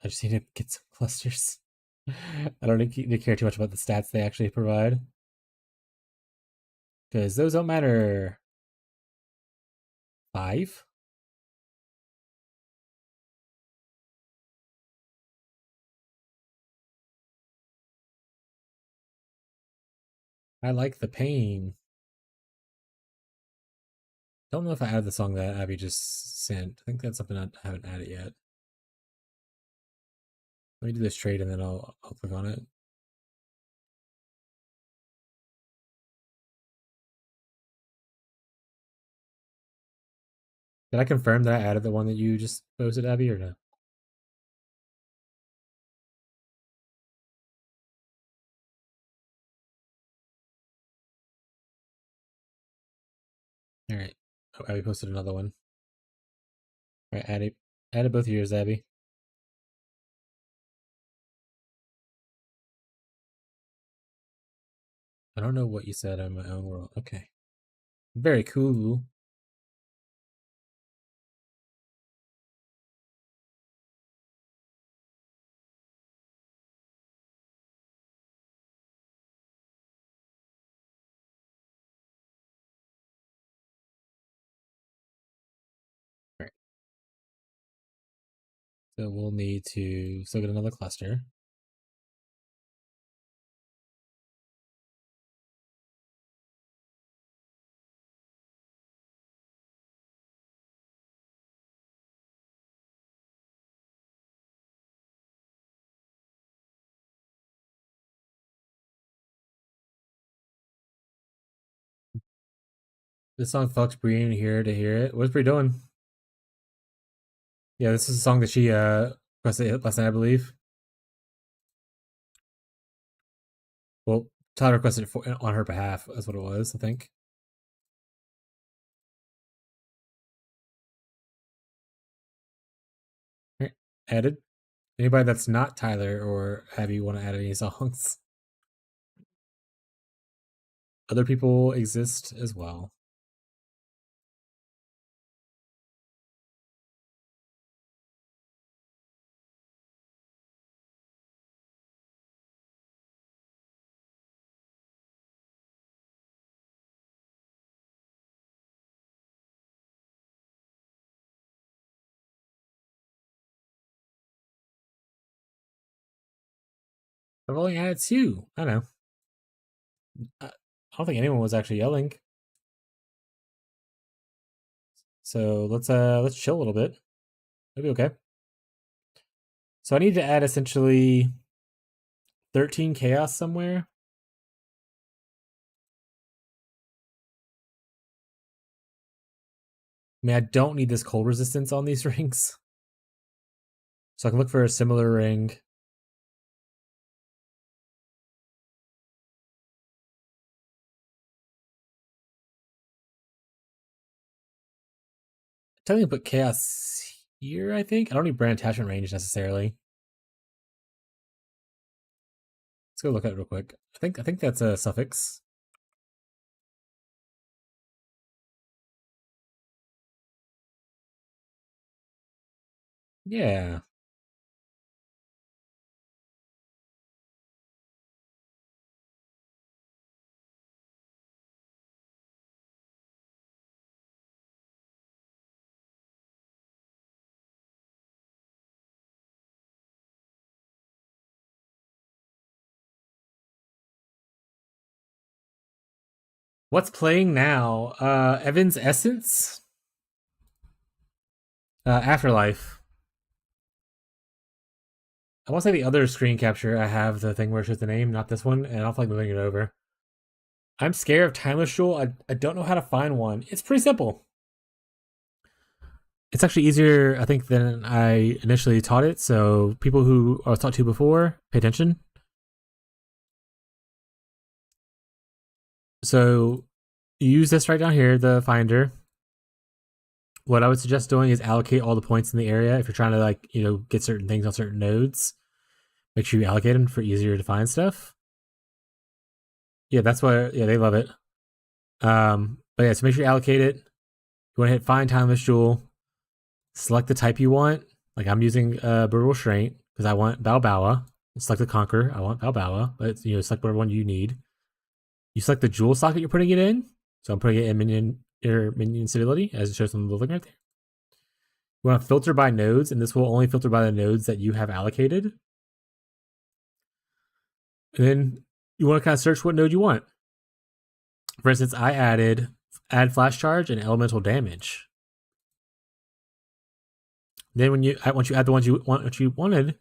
I just need to get some clusters. I don't need to care too much about the stats they actually provide. Because those don't matter. 5? I like the pain. Don't know if I added the song that Abby just sent. I think that's something I haven't added yet. Let me do this trade and then I'll click on it. Did I confirm that I added the one that you just posted, Abby, or no? All right. Oh, Abby posted another one. All right, added both of yours, Abby. I don't know what you said on my own world. Okay. Very cool. All right. So we'll need to still get another cluster. This song fucks Bree in here to hear it. What's Bree doing? Yeah, this is a song that she requested last night, I believe. Well, Tyler requested it on her behalf. That's what it was, I think. All right. Added. Anybody that's not Tyler or Abby want to add any songs? Other people exist as well. I've only added two. I don't know. I don't think anyone was actually yelling. So let's chill a little bit. It'll be okay. So I need to add essentially 13 chaos somewhere. I mean, I don't need this cold resistance on these rings. So I can look for a similar ring. Technically put chaos here, I think. I don't need brand attachment range necessarily. Let's go look at it real quick. I think that's a suffix. Yeah. What's playing now? Evan's Essence? Afterlife. I want to say the other screen capture, I have the thing where it shows the name, not this one, and I don't feel like moving it over. I'm scared of Timeless Jewel. I don't know how to find one. It's pretty simple. It's actually easier, I think, than I initially taught it. So people who I was taught to before, pay attention. So you use this right down here, the finder. What I would suggest doing is allocate all the points in the area. If you're trying to get certain things on certain nodes, make sure you allocate them for easier to find stuff. Yeah, that's what. Yeah, they love it. But yeah, so make sure you allocate it. You want to hit find timeless jewel. Select the type you want. Like I'm using brutal restraint because I want Balboa. Select the conquer. I want Balboa, but select whatever one you need. You select the jewel socket you're putting it in. So I'm putting it in minion stability as it shows on the link right there. You want to filter by nodes, and this will only filter by the nodes that you have allocated. And then you want to kind of search what node you want. For instance, I add flash charge and elemental damage. Then once you add the ones you wanted,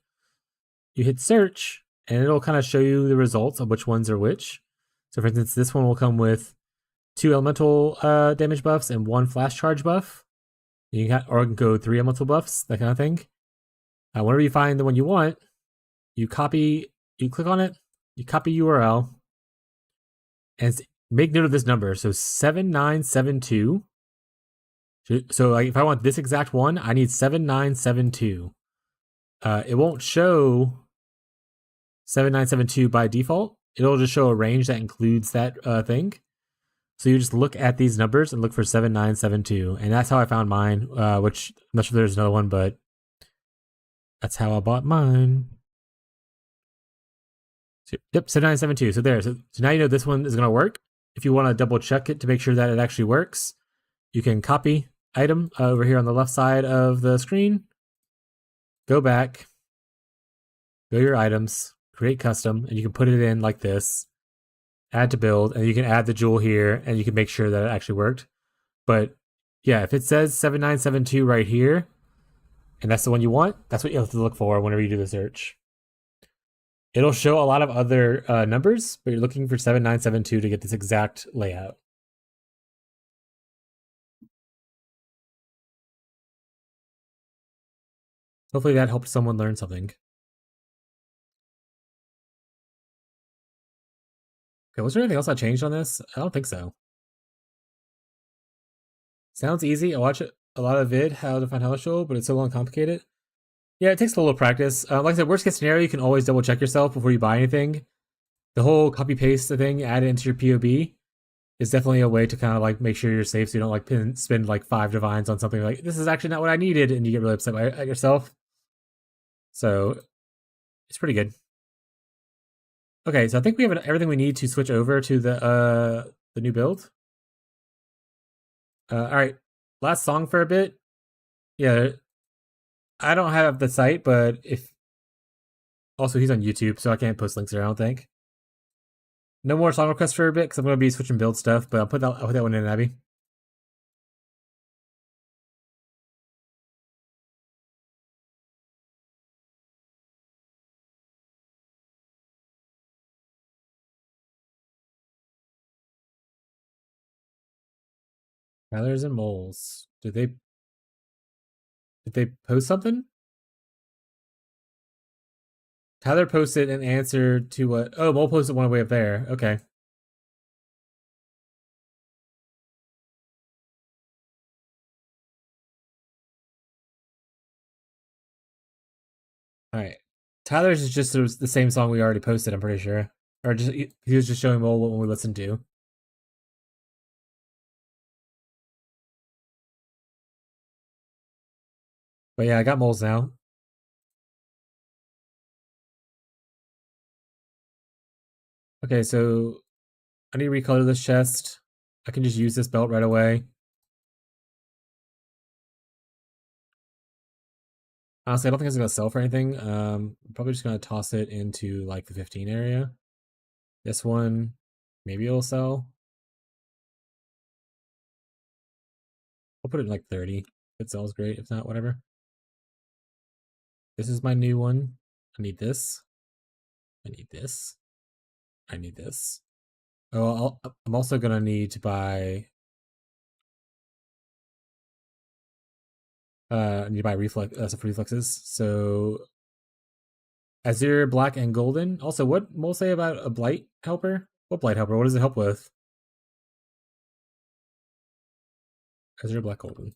you hit search, and it'll kind of show you the results of which ones are which. So, for instance, this one will come with 2 elemental damage buffs and 1 flash charge buff. Or you can go 3 elemental buffs, that kind of thing. Whenever you find the one you want, you click on it, you copy URL, and make note of this number. So 7972. So like if I want this exact one, I need 7972. It won't show 7972 by default. It'll just show a range that includes that thing. So you just look at these numbers and look for 7972. And that's how I found mine, which I'm not sure there's another one, but that's how I bought mine. So, yep, 7972. So there. So now you know this one is going to work. If you want to double check it to make sure that it actually works, you can copy item over here on the left side of the screen. Go back. Go to your items. Create custom. And you can put it in like this. Add to build. And you can add the jewel here. And you can make sure that it actually worked. But yeah, if it says 7972 right here, and that's the one you want, that's what you have to look for whenever you do the search. It'll show a lot of other numbers, but you're looking for 7972 to get this exact layout. Hopefully that helped someone learn something. Okay, was there anything else I changed on this? I don't think so. Sounds easy. I watch a lot of vid, how to find Hellish, but it's so long complicated. Yeah, it takes a little practice. Like I said, worst case scenario, you can always double check yourself before you buy anything. The whole copy paste thing, add it into your POB, is definitely a way to kind of like make sure you're safe, so you don't like spend like 5 divines on something like this is actually not what I needed, and you get really upset at yourself. So it's pretty good. Okay, so I think we have everything we need to switch over to the new build. All right, last song for a bit. Yeah, I don't have the site, but if also he's on YouTube, so I can't post links there. I don't think. No more song requests for a bit because I'm gonna be switching build stuff, but I'll put that one in, Abby. Tyler's and moles. Did they post something? Tyler posted an answer to what? Oh, Mole posted one way up there. Okay. All right. Tyler's is just the same song we already posted. I'm pretty sure, or just he was just showing Mole what we listened to. But yeah, I got moles now. Okay, so I need to recolor this chest. I can just use this belt right away. Honestly, I don't think it's gonna sell for anything. I'm probably just gonna toss it into like the 15 area. This one, maybe it'll sell. I'll put it in like 30. If it sells, great. If not, whatever. This is my new one. I need this. I need this. I need this. Oh, I'm also gonna need to buy. I need to buy some reflexes. So Azure, Black, and Golden. Also, what Mole say about a Blight Helper? What Blight Helper? What does it help with? Azure, Black, Golden.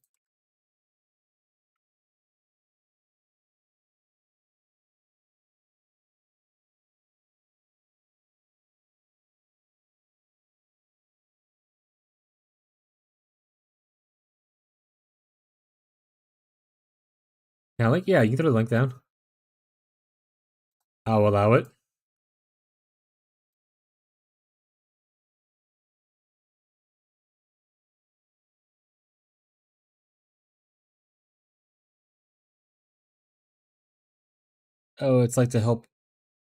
Now, like, yeah, you can throw the link down. I'll allow it. Oh, it's like to help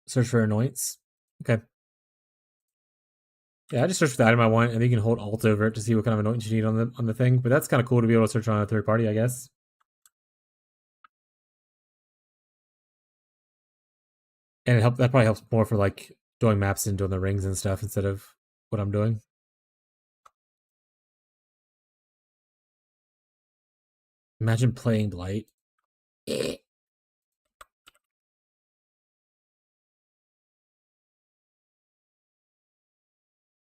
search for annoyance. Okay. Yeah, I just search for the item I want, and then you can hold Alt over it to see what kind of anointings you need on the thing. But that's kind of cool to be able to search on a third party, I guess. And that probably helps more for like doing maps and doing the rings and stuff instead of what I'm doing. Imagine playing Blight.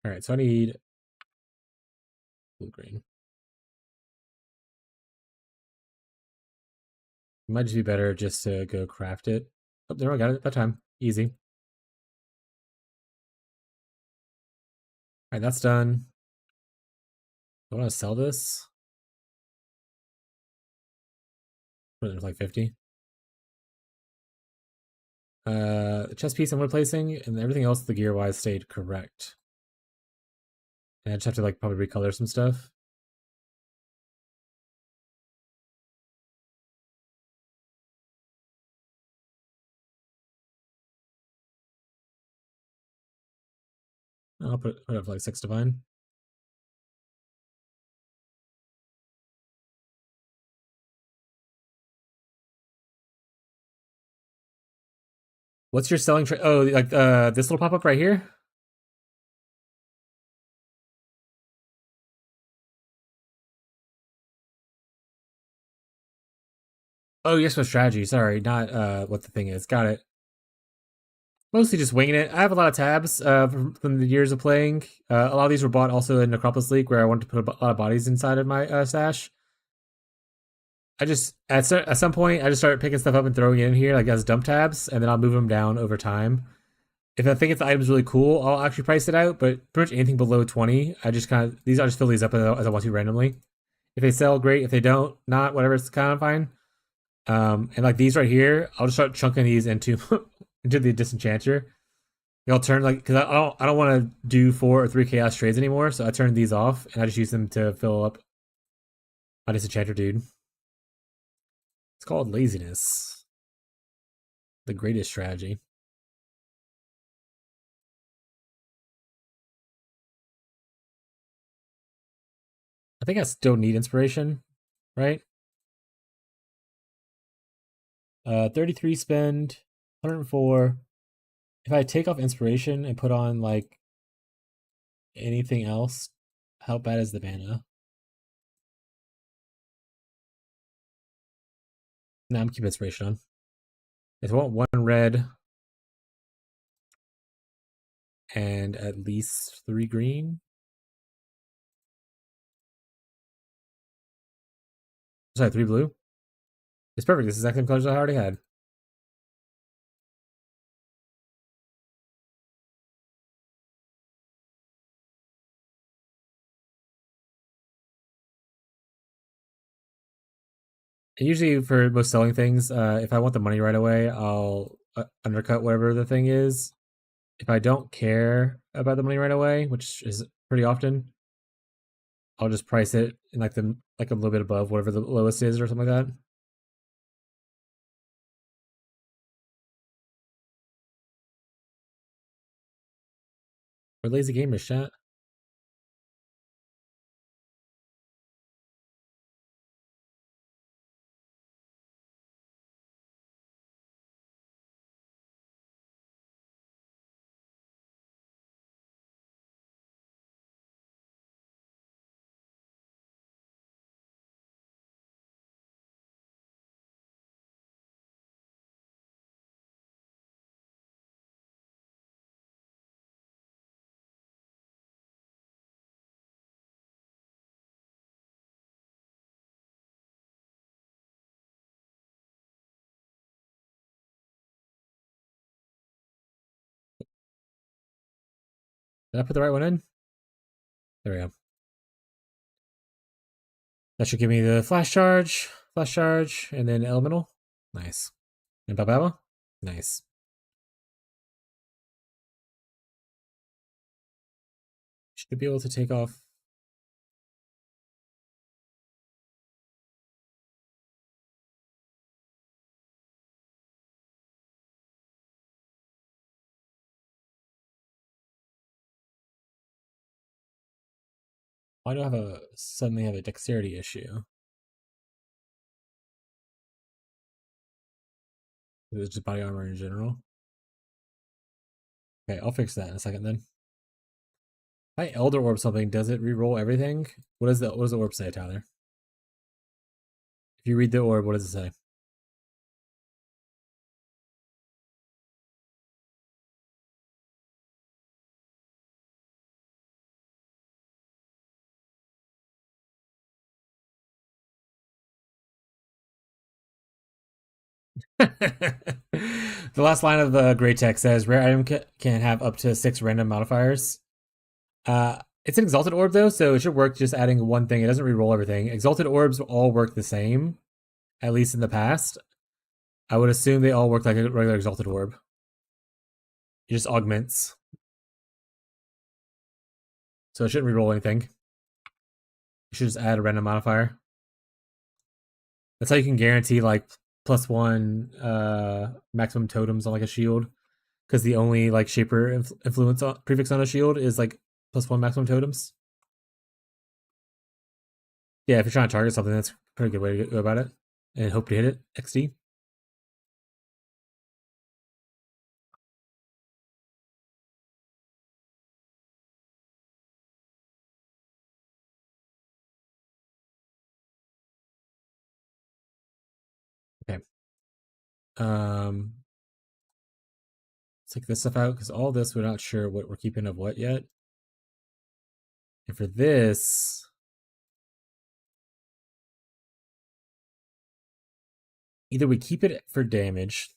All right, so I need blue green. It might just be better just to go craft it. Oh, there I got it that time. Easy. All right, that's done. I want to sell this. Put it in like 50. The chest piece I'm replacing, and everything else, the gear wise, stayed correct. And I just have to like probably recolor some stuff. I'll put it up like 6 divine. What's your selling trade? Oh, like this little pop up right here. Oh, yes, with strategy. Sorry, not what the thing is. Got it. Mostly just winging it. I have a lot of tabs from the years of playing. A lot of these were bought also in Necropolis League, where I wanted to put a lot of bodies inside of my stash. I just at some point I just started picking stuff up and throwing it in here like as dump tabs, and then I'll move them down over time. If I think if the item's really cool, I'll actually price it out. But pretty much anything below 20, I just kind of I just fill these up as I want to randomly. If they sell, great. If they don't, not whatever. It's kind of fine. And like these right here, I'll just start chunking these into into the disenchanter. I'll turn like because I don't want to do 4 or 3 chaos trades anymore, so I turn these off and I just use them to fill up my disenchanter dude. It's called laziness, the greatest strategy. I think I still need inspiration, right? 33 spend, 104. If I take off inspiration and put on like anything else, how bad is the mana? No, I'm keeping inspiration on. If I want 1 red and at least 3 green. Sorry, 3 blue. It's perfect. This is exactly the colors I already had. And usually for most selling things, if I want the money right away, I'll undercut whatever the thing is. If I don't care about the money right away, which is pretty often, I'll just price it in like a little bit above whatever the lowest is or something like that. Or lazy gamers chat. Did I put the right one in? There we go. That should give me the flash charge, and then elemental. Nice. And Bababa? Nice. Should be able to take off. Why do I suddenly have a dexterity issue? Is it just body armor in general? Okay, I'll fix that in a second then. If I Elder Orb something, does it re-roll everything? What does the orb say, Tyler? If you read the orb, what does it say? The last line of the gray text says rare item can have up to 6 random modifiers. It's an exalted orb though, so it should work just adding one thing. It doesn't re-roll everything. Exalted orbs all work the same, at least in the past. I would assume they all work like a regular exalted orb. It just augments. So it shouldn't re-roll anything. You should just add a random modifier. That's how you can guarantee like +1 maximum totems on like a shield. Because the only like shaper influence prefix on a shield is like +1 maximum totems. Yeah, if you're trying to target something, that's a pretty good way to go about it. And hope to hit it. XD. Okay. Let's take this stuff out because all this we're not sure what we're keeping of what yet. And for this, either we keep it for damage.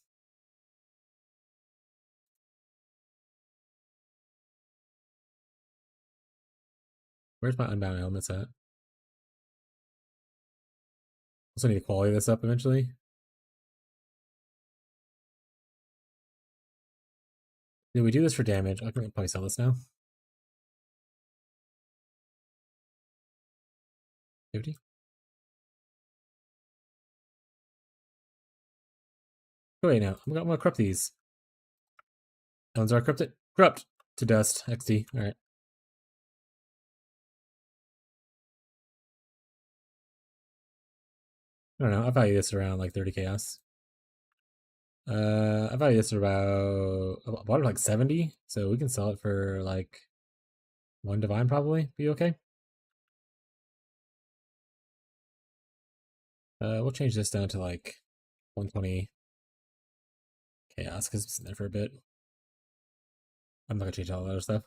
Where's my unbound elements at? Also need to quality this up eventually. Did we do this for damage? I can probably sell this now. 50. Oh wait, now I'm gonna corrupt these. Elements are corrupted. Corrupt to dust. XD. All right. I don't know. I value this around like 30 chaos. I value this at about bought it like 70, so we can sell it for like 1 divine probably. Be okay. We'll change this down to like 120 chaos because it's in there for a bit. I'm not gonna change all that other stuff.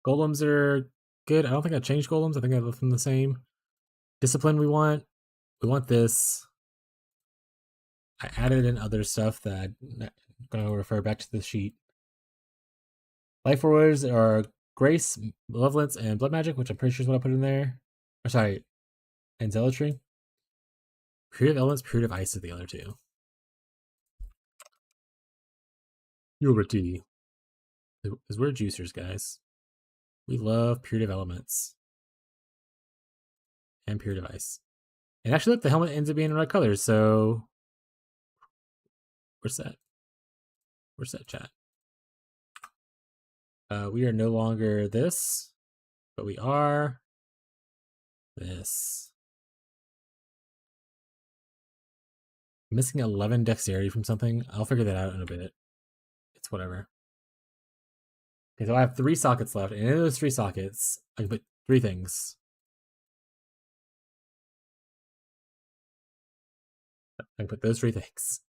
Golems are good. I don't think I changed golems. I think I left them the same. Discipline we want. We want this. I added in other stuff that I'm gonna refer back to the sheet. Life rewards are grace, malevolence, and blood magic, which I'm pretty sure is what I put in there. Or sorry, and zealotry. Period of elements, period of ice are the other two. Unity. Because we're juicers, guys. We love period of elements. And period of ice. And actually, look, the helmet ends up being in red colors, so we're set. We're set, chat. We are no longer this, but we are this. I'm missing 11 dexterity from something. I'll figure that out in a bit. It's whatever. Okay, so I have 3 sockets left, and in those 3 sockets, I can put 3 things. I can put those 3 things.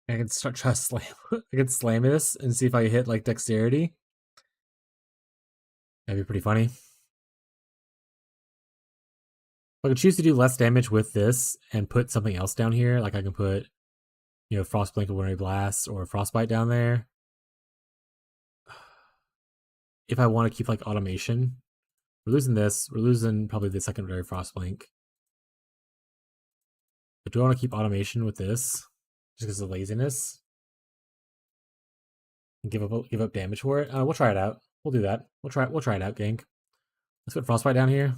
I can start trying to slam. I can slam this and see if I hit like dexterity. That'd be pretty funny. If I could choose to do less damage with this and put something else down here, like I can put, Frostblink or Wintry Blast or Frostbite down there. If I want to keep like automation, we're losing this. We're losing probably the secondary Frostblink. But do I want to keep automation with this? just because of laziness. And give up damage for it. We'll try it out. We'll do that. We'll try it out, gang. Let's put Frostbite down here.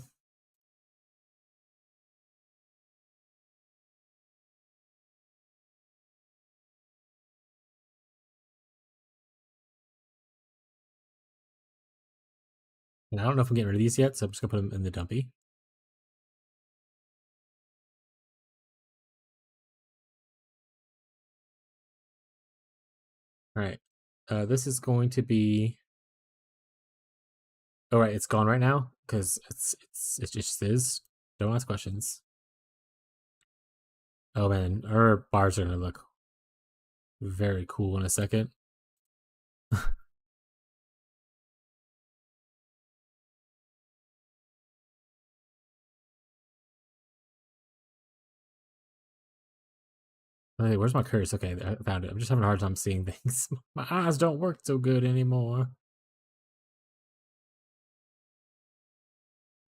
And I don't know if I'm getting rid of these yet, so I'm just gonna put them in the dumpy. All right. This is going to be. Oh right, it's gone right now because it just is. Don't ask questions. Oh man, our bars are gonna look very cool in a second. Okay, where's my curse? Okay, I found it. I'm just having a hard time seeing things. My eyes don't work so good anymore.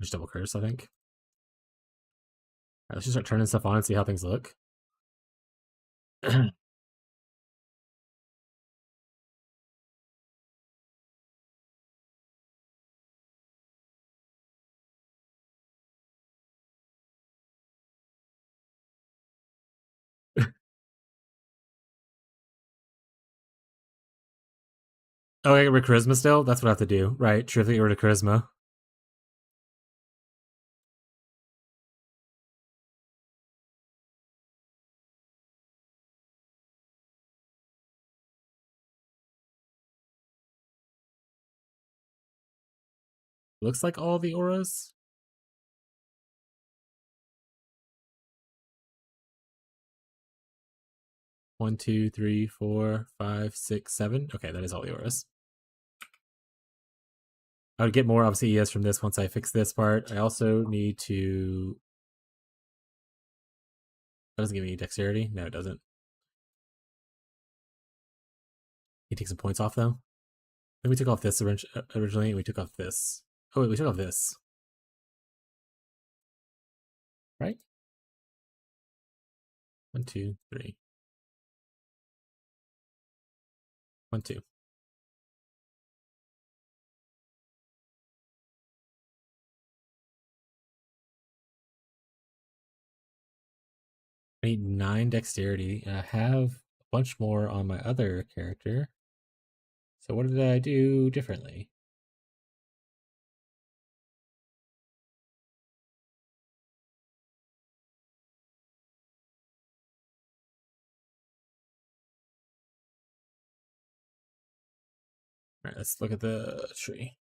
Just double curse, I think. All right, let's just start turning stuff on and see how things look. Oh, I get rid of charisma still? That's what I have to do. Right, terrific, get rid of charisma. Looks like all the auras. One, two, three, four, five, six, seven. Okay, that is all the auras. I would get more, obviously, ES from this once I fix this part. I also need to... That doesn't give me dexterity? No, it doesn't. He takes some points off, though. Then we took off this originally, and we took off this. Oh, wait, we took off this. Right? 1, 2, 3. 1, 2. I need 9 dexterity, and I have a bunch more on my other character. So what did I do differently? All right, let's look at the tree.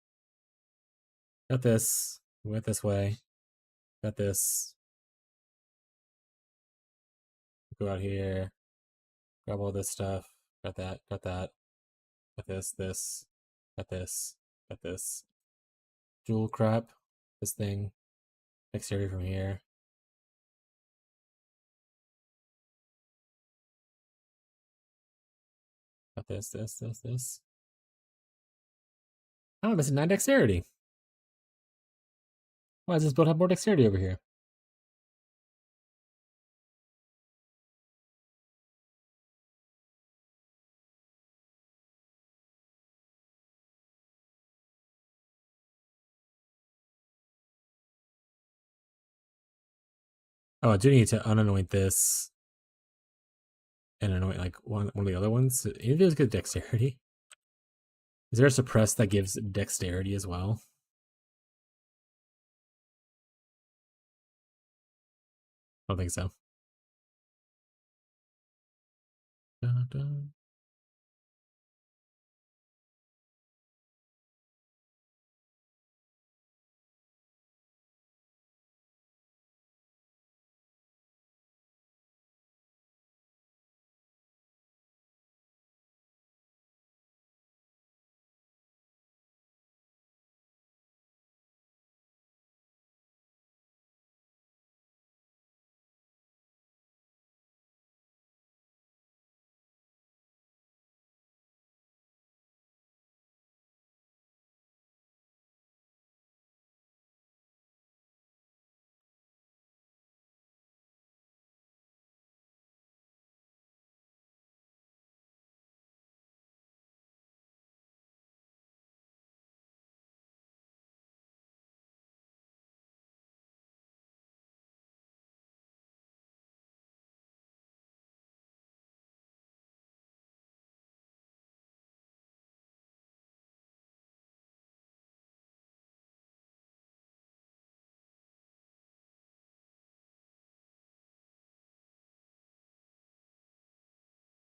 Got this. Went this way. Got this. Go out here. Grab all this stuff. Got that. Got that. Got this. Got this. Got this. Jewel crap. This thing. Dexterity from here. Got this. Oh, I'm missing 9 dexterity. Why does this build have more dexterity over here? Oh, I do need to unanoint this and anoint like one of the other ones. Any of those get dexterity? Is there a suppress that gives dexterity as well? I don't think so. Dun, dun.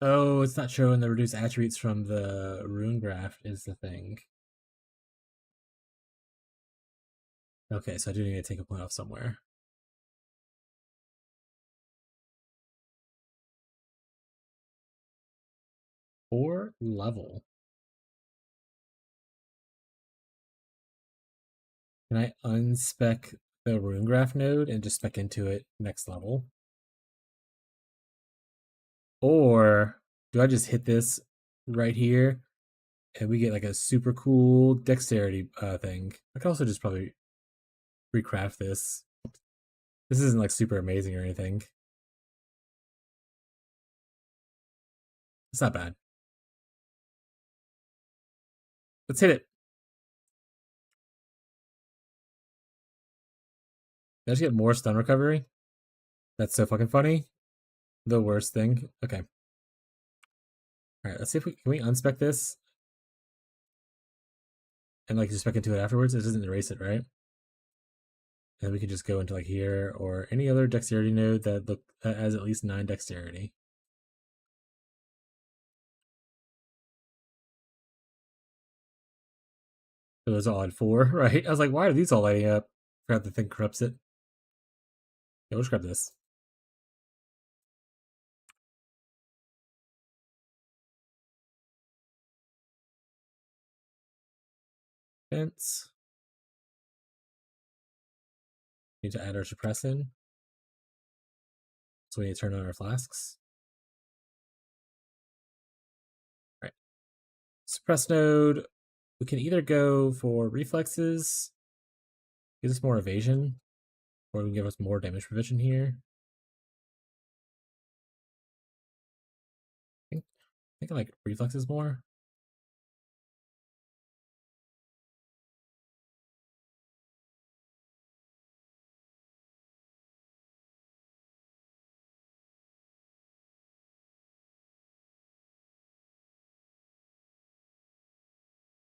Oh, it's not showing the reduced attributes from the rune graph is the thing. Okay, so I do need to take a point off somewhere. Or level. Can I unspec the rune graph node and just spec into it next level? Or do I just hit this right here and we get like a super cool dexterity thing? I could also just probably recraft this. This isn't like super amazing or anything. It's not bad. Let's hit it. Did I just get more stun recovery? That's so fucking funny. The worst thing. Okay. Alright, let's see if we can we unspec this and like just spec into it afterwards. It doesn't erase it, right? And we can just go into like here or any other dexterity node that look has at least 9 dexterity. It was all at 4, right? I was like, why are these all lighting up? Forgot the thing corrupts it. Yeah, we'll just grab this. Fence. Need to add our suppressant. So we need to turn on our flasks. All right. Suppress node. We can either go for reflexes, gives us more evasion, or we can give us more damage prevention here. I think I like reflexes more.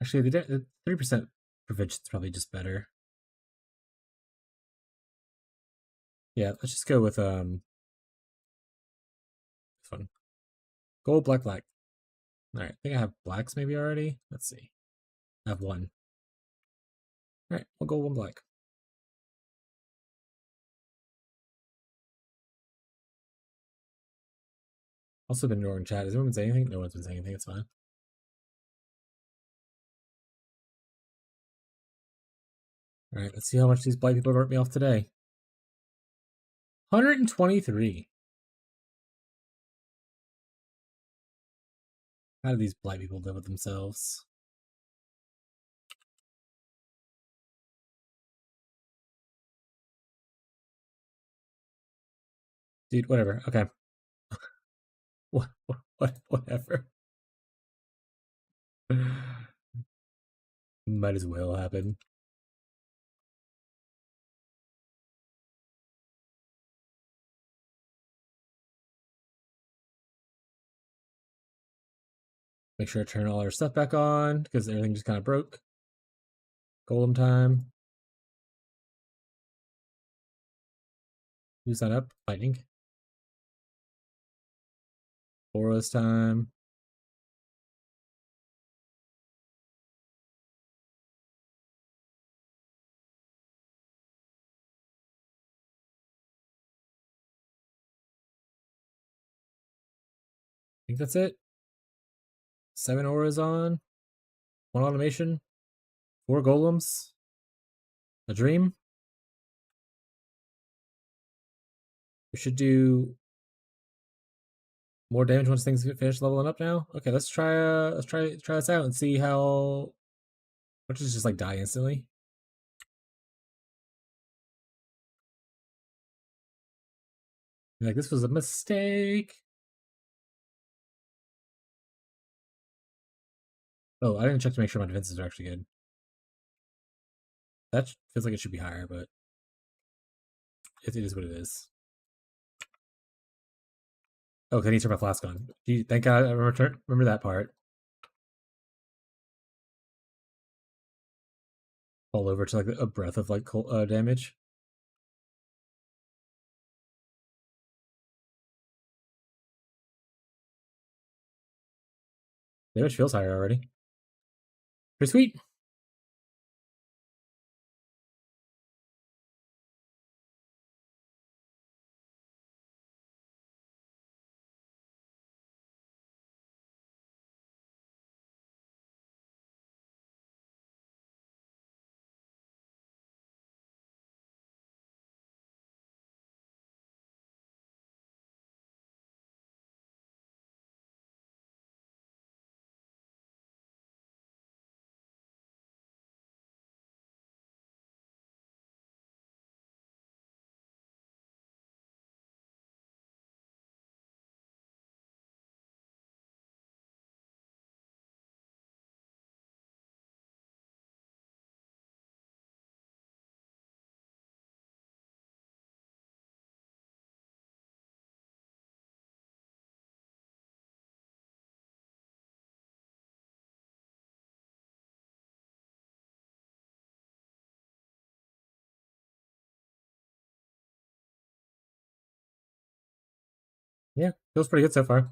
Actually, the 30% prevention is probably just better. Yeah, let's just go with this one. Gold, black, black. All right, I think I have blacks maybe already. Let's see. I have one. All right, we'll go one black. Also been ignoring chat. Has anyone been saying anything? No one's been saying anything. It's fine. All right, let's see how much these blight people wrote me off today. 123. How do these blight people live with themselves? Dude, whatever. Okay. Whatever. Might as well happen. Make sure to turn all our stuff back on because everything just kind of broke. Golem time. Who's that up? Lightning. Aura's time. I think that's it. 7 auras on. 1 automation. 4 golems. A dream. We should do more damage once things finish leveling up now. Okay, let's try this out and see how much is just like die instantly. Like this was a mistake. Oh, I didn't check to make sure my defenses are actually good. That feels like it should be higher, but it is what it is. Oh, I need to turn my flask on. Gee, thank God I remember that part. Fall over to like a breath of like cold, damage. Damage feels higher already. Pretty sweet. Yeah, feels pretty good so far.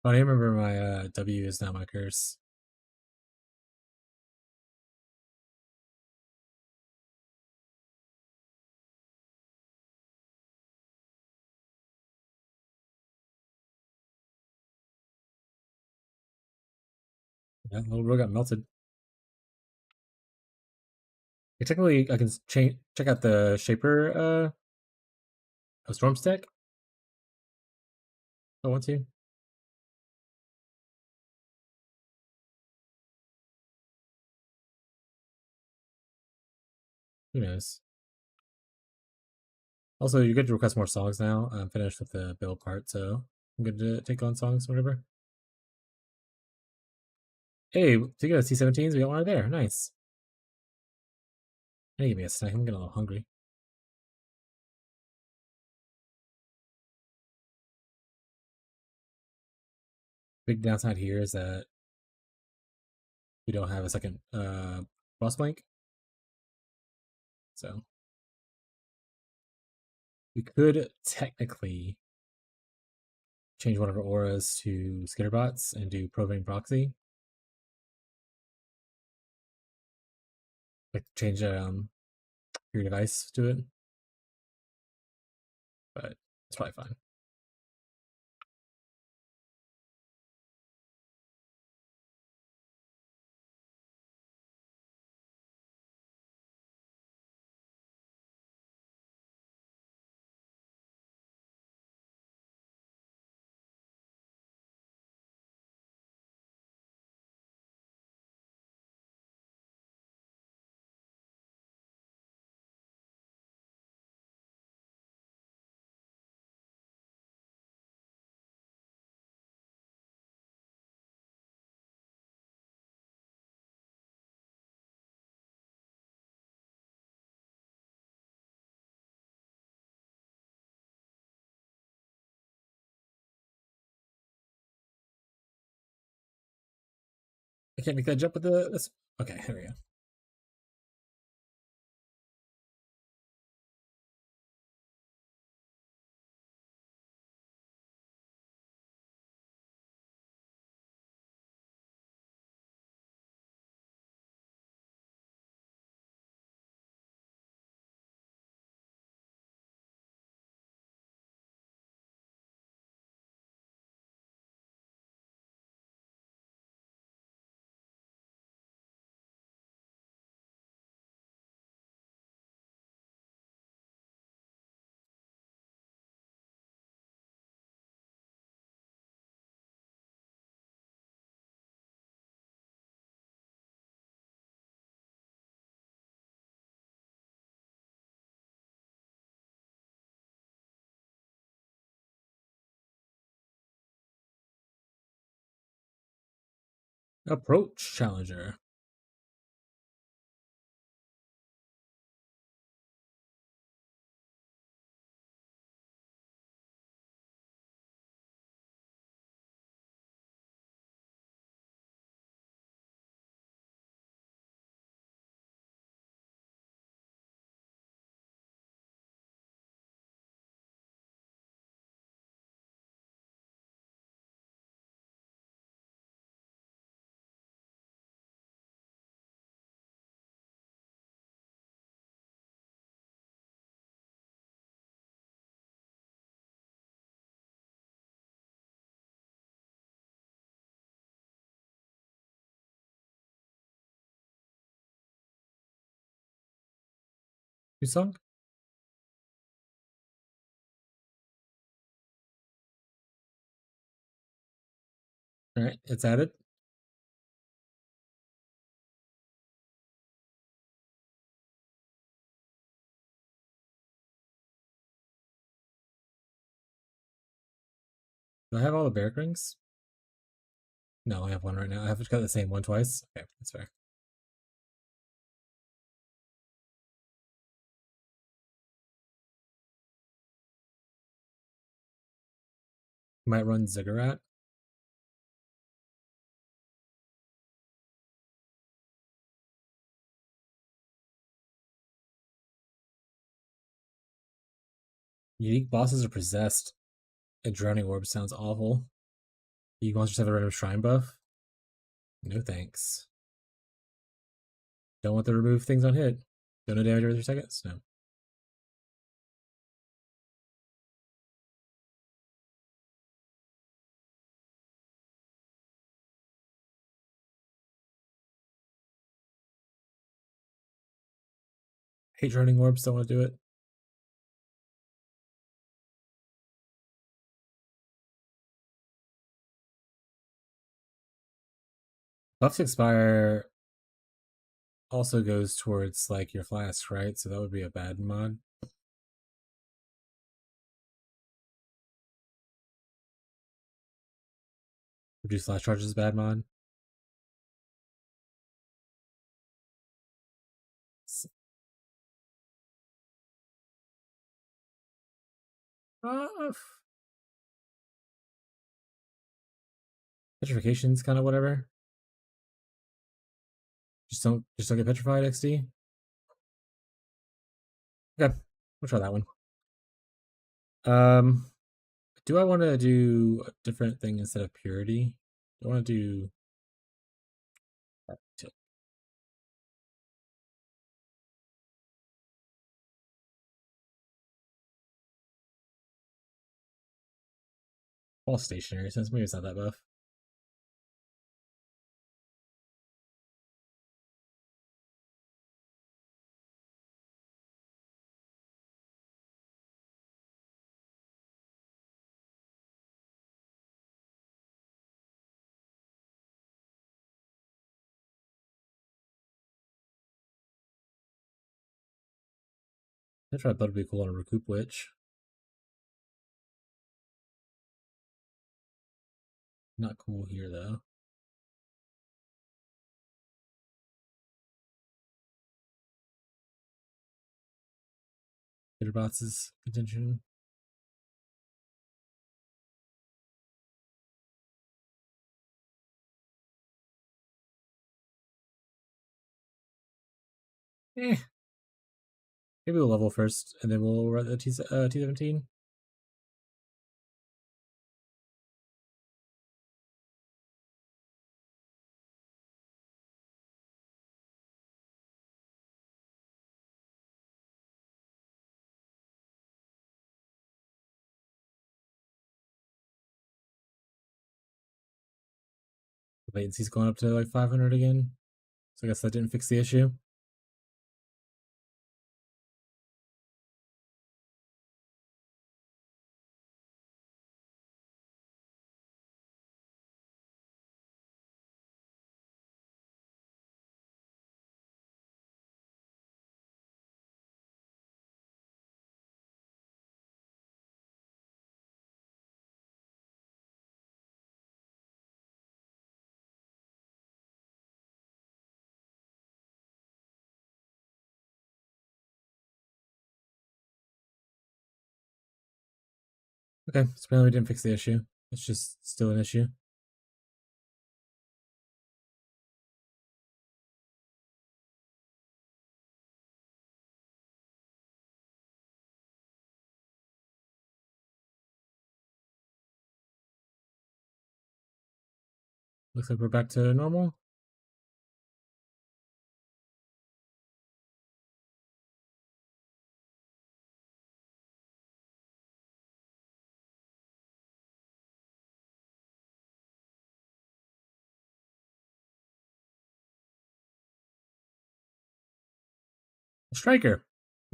Oh, I remember my W is now my curse. Yeah, little bro got melted. Technically, I can check out the Shaper of Storm Stack. If I want to. Who knows? Also, you get to request more songs now. I'm finished with the build part, so I'm good to take on songs whatever. Hey, speaking of C17s, we got one right there. Nice. Hey, give me a snack. I'm getting a little hungry. Big downside here is that we don't have a second boss blank. So we could technically change one of our auras to Skitterbots and do Proving Proxy. Like change your device to it. But it's probably fine. I can't make that jump with this. Okay, here we go. Approach Challenger. Who song? Alright, it's added. Do I have all the barrack rings? No, I have one right now. I have got the same one twice. Okay, that's fair. Might run Ziggurat. Unique bosses are possessed. A drowning orb sounds awful. You monsters have a random shrine buff? No thanks. Don't want to remove things on hit. Don't know damage every 3 seconds? No. Hate drowning orbs, don't want to do it. Buffs expire also goes towards like your flask, right? So that would be a bad mod. Reduce flash charges is bad mod. Uh, Petrification's kind of whatever. Just don't get petrified, XD. Okay, we'll try that one. Do I want to do a different thing instead of purity? Do I want to do all stationary since maybe it's not that buff. I thought it'd be cool on a recoup witch. Not cool here though. Bitterbots' contention. Eh. Maybe we'll level first and then we'll run the T17. Latency's going up to like 500 again. So I guess that didn't fix the issue. Okay, so apparently we didn't fix the issue. It's just still an issue. Looks like we're back to normal. Striker.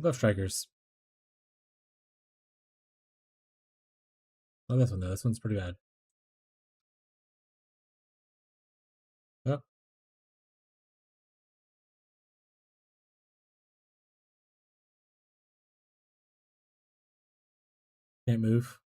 love strikers. Oh, this one though. This one's pretty bad. Oh, can't move.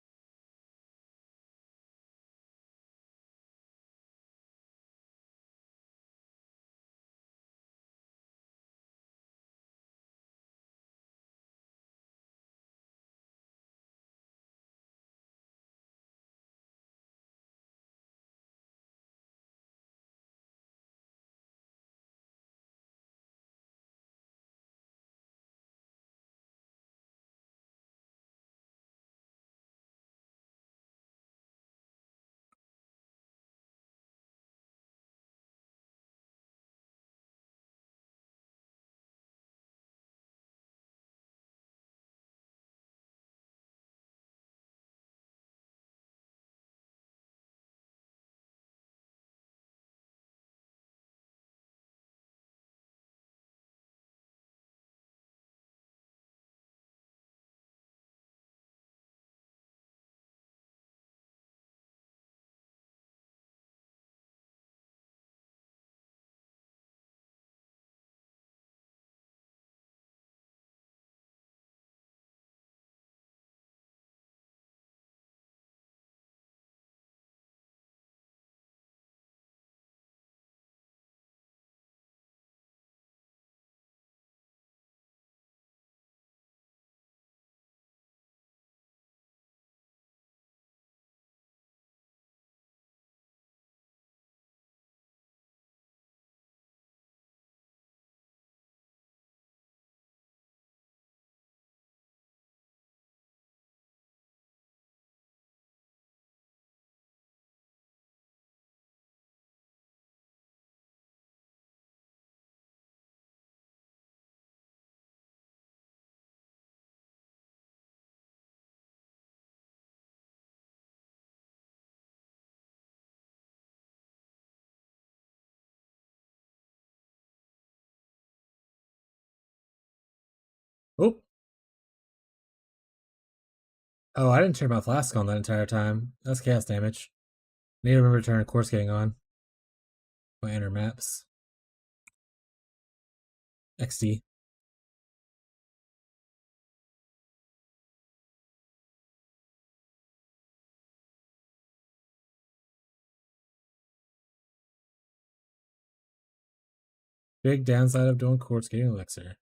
Oh, oh! I didn't turn my flask on that entire time. That's chaos damage. Need to remember to turn course getting on. My enter maps. XD. Big downside of doing quartz getting elixir.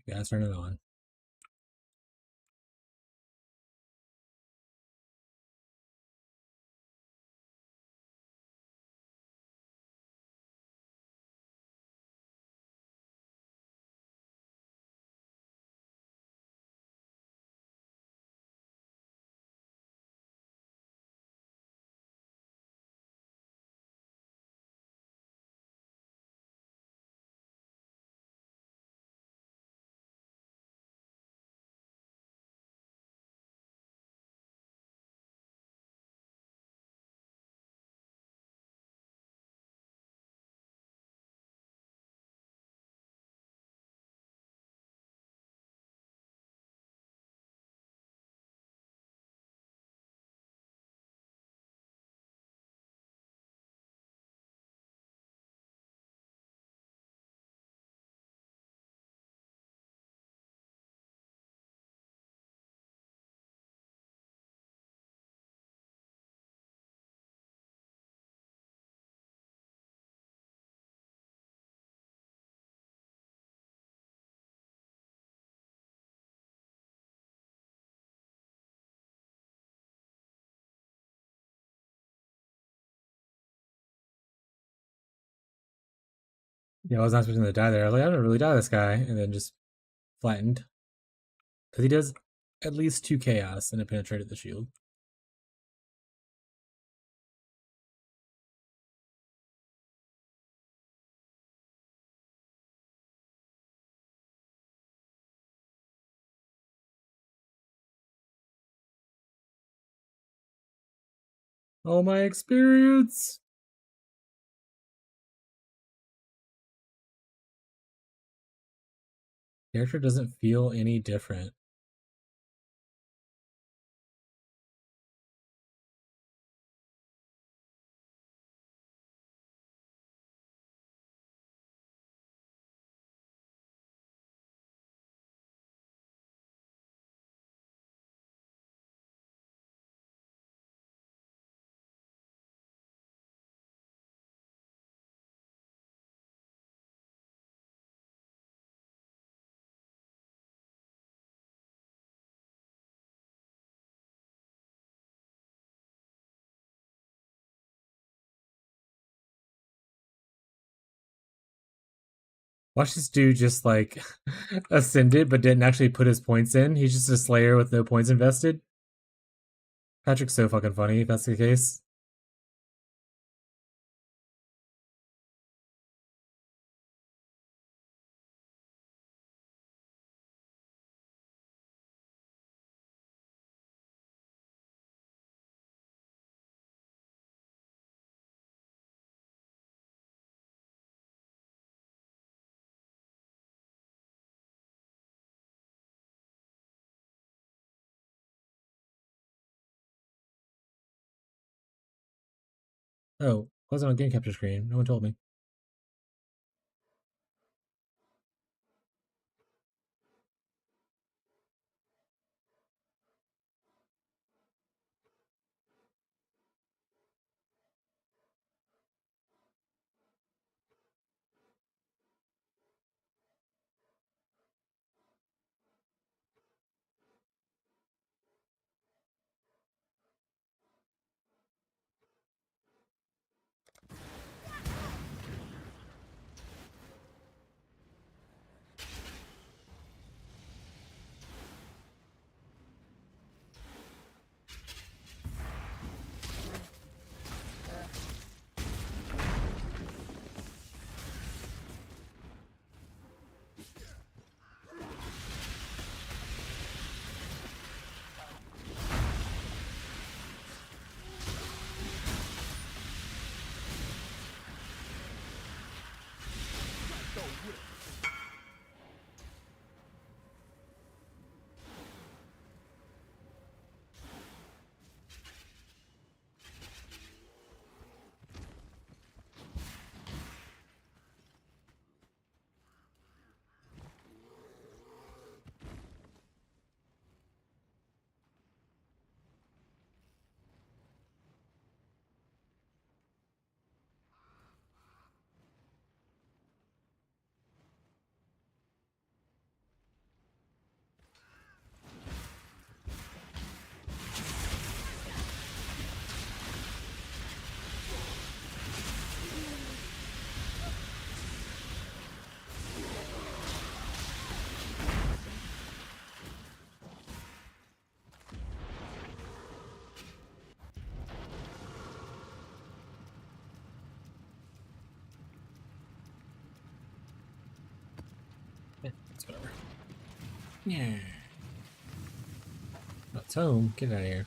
You gotta turn it on. Yeah, I was not expecting to die there. I was like, I don't really die this guy, and then just flattened. Because he does at least 2 chaos, and it penetrated the shield. Oh, my experience! Character doesn't feel any different. Watch this dude just like ascended but didn't actually put his points in. He's just a slayer with no points invested. Patrick's so fucking funny if that's the case. Oh, wasn't on game capture screen. No one told me. It's whatever. Yeah. That's home. Get out of here.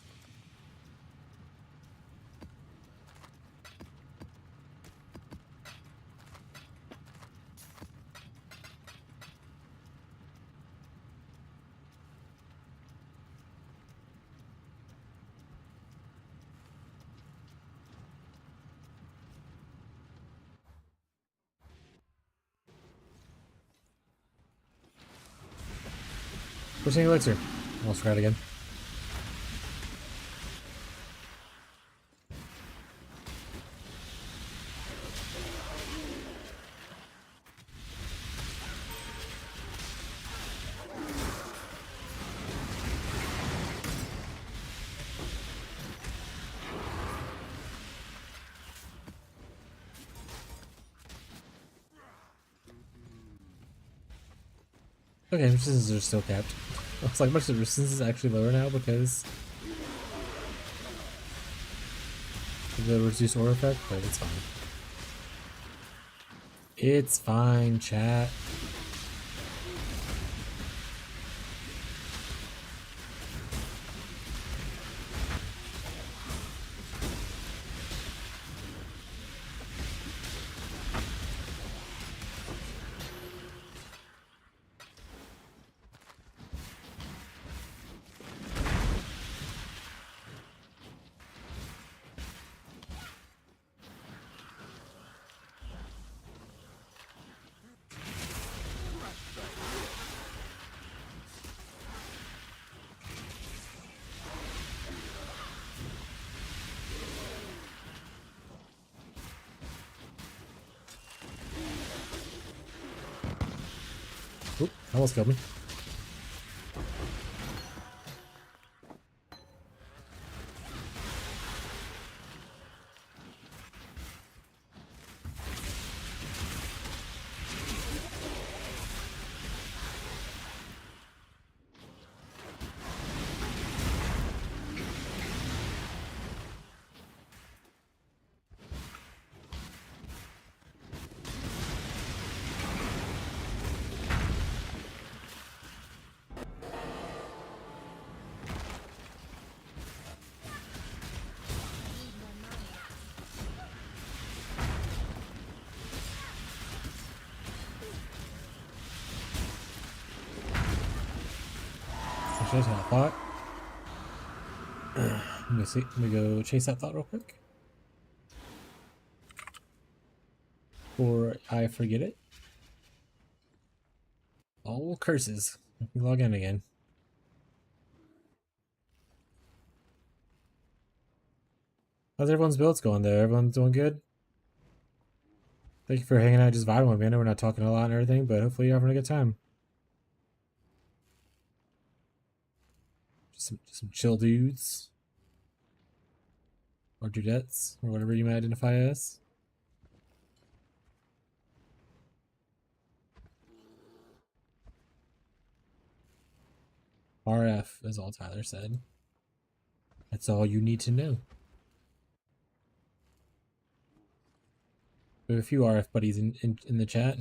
Pushing elixir. I'll try it again. Okay, resistance are still capped. I was like, much of the resistance is actually lower now because of the reduced aura effect, but it's fine. It's fine, chat. Almost killed me. Shows how I thought. Let me see. Let me go chase that thought real quick. Before I forget it. All curses. Let me log in again. How's everyone's builds going there? Everyone's doing good? Thank you for hanging out, just vibing with me. I know we're not talking a lot and everything, but hopefully you're having a good time. Just some chill dudes. Or dudettes, or whatever you may identify as. RF is all Tyler said. That's all you need to know. We have a few RF buddies in the chat.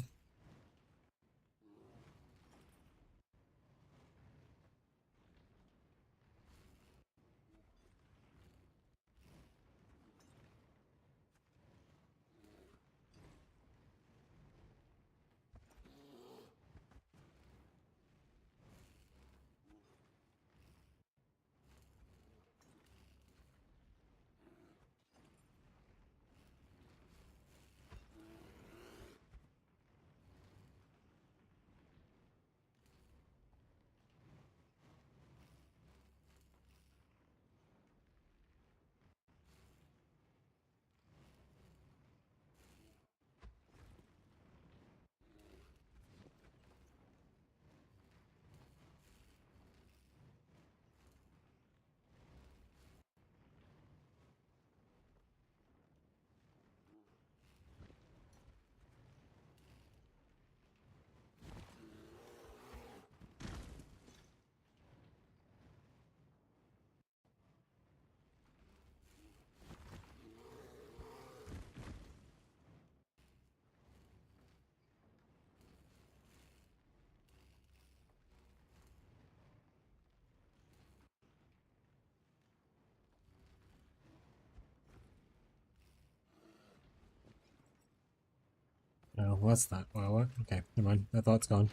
Oh, what's that? Well, what? Okay, never mind. That thought's gone.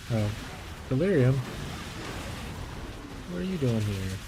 Oh, Delirium? What are you doing here?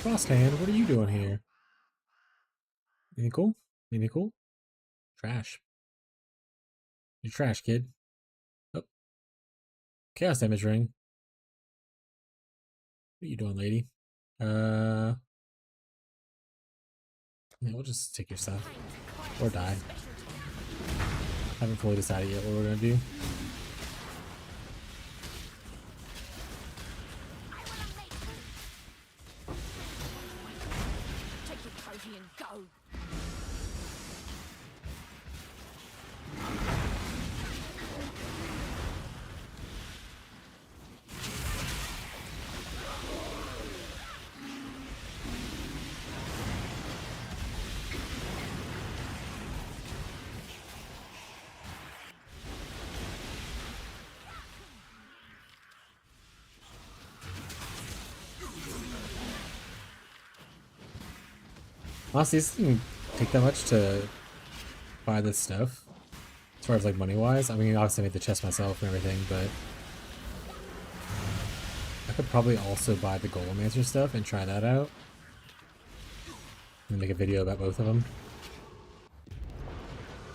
Frost Hand, what are you doing here? Anything cool? Anything cool? Trash. You're trash, kid. Oh. Chaos damage ring. What are you doing, lady? Yeah, we'll just take your stuff. Or die. Haven't fully decided yet what we're gonna do. Take your trophy and go. Honestly, this didn't take that much to buy this stuff. As far as like money wise. I mean, obviously I made the chest myself and everything, but I could probably also buy the Golemancer stuff and try that out. And make a video about both of them.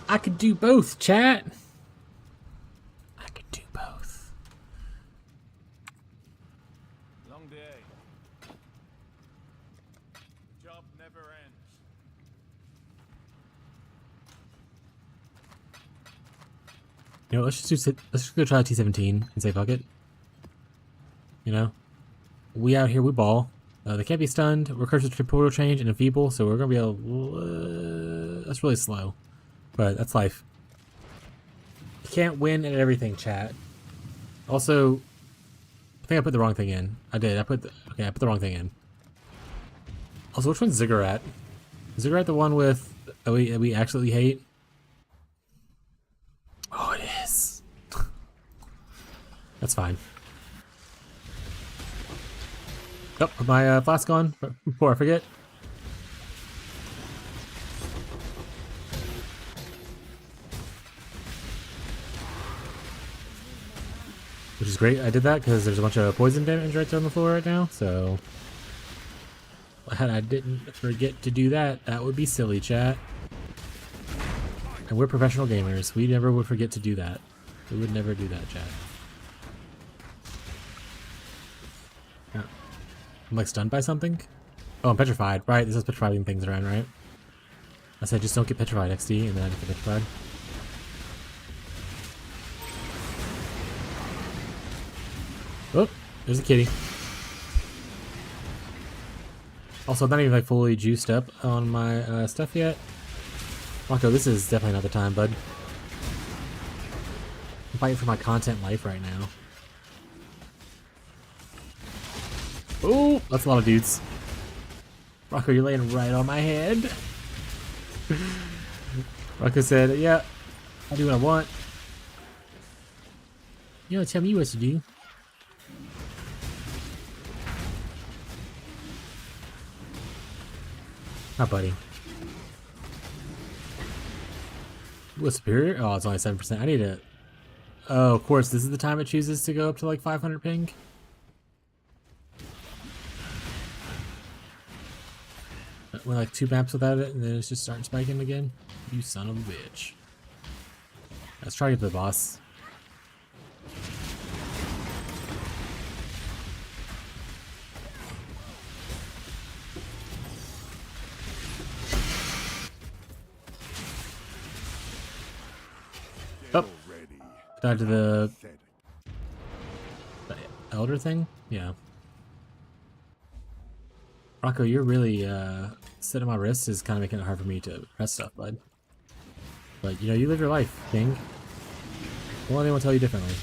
I could do both, chat! I could do both. Long day. Job never ends. You know, let's just go try T17 and say fuck it. You know? We out here, we ball. They can't be stunned. We're cursed with portal change and enfeeble, so we're gonna be able. That's really slow, but that's life. You can't win at everything, chat. Also, I think I put the wrong thing in. I did. I put the wrong thing in. Also, which one's Ziggurat? Is Ziggurat the one with that we absolutely hate? Oh, it is. That's fine. Oh, put my flask on before I forget. Which is great. I did that because there's a bunch of poison damage right there on the floor right now, so glad I didn't forget to do that. That would be silly, chat. And we're professional gamers. We never would forget to do that. We would never do that, chat. Yeah. I'm like stunned by something? Oh, I'm petrified. Right, this is petrifying things around, right? I said just don't get petrified, XD, and then I get petrified. Oh, there's a kitty. Also, I'm not even like fully juiced up on my stuff yet. Rocco, this is definitely not the time, bud. I'm fighting for my content life right now. Oh, that's a lot of dudes. Rocco, you're laying right on my head. Rocco said, yeah, I'll do what I want. You don't tell me what to do. Hi, buddy. What, superior? Oh, it's only 7%. I need it. Oh, of course, this is the time it chooses to go up to like 500 ping. Went like 2 maps without it, and then it's just starting spiking again. You son of a bitch. Let's try to get to the boss. Oh, died to the elder thing? Yeah. Rocco, you're really sitting on my wrist is kind of making it hard for me to press stuff, bud. But you know, you live your life, King. Don't let anyone tell you differently.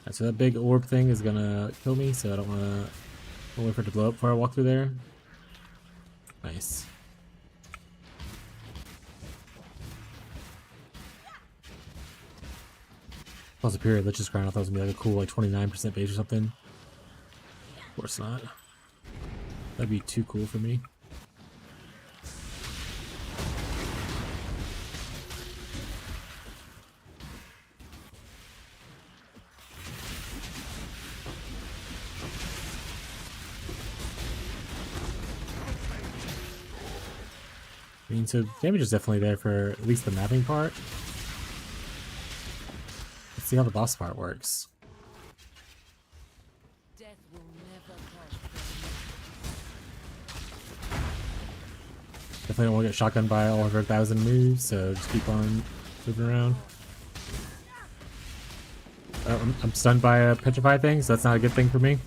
Alright, so that big orb thing is gonna kill me, so I don't wanna wait for it to blow up before I walk through there. Nice. Plus a period, let's just grind. I thought it was gonna be like a cool like 29% base or something. Of course not. That'd be too cool for me. I mean, so damage is definitely there for at least the mapping part. Let's see how the boss part works. Death will never come. Definitely don't want to get shotgunned by all of her 1,000 moves, so just keep on moving around. Oh, I'm stunned by a petrify thing, so that's not a good thing for me.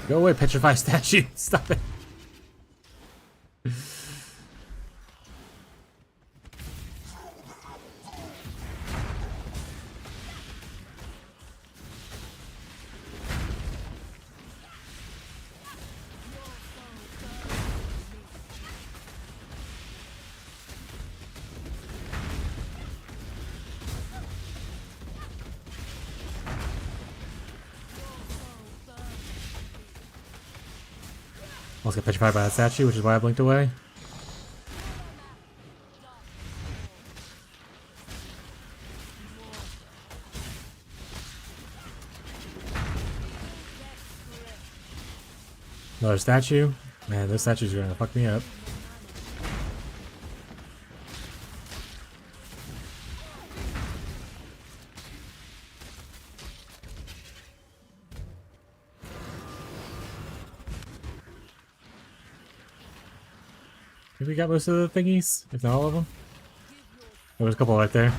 Go away, petrify statue! Stop it! Almost got petrified by that statue, which is why I blinked away. Another statue? Man, those statues are gonna fuck me up. Think we got most of the thingies, if not all of them. There was a couple right there.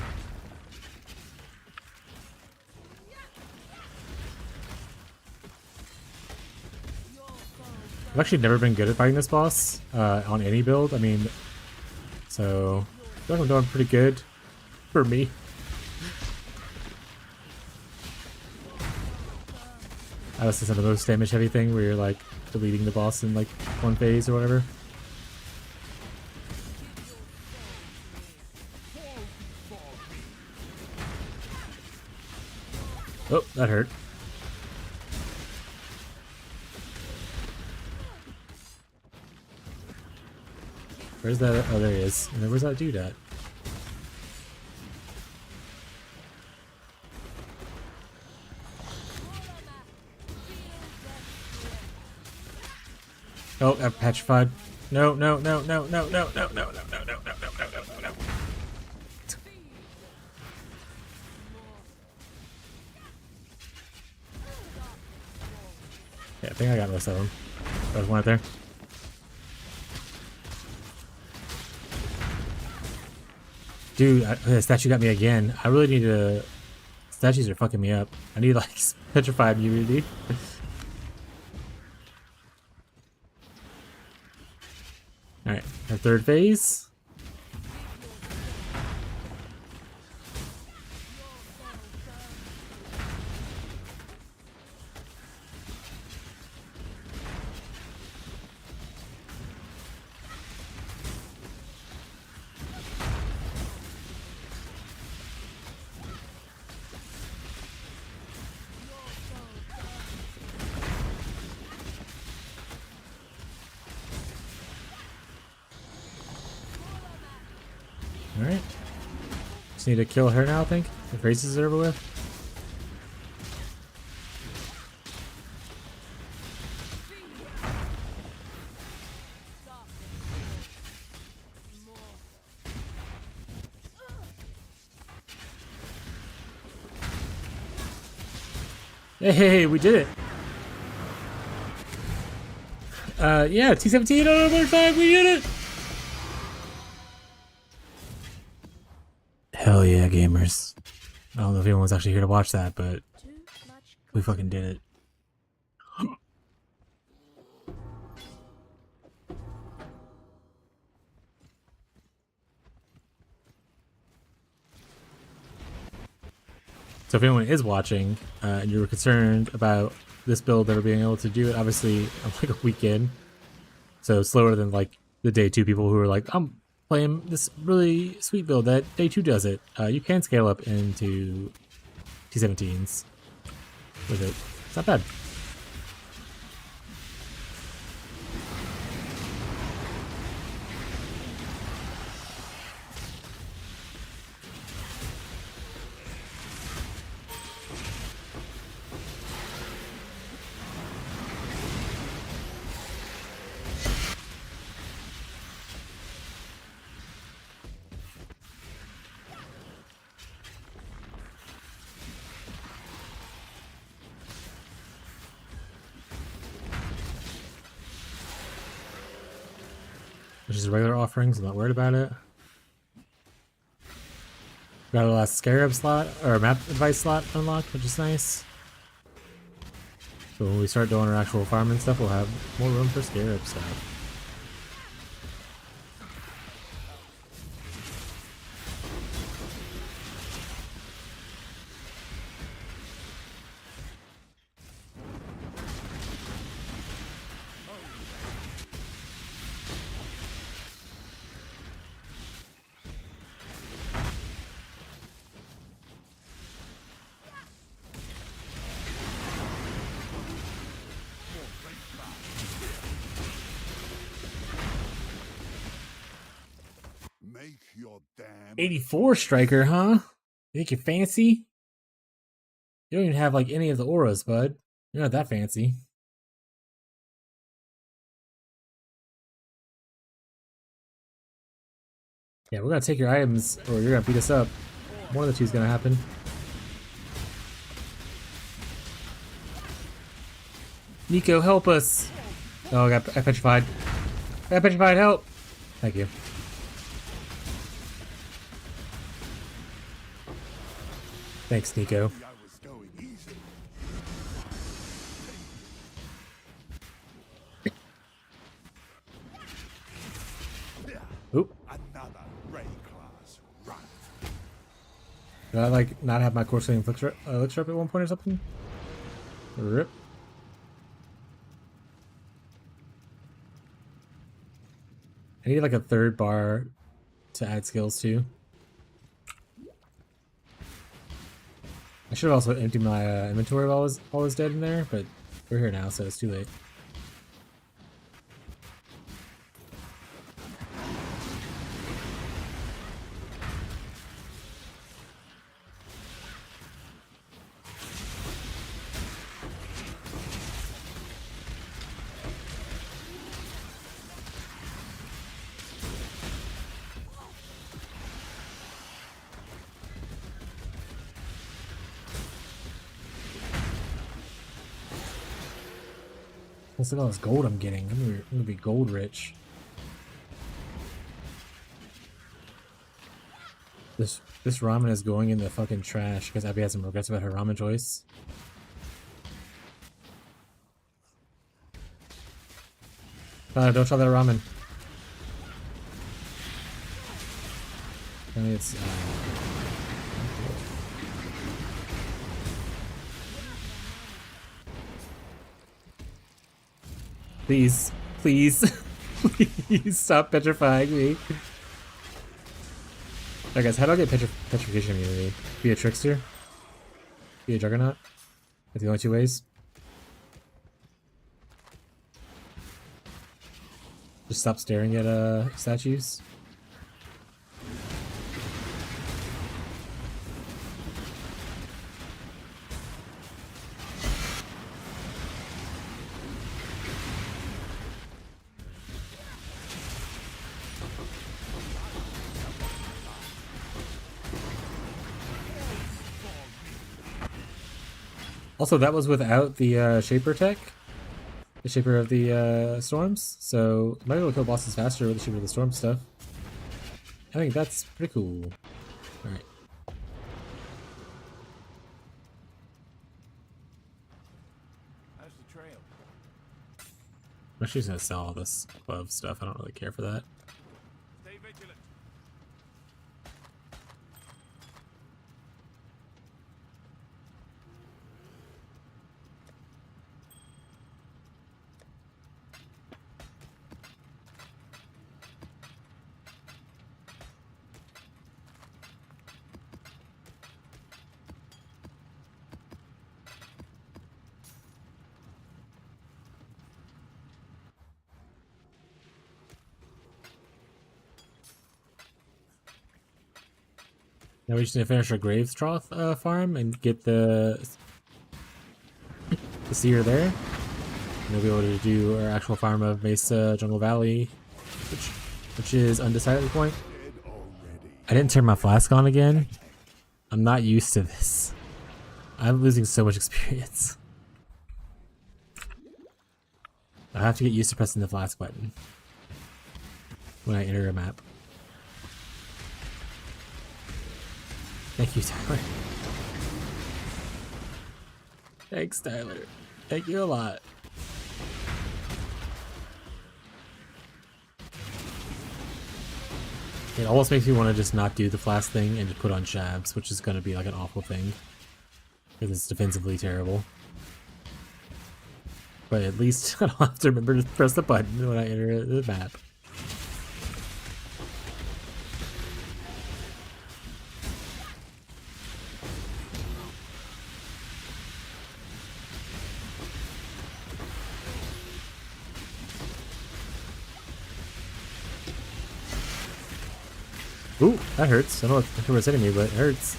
I've actually never been good at fighting this boss on any build. I mean, so I feel like I'm doing pretty good for me. I was the most damage heavy thing where you're like deleting the boss in like one phase or whatever. Oh, that hurt. Where's that? Oh, there he is. And then where's that dude at? Oh, I'm petrified. No, no, no, no, no, no, no, no, no, no, no, no, no, no, no, no. Yeah, I think I got most of them. There's one right there. Dude, the statue got me again. I really need to... Statues are fucking me up. I need, like, petrified immunity. Alright, our third phase. Alright. Just need to kill her now, I think. The races are over with. Hey, we did it! Yeah, T-17 on number 5, we did it! Hell yeah, gamers. I don't know if anyone's actually here to watch that, but we fucking did it. So if anyone is watching, and you were concerned about this build ever being able to do it, obviously I'm like a week in, so slower than like the day 2 people who are like, I'm playing this really sweet build that day 2 does it. You can scale up into T17s with it. It's not bad. which is regular offerings. I'm not worried about it. Got a last scarab slot or map advice slot unlocked, which is nice. So when we start doing our actual farming stuff, we'll have more room for scarab stuff. Make your damn 84 striker, huh? You think you're fancy? You don't even have like any of the auras, bud. You're not that fancy. Yeah, we're gonna take your items or you're gonna beat us up. One of the two is gonna happen. Nico, help us! Oh, I petrified. I got petrified, help! Thank you. Thanks, Nico. I was going easy. Oop. Another ray class run. Did I like not have my Corsair elixir up at one point or something? Rip. I need like a third bar to add skills to. I should have also emptied my inventory while I was dead in there, but we're here now, so it's too late. Look at all this gold I'm getting. I'm gonna be gold rich. This ramen is going in the fucking trash because Abby has some regrets about her ramen choice. Don't try that ramen. I mean, it's please, please, please stop petrifying me. Alright guys, how do I get petrification immunity? Be a trickster? Be a juggernaut? That's the only two ways. Just stop staring at statues. Also, that was without the Shaper tech. The Shaper of the Storms. So, I might be able to kill bosses faster with the Shaper of the Storm stuff. I think that's pretty cool. Alright. How's the trail? I'm actually just gonna sell all this above stuff. I don't really care for that. Stay vigilant. Now we just need to finish our Graves Trough farm and get the seer there. And we'll be able to do our actual farm of Mesa Jungle Valley, which is undecided at this point. I didn't turn my flask on again. I'm not used to this. I'm losing so much experience. I have to get used to pressing the flask button. when I enter a map. Thank you, Tyler. Thanks, Tyler. Thank you a lot. It almost makes me want to just not do the flask thing and just put on shabs, which is going to be like an awful thing. Because it's defensively terrible. But at least I don't have to remember to press the button when I enter the map. Ooh, that hurts. I don't know what's hitting me, but it hurts.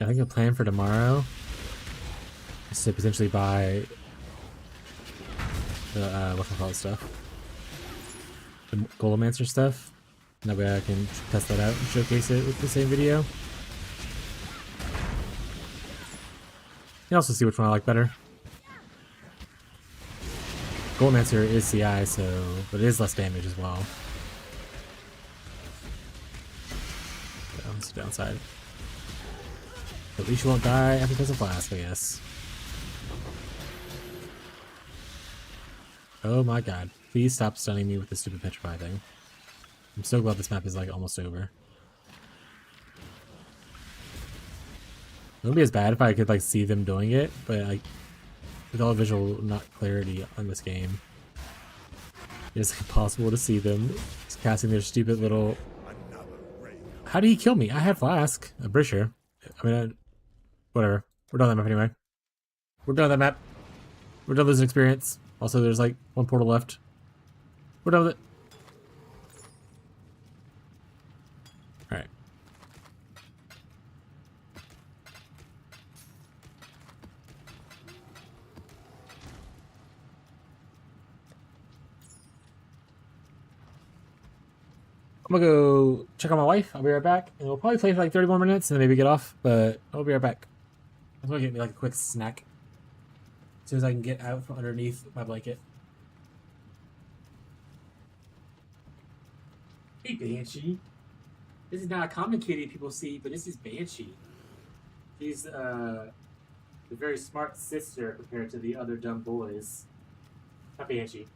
I think the plan for tomorrow is to potentially buy the whatchamacallit stuff. The Golemancer stuff. And that way I can test that out and showcase it with the same video. You can also see which one I like better. Golemancer is CI, but it is less damage as well. So that's the downside. At least you won't die after there's a flask, I guess. Oh my god. Please stop stunning me with this stupid petrify thing. I'm so glad this map is like almost over. It wouldn't be as bad if I could like see them doing it, but like with all visual not clarity on this game, it's impossible to see them just casting their stupid little. How did he kill me? I had flask. I'm pretty sure. I mean, whatever. We're done with that map anyway. We're done with that map. We're done losing experience. Also, there's like one portal left. We're done with it. Alright. I'm gonna go check on my wife. I'll be right back. And we'll probably play for like 30 more minutes and then maybe get off, but I'll be right back. I'm gonna get me like a quick snack as soon as I can get out from underneath my blanket. Hey, Banshee. This is not a common kitty people see, but this is Banshee. She's the very smart sister compared to the other dumb boys. Not Banshee.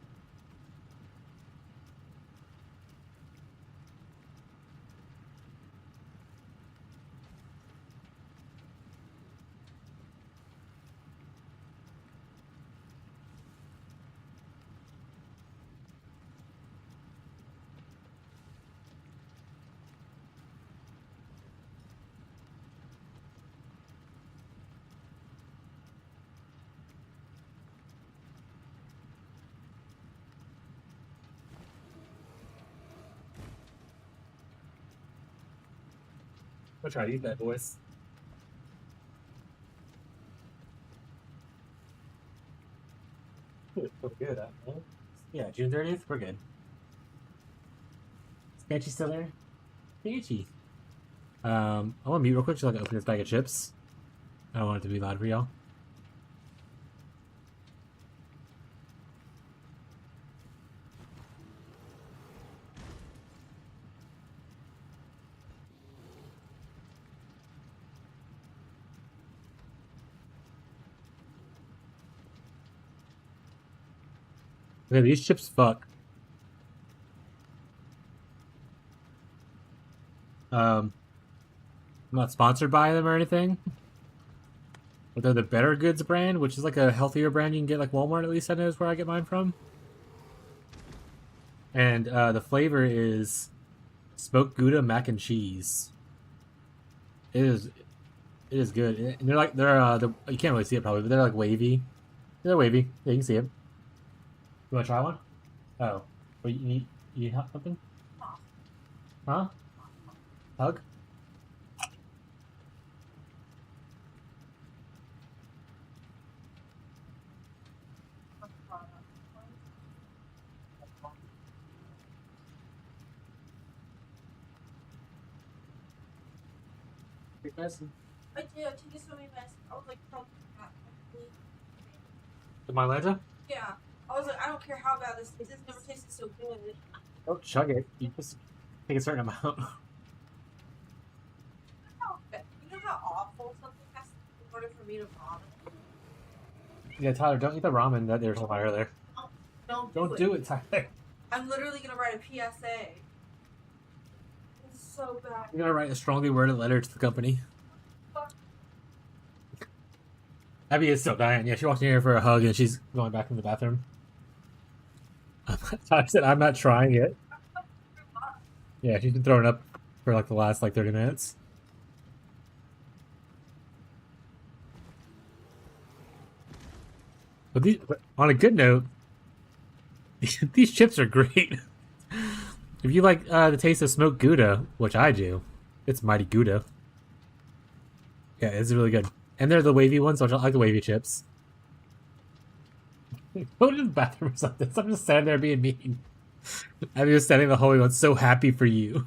I'll try to eat that, boys. Good, good. Yeah, June 30th, we're good. Is Banshee still there? Banshee. I want to mute real quick so I can open this bag of chips. I don't want it to be loud for y'all. Okay, these chips fuck. I'm not sponsored by them or anything. But they're the Better Goods brand, which is like a healthier brand you can get like Walmart, at least I know is where I get mine from. And the flavor is smoked Gouda mac and cheese. It is good. And they're you can't really see it probably, but they're like wavy. They're wavy. Yeah, you can see it. You want to try one? Oh, but you need something? Huh? Hug? I did. I took so many mess. I was like, fuck that. The Mylanta? Yeah. I was like, I don't care how bad this tastes. This never tasted so good. Don't chug it. You just take a certain amount. You know how awful something has to be in order for me to vomit? Yeah, Tyler, don't eat the ramen that there's about earlier. Don't do it, Tyler. I'm literally gonna write a PSA. It's so bad. You're gonna write a strongly worded letter to the company. Abby is still dying. Yeah, she walked in here for a hug and she's going back in the bathroom. Tyler said, I'm not trying it. Yeah, she's been throwing up for like the last 30 minutes. But on a good note, these chips are great. If you like the taste of smoked Gouda, which I do, it's mighty Gouda. Yeah, it's really good. And they're the wavy ones, so I like the wavy chips. Go to the bathroom or something. I'm just standing there being mean. I'm just standing in the hallway going, so happy for you.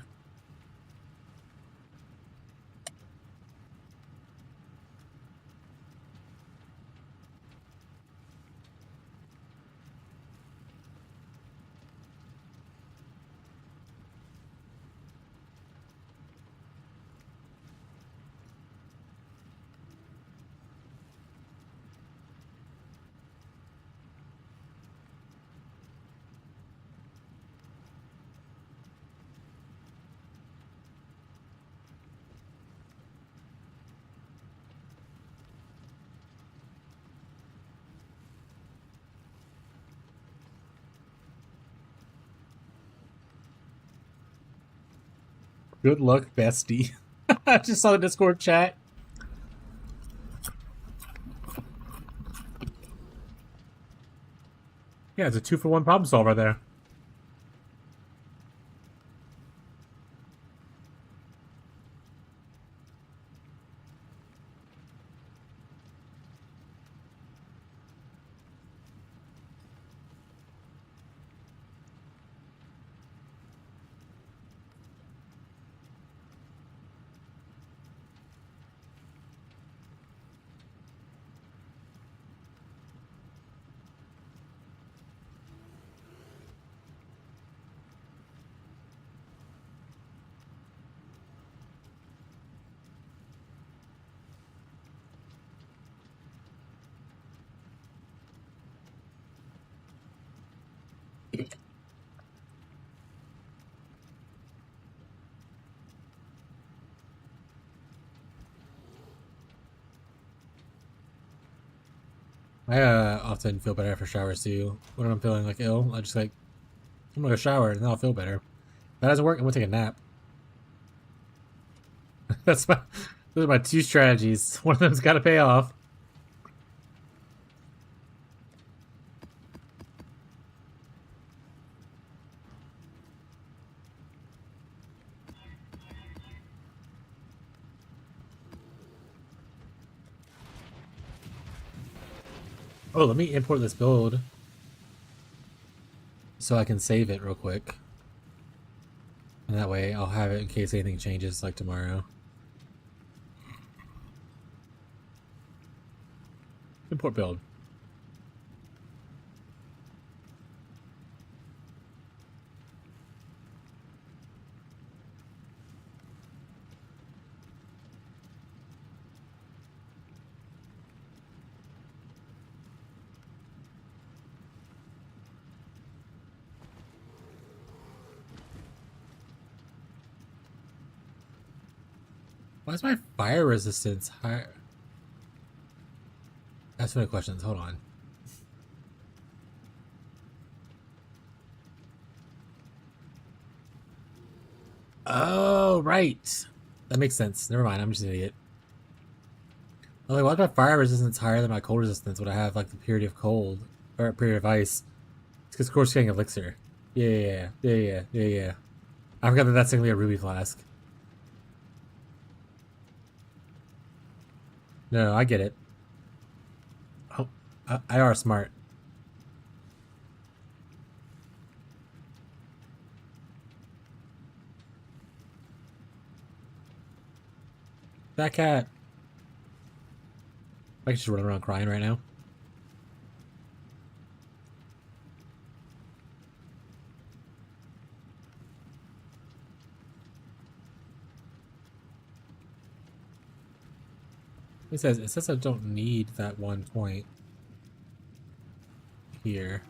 Good luck, bestie. I just saw the Discord chat. Yeah, it's a 2-for-1 problem solver there. I often feel better after showers too. When I'm feeling ill, I just I'm gonna go shower and then I'll feel better. If that doesn't work, I'm gonna take a nap. Those are my two strategies. One of them's gotta pay off. Oh, let me import this build so I can save it real quick. And that way I'll have it in case anything changes tomorrow. Import build. Why is my fire resistance higher? That's many questions. Hold on. Oh, right. That makes sense. Never mind. I'm just an idiot. I was like, why is my fire resistance higher than my cold resistance when I have the purity of cold or purity of ice? It's because Core's getting elixir. Yeah. I forgot that that's technically a ruby flask. No, I get it. Oh, I are smart. That cat. I could just run around crying right now. It says I don't need that 1 point here.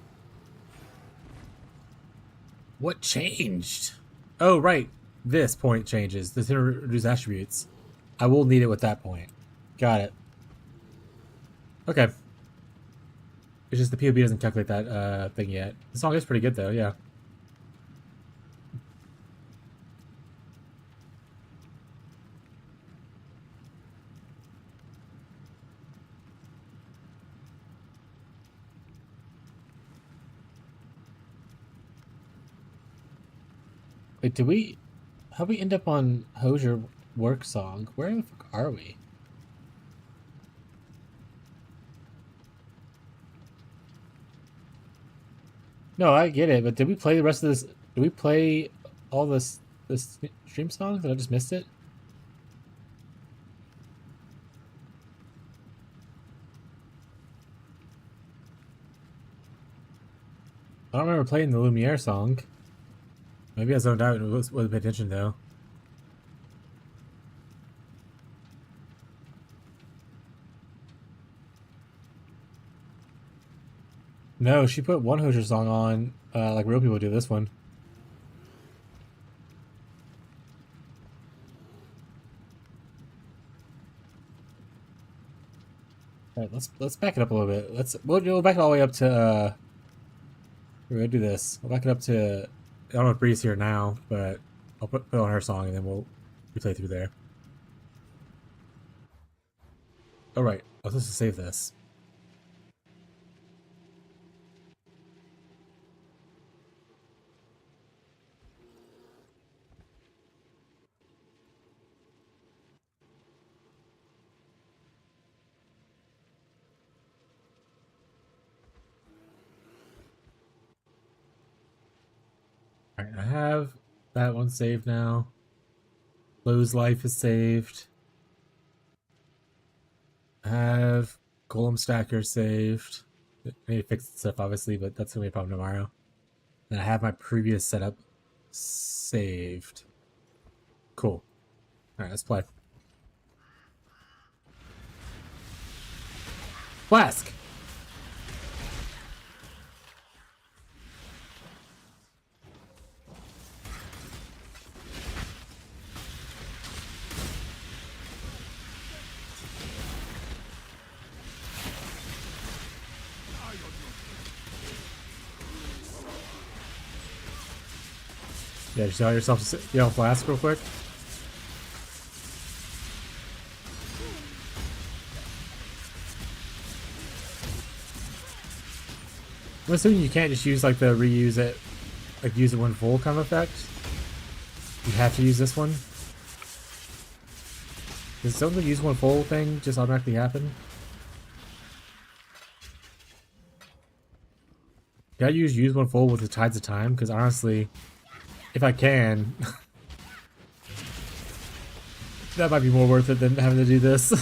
What changed? Oh, right. This point changes. This reduce attributes. I will need it with that point. Got it. Okay. It's just the POB doesn't calculate that thing yet. The song is pretty good though, yeah. Wait, how'd we end up on Hosier work song? Where the fuck are we? No, I get it, but did we play the rest of this? Did we play all this stream songs? Did I just missed it? I don't remember playing the Lumiere song. Maybe I zoned out and wasn't paying attention though. No, she put one Hosier song on, like real people do this one. All right, let's back it up a little bit. We'll back it all the way up to. We're gonna do this. We'll back it up to. I don't know if Bree's here now, but I'll put on her song and then we'll replay through there. All right, I was supposed to save this. Alright, I have that one saved now. Lowe's life is saved. I have Golem Stacker saved. I need to fix the stuff obviously, but that's gonna be a problem tomorrow. And I have my previous setup saved. Cool. Alright, let's play. Flask! Yeah, just tell yourself to flask real quick. I'm assuming you can't just use like the reuse it, like use it when full kind of effect. You have to use this one. Does some of the use one full thing just automatically happen? Can I use one full with the Tides of Time? Because honestly, if I can, that might be more worth it than having to do this.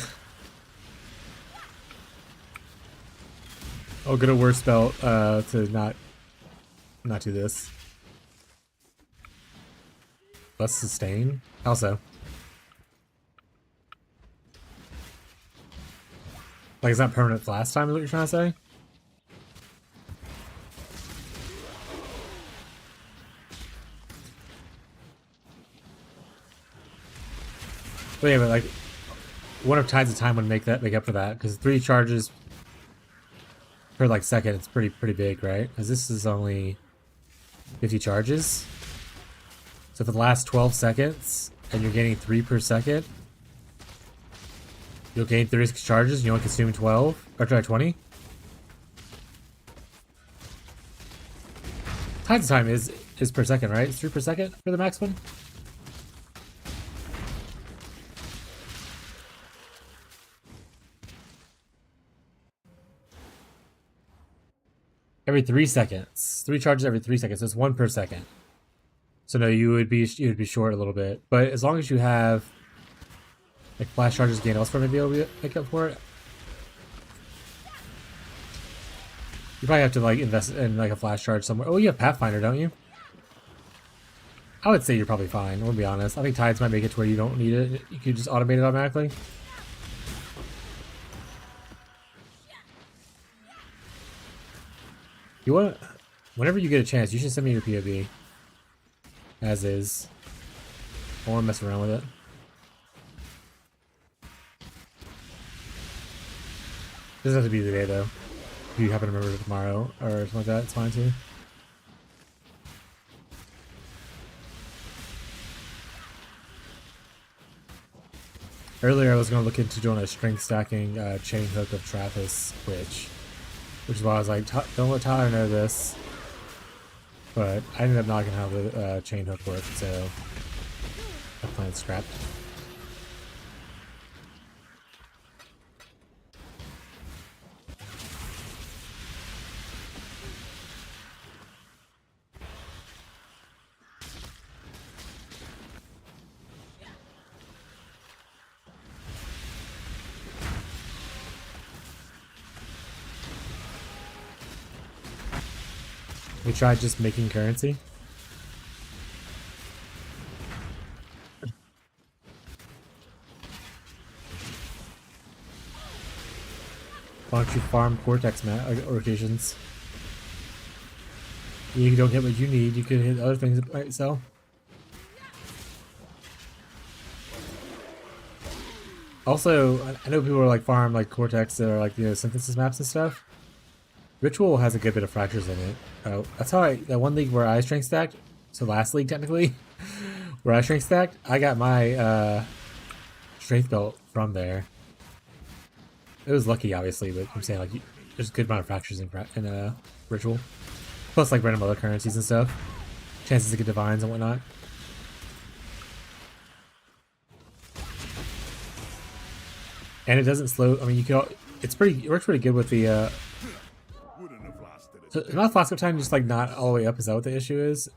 Oh, good at worst spell to not do this. Let's sustain. Also, like, it's not permanent last time, is what you're trying to say? But yeah, but like, one of Tides of Time would make up for that, because 3 charges per like second, it's pretty big, right? Because this is only 50 charges. So for the last 12 seconds, and you're gaining 3 per second, you'll gain 36 charges, and you only consume 12, or try 20. Tides of Time is per second, right? It's 3 per second for the max one? Every 3 seconds. 3 charges every 3 seconds. So it's 1 per second. So no, you would be short a little bit. But as long as you have Like flash charges gain elsewhere, maybe it'll make up for it. You probably have to like invest in like a flash charge somewhere. Oh, you have Pathfinder, don't you? I would say you're probably fine. We'll be honest. I think tides might make it to where you don't need it. You could just automate it automatically. You want? Whenever you get a chance, you should send me your POV. As is. I want to mess around with it. Doesn't have to be today though. If you happen to remember it tomorrow or something like that, it's fine too. Earlier I was going to look into doing a strength stacking chain hook of Trappist Witch. Which is why I was like, don't let Tyler know this. But I ended up not gonna have the chain hook work, so that plan's scrapped. We tried just making currency. Why don't you farm Cortex rotations? You don't get what you need, you could hit other things that might sell. Also, I know people are like farm like Cortex or like, you know, synthesis maps and stuff. Ritual has a good bit of fractures in it. Oh, that's how that one league where I strength stacked, so last league technically, where I strength stacked, I got my strength belt from there. It was lucky, obviously, but I'm saying like there's a good amount of fractures in Ritual, plus like random other currencies and stuff, chances to get divines and whatnot. And it doesn't slow. I mean, you can. It works pretty good with the. Wouldn't have lasted a So day. not flask up time, just like not all the way up. Is that what the issue is?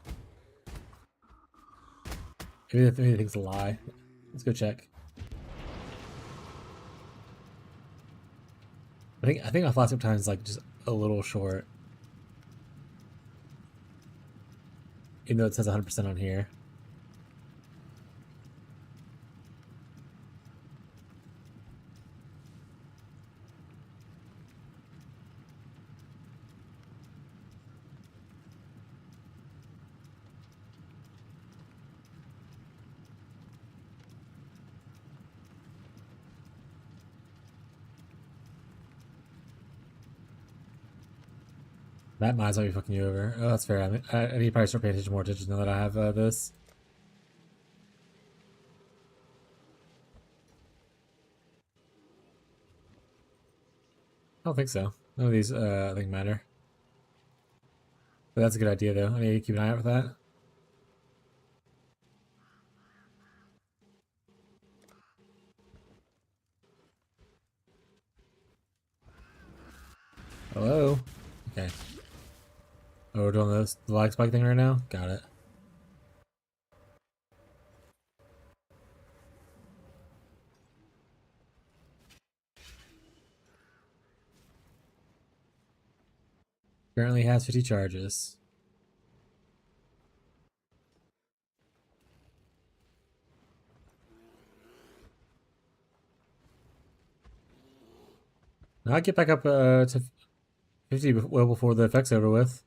Maybe the thing's a lie. Let's go check. I think my flask up time is like just a little short. Even though it says 100% on here. That might as well be fucking you over. Oh, that's fair. I need to probably start paying more attention now that I have this. I don't think so. None of these, I think, matter. But that's a good idea, though. I need to keep an eye out for that. Hello? Okay. Oh, we're doing the lag spike thing right now? Got it. Currently has 50 charges. Now I get back up to 50 well before the effect's over with.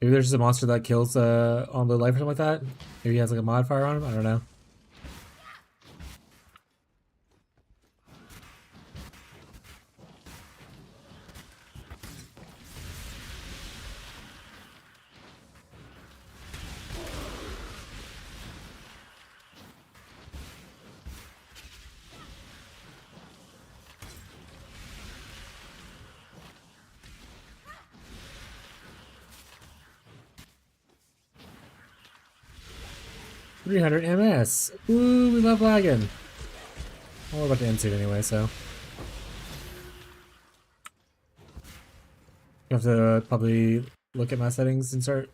Maybe there's just a monster that kills on the life or something like that. Maybe he has like a modifier on him. I don't know. $300 MS. Ooh, we love lagging. Well, we're about to end soon anyway, so. I have to probably look at my settings and start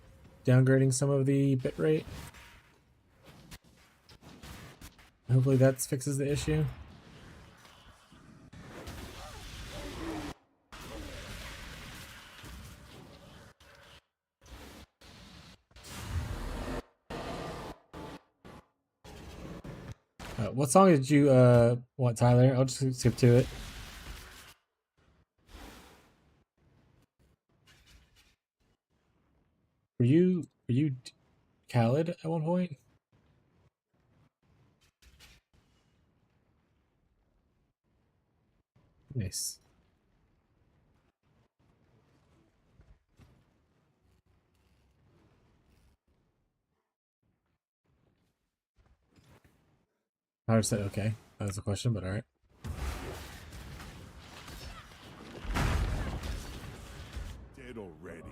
downgrading some of the bitrate. Hopefully that fixes the issue. What song did you want, Tyler? I'll just skip to it. Were you Khaled at one point? Nice. I just said okay. That was a question, but all right. Dead already.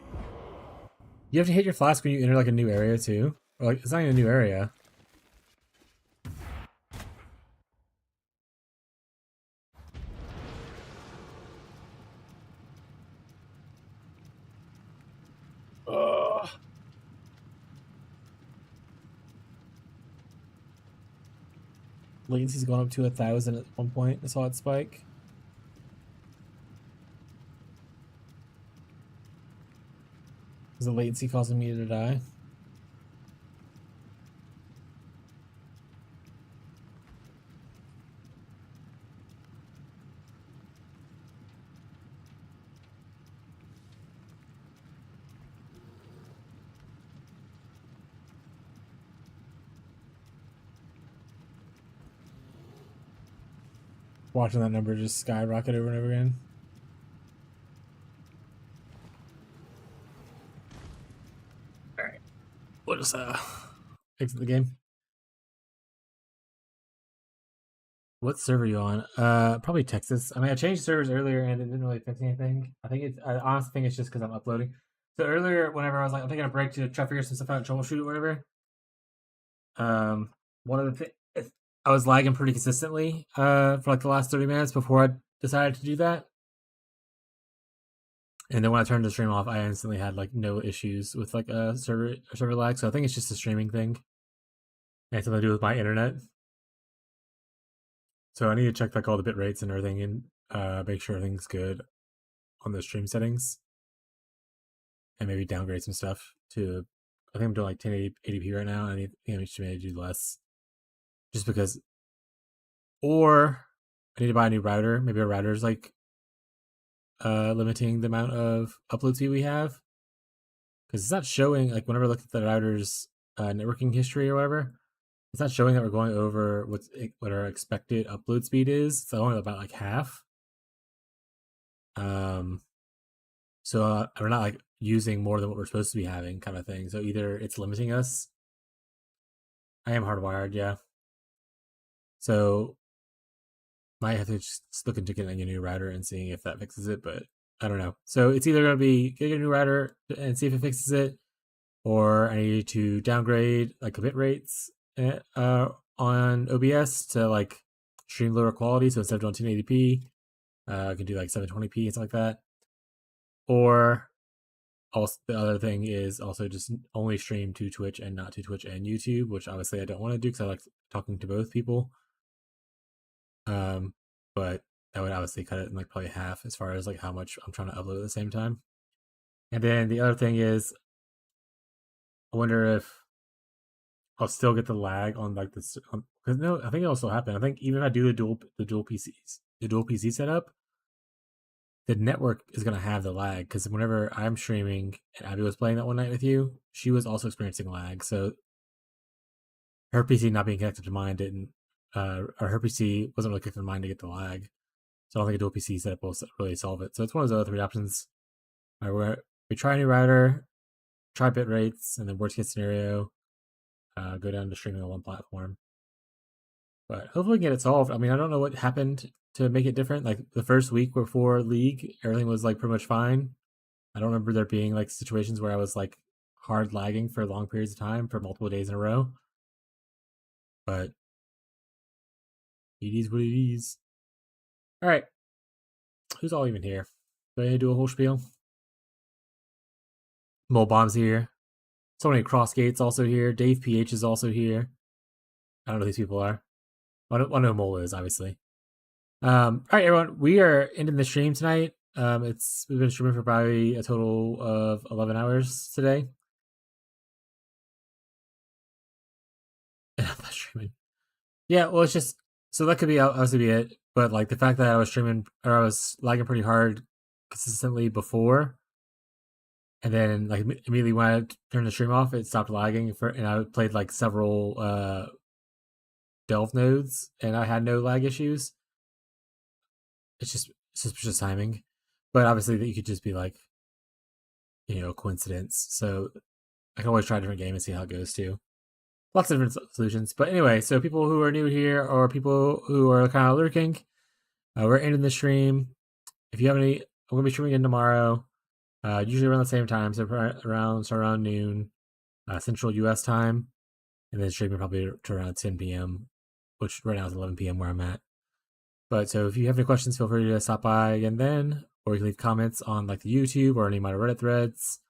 You have to hit your flask when you enter like a new area too. Or like it's not even a new area. Ugh. Latency's gone up to 1,000 at one point. I saw it spike. Is the latency causing me to die? Watching that number just skyrocket over and over again. Alright. We'll just exit the game. What server are you on? Probably Texas. I mean, I changed servers earlier and it didn't really fix anything. I honestly think it's just because I'm uploading. So earlier, whenever I was like, I'm taking a break to try to figure some stuff out, troubleshoot or whatever. One of the things I was lagging pretty consistently for like the last 30 minutes before I decided to do that. And then when I turned the stream off, I instantly had like no issues with like a server lag. So I think it's just a streaming thing. It has something to do with my internet. So I need to check like all the bit rates and everything and make sure everything's good on the stream settings. And maybe downgrade some stuff to I think I'm doing like 1080p right now. I think I need to do less. Just because or I need to buy a new router. Maybe our router's like limiting the amount of upload speed we have. Because it's not showing like whenever I look at the router's networking history or whatever, it's not showing that we're going over what our expected upload speed is. It's only about like half. So we're not like using more than what we're supposed to be having, kind of thing. So either it's limiting us. I am hardwired, yeah. So might have to just look into getting a new router and seeing if that fixes it, but I don't know. So it's either going to be getting a new router and see if it fixes it, or I need to downgrade like bit rates on OBS to like stream lower quality. So instead of doing 1080p, I can do like 720p and stuff like that. Or also the other thing is also just only stream to Twitch and not to Twitch and YouTube, which obviously I don't want to do because I like talking to both people. But that would obviously cut it in like probably half as far as like how much I'm trying to upload at the same time. And then the other thing is, I wonder if I'll still get the lag on like this because no, I think it'll still happen. I think even if I do the dual PC setup, the network is gonna have the lag because whenever I'm streaming and Abby was playing that one night with you, she was also experiencing lag. So her PC not being connected to mine didn't, or her PC wasn't really connected to mine to get the lag. So I don't think a dual PC setup will really solve it. So it's one of those other three options. We try a new router, try bit rates, and then worst case scenario, go down to streaming on one platform. But hopefully we can get it solved. I mean, I don't know what happened to make it different. Like the first week before League, everything was like pretty much fine. I don't remember there being like situations where I was like hard lagging for long periods of time for multiple days in a row. But it is what it is. All right. Who's all even here? Do I need to do a whole spiel? Mole Bomb's here. So many Crossgates also here. Dave PH is also here. I don't know who these people are. One of mole is obviously. All right, everyone, we are ending the stream tonight. We've been streaming for probably a total of 11 hours today. Not streaming. Yeah, well, it's just so that could be obviously be it, but like the fact that I was streaming or I was lagging pretty hard consistently before, and then like immediately when I turned the stream off, it stopped lagging and I played like several delve nodes and I had no lag issues. It's just timing, but obviously that you could just be like, coincidence. So I can always try a different game and see how it goes too. Lots of different solutions. But anyway, so people who are new here or people who are kind of lurking, we're ending the stream. If you have any, I'm gonna be streaming again tomorrow. Usually around the same time, so around noon, Central U.S. time, and then streaming probably to around 10 p.m., which right now is 11 p.m. where I'm at. But so if you have any questions, feel free to stop by again then, or you can leave comments on like the YouTube or any of my Reddit threads,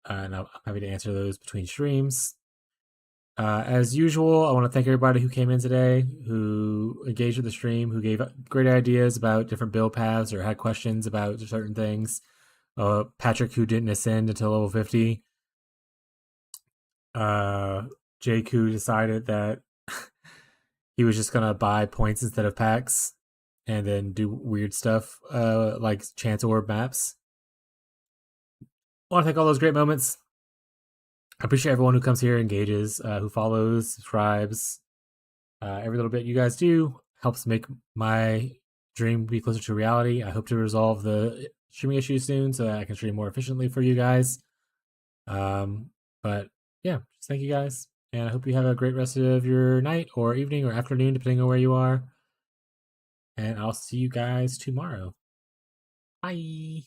and I'm happy to answer those between streams. As usual, I want to thank everybody who came in today, who engaged with the stream, who gave great ideas about different build paths or had questions about certain things. Patrick, who didn't ascend until level 50. Jake, who decided that he was just gonna buy points instead of packs, and then do weird stuff like chance orb maps. I want to thank all those great moments. I appreciate everyone who comes here, engages, who follows, subscribes. Every little bit you guys do helps make my dream be closer to reality. I hope to resolve the streaming issues soon so that I can stream more efficiently for you guys. But yeah, just thank you guys. And I hope you have a great rest of your night or evening or afternoon, depending on where you are. And I'll see you guys tomorrow. Bye.